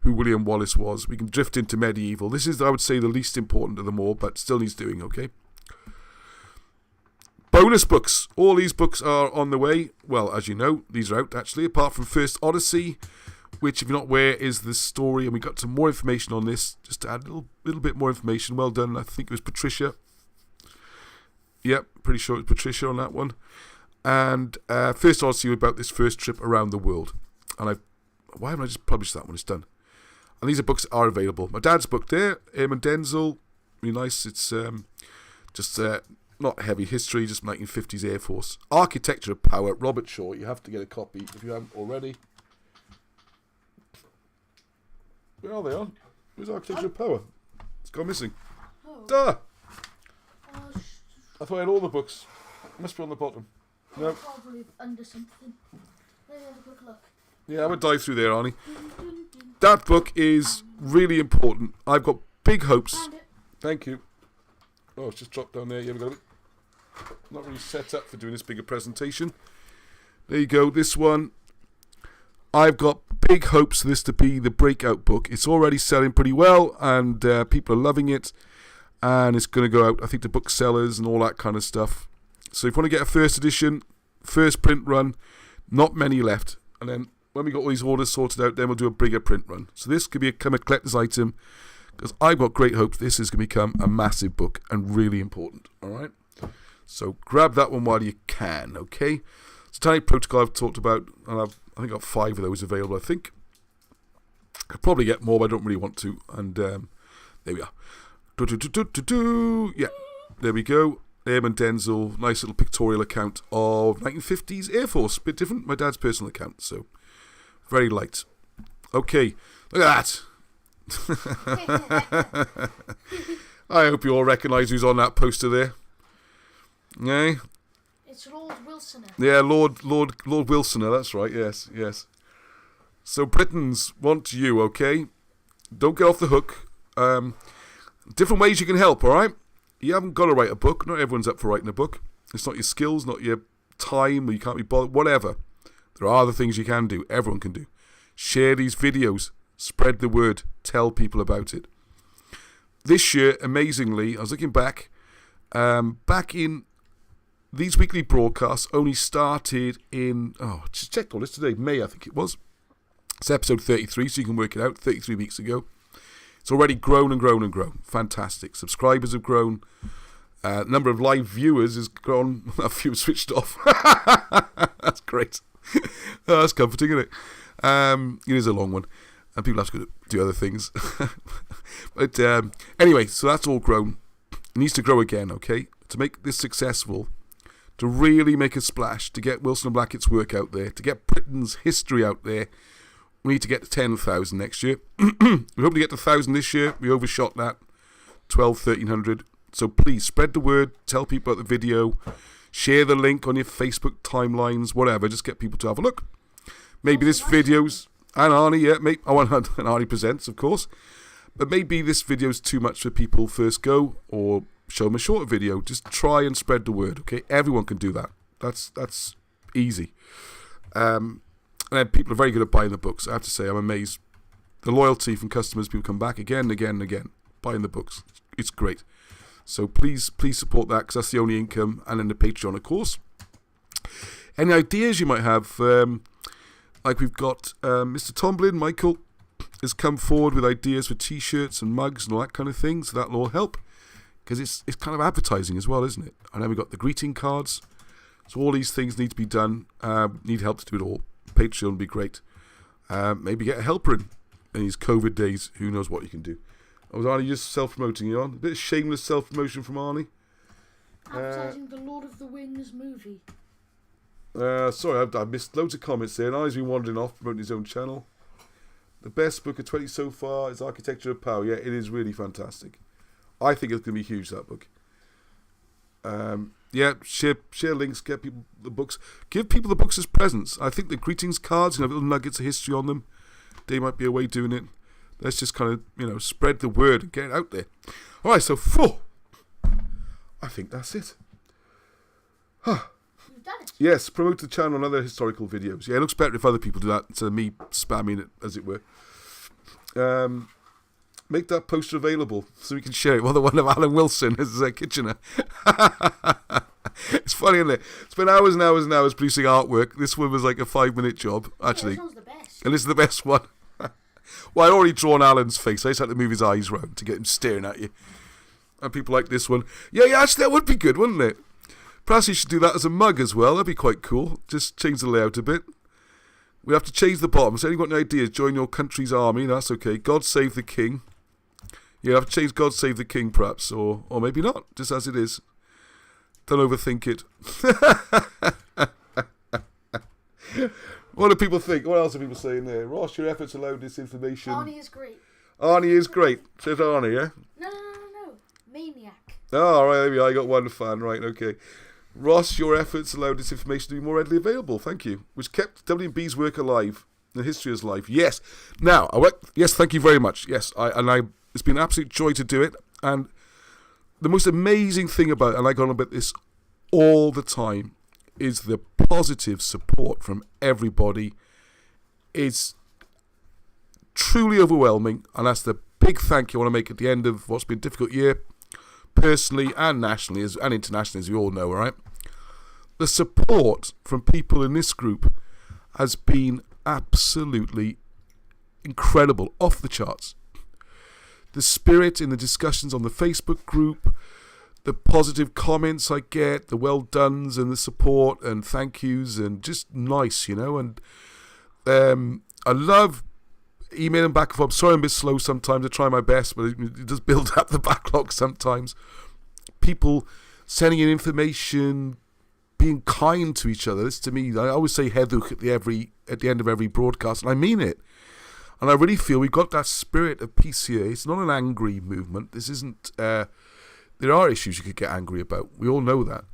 who William Wallace was. We can drift into medieval. This is, I would say, the least important of them all, but still needs doing, okay? Bonus books. All these books are on the way. Well, as you know, these are out, actually, apart from First Odyssey, which, if you're not aware, is the story, and we got some more information on this, just to add a little bit more information. Well done. I think it was Patricia. Yep, pretty sure it was Patricia on that one. And First Odyssey about this first trip around the world. And why haven't I just published that when it's done? And these are books that are available. My dad's book there, and Denzel, really nice. It's just not heavy history, just 1950s Air Force. Architecture of Power, Robert Shaw. You have to get a copy if you haven't already. Where are they on? Where's Architecture of Power? It's gone missing. Oh. Duh! I thought I had all the books. It must be on the bottom. No. Probably under something. Let me have a quick look. Yeah, I would dive through there, Arnie. That book is really important. I've got big hopes. Found it. Thank you. Oh, it's just dropped down there. Yeah, we got it. Not really set up for doing this bigger presentation. There you go. This one. I've got big hopes for this to be the breakout book. It's already selling pretty well, and people are loving it. And it's going to go out, I think, to booksellers and all that kind of stuff. So if you want to get a first edition, first print run, not many left. And then when we got all these orders sorted out, then we'll do a bigger print run. So this could become a collector's item, because I've got great hopes this is going to become a massive book and really important. All right? So grab that one while you can, okay? Satanic Protocol I've talked about, and I think I've got 5 of those available, I think. I'll probably get more, but I don't really want to. And there we are. Yeah, there we go. Airman Denzel, nice little pictorial account of 1950s Air Force. Bit different, my dad's personal account, so very light. Okay, look at that. I hope you all recognise who's on that poster there. Yeah. It's Lord Wilson. Yeah, Lord Wilsoner, that's right, yes. So Britons want you, okay? Don't get off the hook. Different ways you can help, alright? You haven't got to write a book. Not everyone's up for writing a book. It's not your skills, not your time, or you can't be bothered, whatever. There are other things you can do. Everyone can do. Share these videos. Spread the word. Tell people about it. This year, amazingly, I was looking back in these weekly broadcasts only started in, just checked all this today, May I think it was. It's episode 33, so you can work it out, 33 weeks ago. It's already grown and grown and grown. Fantastic. Subscribers have grown. Number of live viewers has grown. A few switched off. That's great. That's comforting, isn't it? It is a long one. And people have to do other things. But anyway, so that's all grown. It needs to grow again, okay? To make this successful, to really make a splash, to get Wilson and Blackett's work out there, to get Britain's history out there, we need to get to 10,000 next year. We hope to get to 1,000 this year. We overshot that, 1,300. So please spread the word, tell people about the video, share the link on your Facebook timelines, whatever. Just get people to have a look. Maybe this video's, and Arnie, yeah, maybe, I want and Arnie Presents, of course. But maybe this video's too much for people first go, or show them a shorter video. Just try and spread the word, okay? Everyone can do that. That's easy. And then people are very good at buying the books. I have to say, I'm amazed. The loyalty from customers, people come back again and again and again, buying the books. It's great. So please support that, because that's the only income, and then the Patreon, of course. Any ideas you might have, like we've got Mr. Tomlin, Michael, has come forward with ideas for T-shirts and mugs and all that kind of thing, so that'll all help, because it's kind of advertising as well, isn't it? And then we've got the greeting cards. So all these things need to be done, need help to do it all. Patreon would be great. Maybe get a helper in these COVID days. Who knows what you can do. Was Arnie just self-promoting you on? A bit of shameless self-promotion from Arnie. Advertising the Lord of the Wings movie. Sorry, I missed loads of comments there. And Arnie's been wandering off promoting his own channel. The best book of 20 so far is Architecture of Power. Yeah, it is really fantastic. I think it's going to be huge, that book. Yeah, share links, get people the books. Give people the books as presents. I think the greetings cards, have little nuggets of history on them. They might be a way of doing it. Let's just kind of, spread the word and get it out there. All right, so I think that's it. You've done it. Yes, promote the channel and other historical videos. Yeah, it looks better if other people do that instead of me spamming it, as it were. Make that poster available so we can share it. Well, the one of Alan Wilson as Kitchener. It's funny, isn't it? Spent hours and hours and hours producing artwork. This one was like a 5-minute job, actually. Yeah, this one's the best. And this is the best one. Well, I'd already drawn Alan's face. I just had to move his eyes round to get him staring at you. And people like this one. Yeah, actually, that would be good, wouldn't it? Perhaps you should do that as a mug as well. That'd be quite cool. Just change the layout a bit. We have to change the bottom. So, anyone got any ideas? Join your country's army. That's okay. God save the king. Yeah, I have to change God save the king, perhaps, or maybe not. Just as it is. Don't overthink it. What do people think? What else are people saying there? Ross, your efforts allow disinformation. Arnie is great. Arnie is great. Says Arnie, yeah? No. Maniac. Oh, right, maybe I got one fan. Right, okay. Ross, your efforts allowed this information to be more readily available. Thank you. Which kept W&B's work alive. The history is life. Yes. Now, yes, thank you very much. Yes, it's been an absolute joy to do it. And the most amazing thing about it, and I go on about this all the time, is the positive support from everybody. It's truly overwhelming, and that's the big thank you I want to make at the end of what's been a difficult year, personally and nationally and internationally, as you all know, all right? The support from people in this group has been absolutely incredible, off the charts. The spirit in the discussions on the Facebook group, the positive comments I get, the well dones and the support and thank yous, and just nice, and I love emailing back and forth. I'm sorry I'm a bit slow sometimes. I try my best, but it does build up the backlog sometimes. People sending in information, being kind to each other. This, to me, I always say hedwch at the end of every broadcast, and I mean it. And I really feel we've got that spirit of peace here. It's not an angry movement. This isn't... there are issues you could get angry about. We all know that.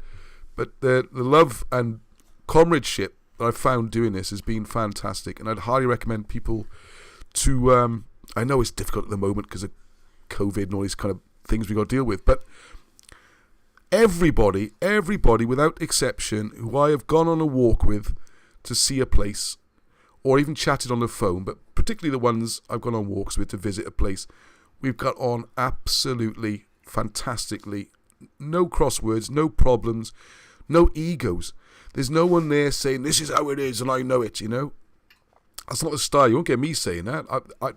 But the love and comradeship that I've found doing this has been fantastic. And I'd highly recommend people to... I know it's difficult at the moment because of COVID and all these kind of things we've got to deal with. But everybody without exception who I have gone on a walk with to see a place, or even chatted on the phone, but particularly the ones I've gone on walks with to visit a place, we've got on absolutely fantastically. No crosswords, no problems, no egos. There's no one there saying, this is how it is and I know it, That's not the style. You won't get me saying that.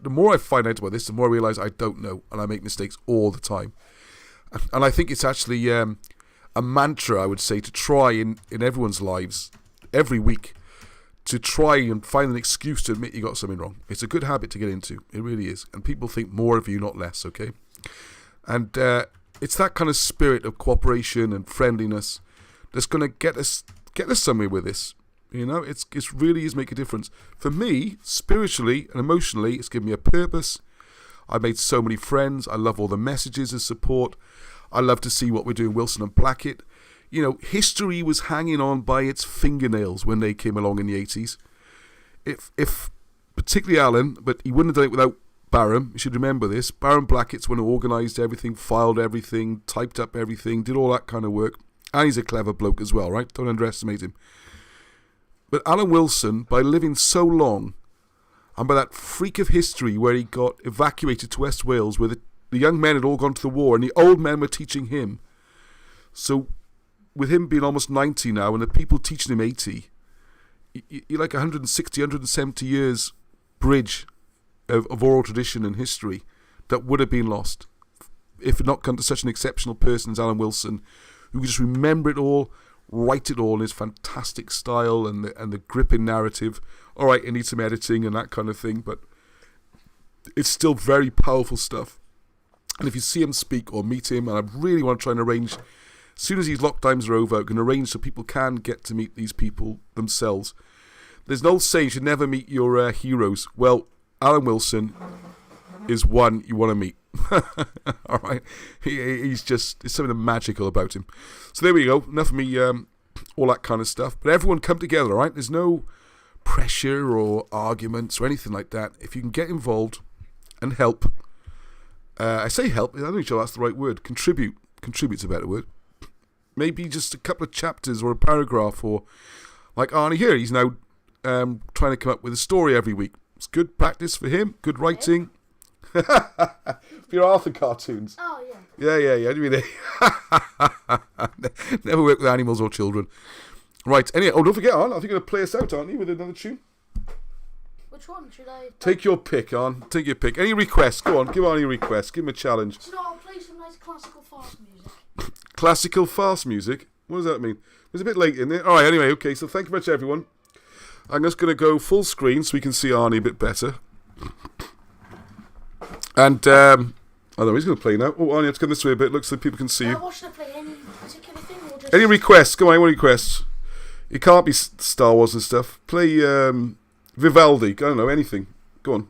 The more I find out about this, the more I realise I don't know, and I make mistakes all the time. And I think it's actually a mantra, I would say, to try in everyone's lives every week, to try and find an excuse to admit you got something wrong. It's a good habit to get into. It really is. And people think more of you, not less, okay? And it's that kind of spirit of cooperation and friendliness that's going to get us somewhere with this. It really is make a difference. For me, spiritually and emotionally, it's given me a purpose. I've made so many friends. I love all the messages of support. I love to see what we're doing, Wilson and Blackett. History was hanging on by its fingernails when they came along in the 80s. If particularly Alan, but he wouldn't have done it without Barham. You should remember this. Barham Blackett's one who organised everything, filed everything, typed up everything, did all that kind of work. And he's a clever bloke as well, right? Don't underestimate him. But Alan Wilson, by living so long, and by that freak of history where he got evacuated to West Wales, where the young men had all gone to the war and the old men were teaching him. So with him being almost 90 now and the people teaching him 80, you're like 160, 170 years bridge of oral tradition and history that would have been lost if it not come to such an exceptional person as Alan Wilson, who could just remember it all, write it all in his fantastic style and the gripping narrative. All right, it needs some editing and that kind of thing, but it's still very powerful stuff. And if you see him speak or meet him, and I really want to try and arrange, as soon as these lockdowns are over, I can arrange so people can get to meet these people themselves. There's an old saying, you should never meet your heroes. Well, Alan Wilson is one you want to meet. All right, he's just, there's something magical about him. So there we go. Enough of me, all that kind of stuff. But everyone come together, all right? There's no pressure or arguments or anything like that. If you can get involved and help, I say help. I don't think that's the right word. Contribute's a better word. Maybe just a couple of chapters or a paragraph, or like Arnie here. He's now trying to come up with a story every week. It's good practice for him. Good writing. For your Arthur cartoons. Oh, yeah. Yeah. I mean, never work with animals or children. Right, anyway, don't forget, Arn, I think you're going to play us out, aren't you, with another tune? Which one should I... Take your pick, Arn. Take your pick. Any requests? Go on, give Arn your requests. Give him a challenge. So I'll play some nice classical fast music. Classical fast music? What does that mean? It's a bit late, isn't it? All right, anyway, okay, so thank you very much, everyone. I'm just going to go full screen so we can see Arnie a bit better. And, oh no, he's going to play now. Oh, Arnie, let's come this way a bit. Looks like people can see you. What should I play? Any particular thing or just... Any requests? Go on, any requests? It can't be Star Wars and stuff. Play Vivaldi. I don't know, anything. Go on.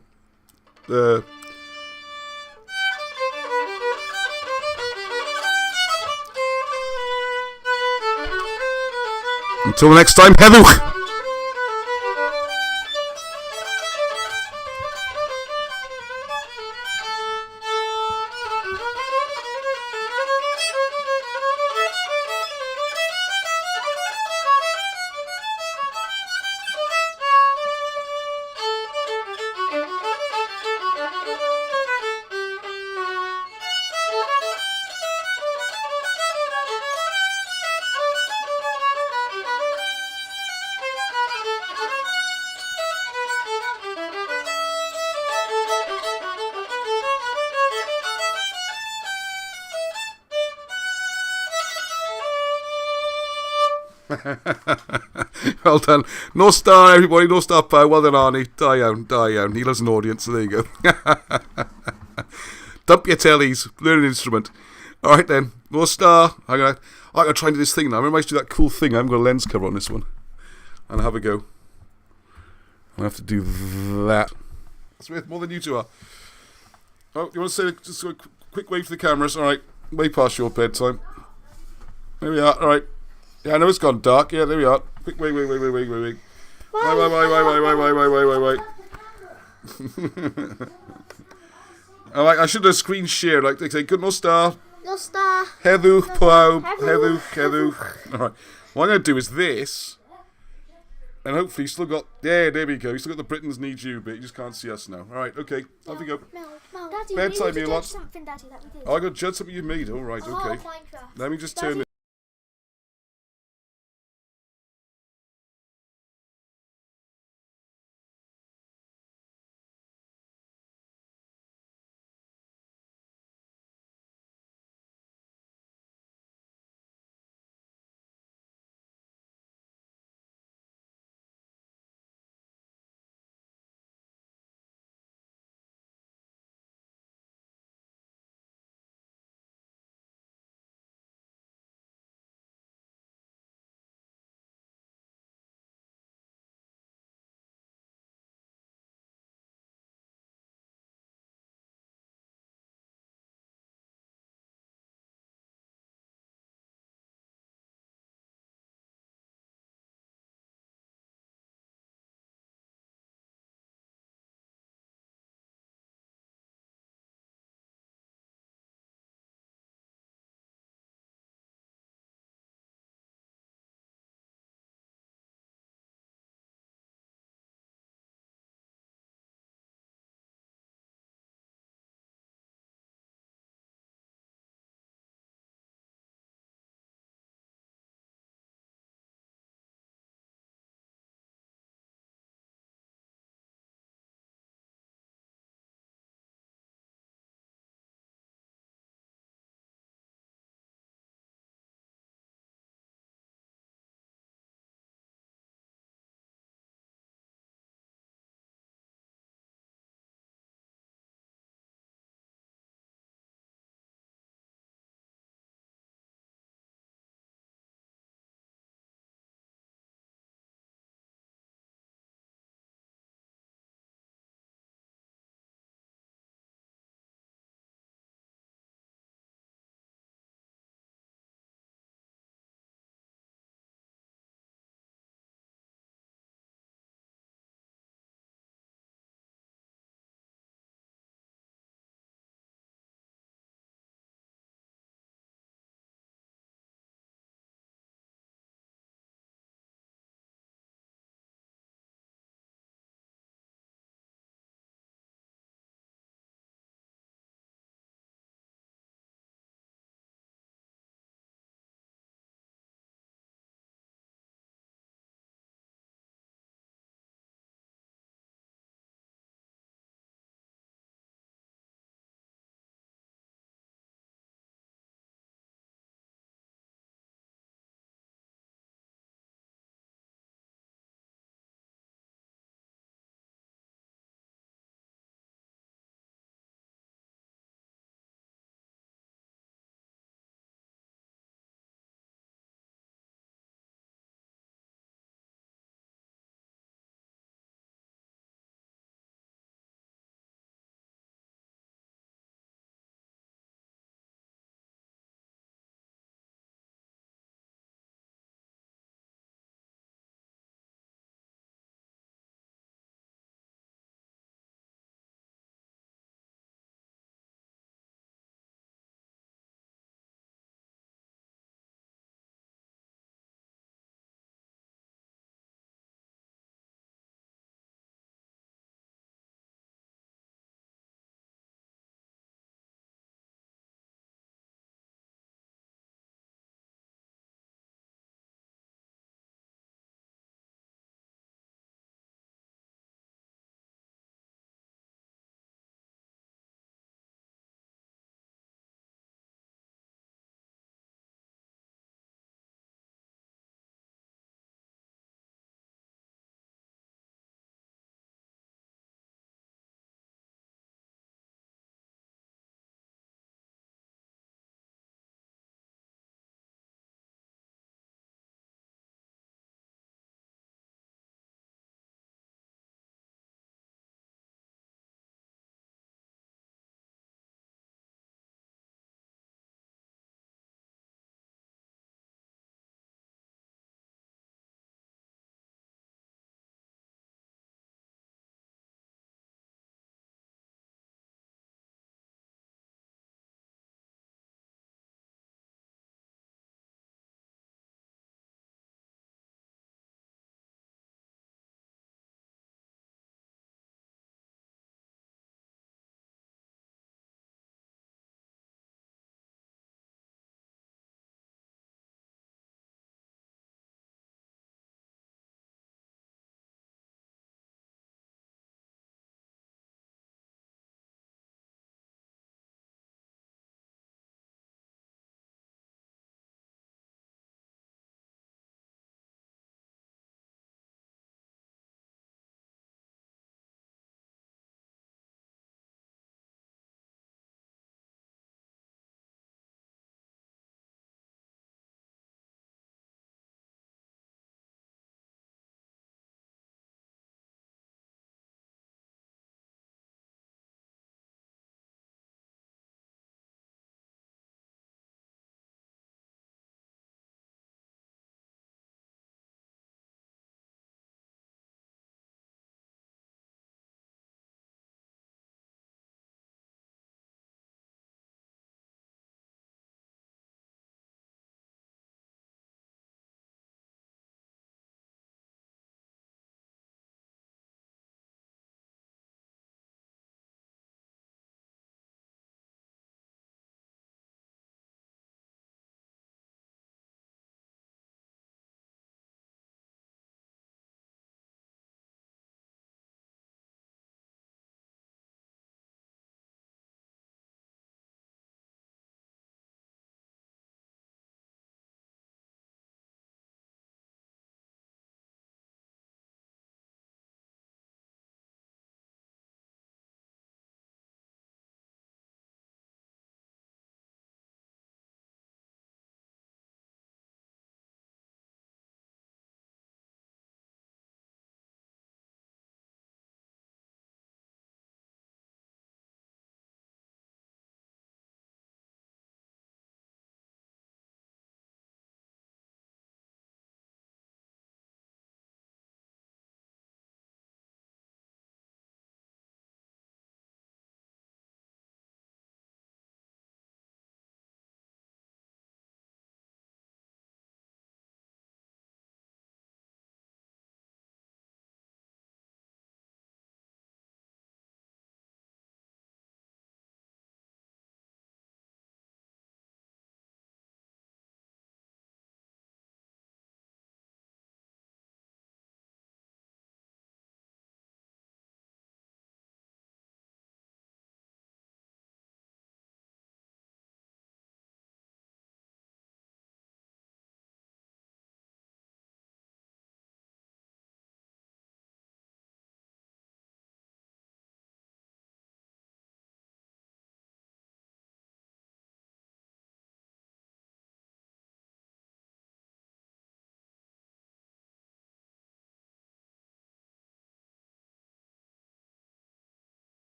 Until next time, Heather. Well done. No star, everybody. No star power. Well done, Arnie. Die down. He loves an audience, so there you go. Dump your tellies. Learn an instrument. Alright then. No star. I'm gonna try and do this thing now. Remember I used to do that cool thing. I haven't got a lens cover on this one. And have a go. I have to do that. That's worth more than you two are. Oh, you want to say just a quick wave for the cameras? Alright. Way past your bedtime. There we are. Alright. Yeah, I know it's gone dark. Yeah, there we are. Quick, wait. Wait. Alright, I should have screen share. Like they say, good no star. No star. Heather, pow. Heather. Alright. What I'm going to do is this. And hopefully you still got... Yeah, there we go. You still got the Britons need you, but you just can't see us now. Alright, okay. Off we go. No. Daddy, Bedtime, we you need to lot. judge something, Daddy, that we did. Oh, I got to judge something you made. Alright, okay. Minecraft. Let me just turn it.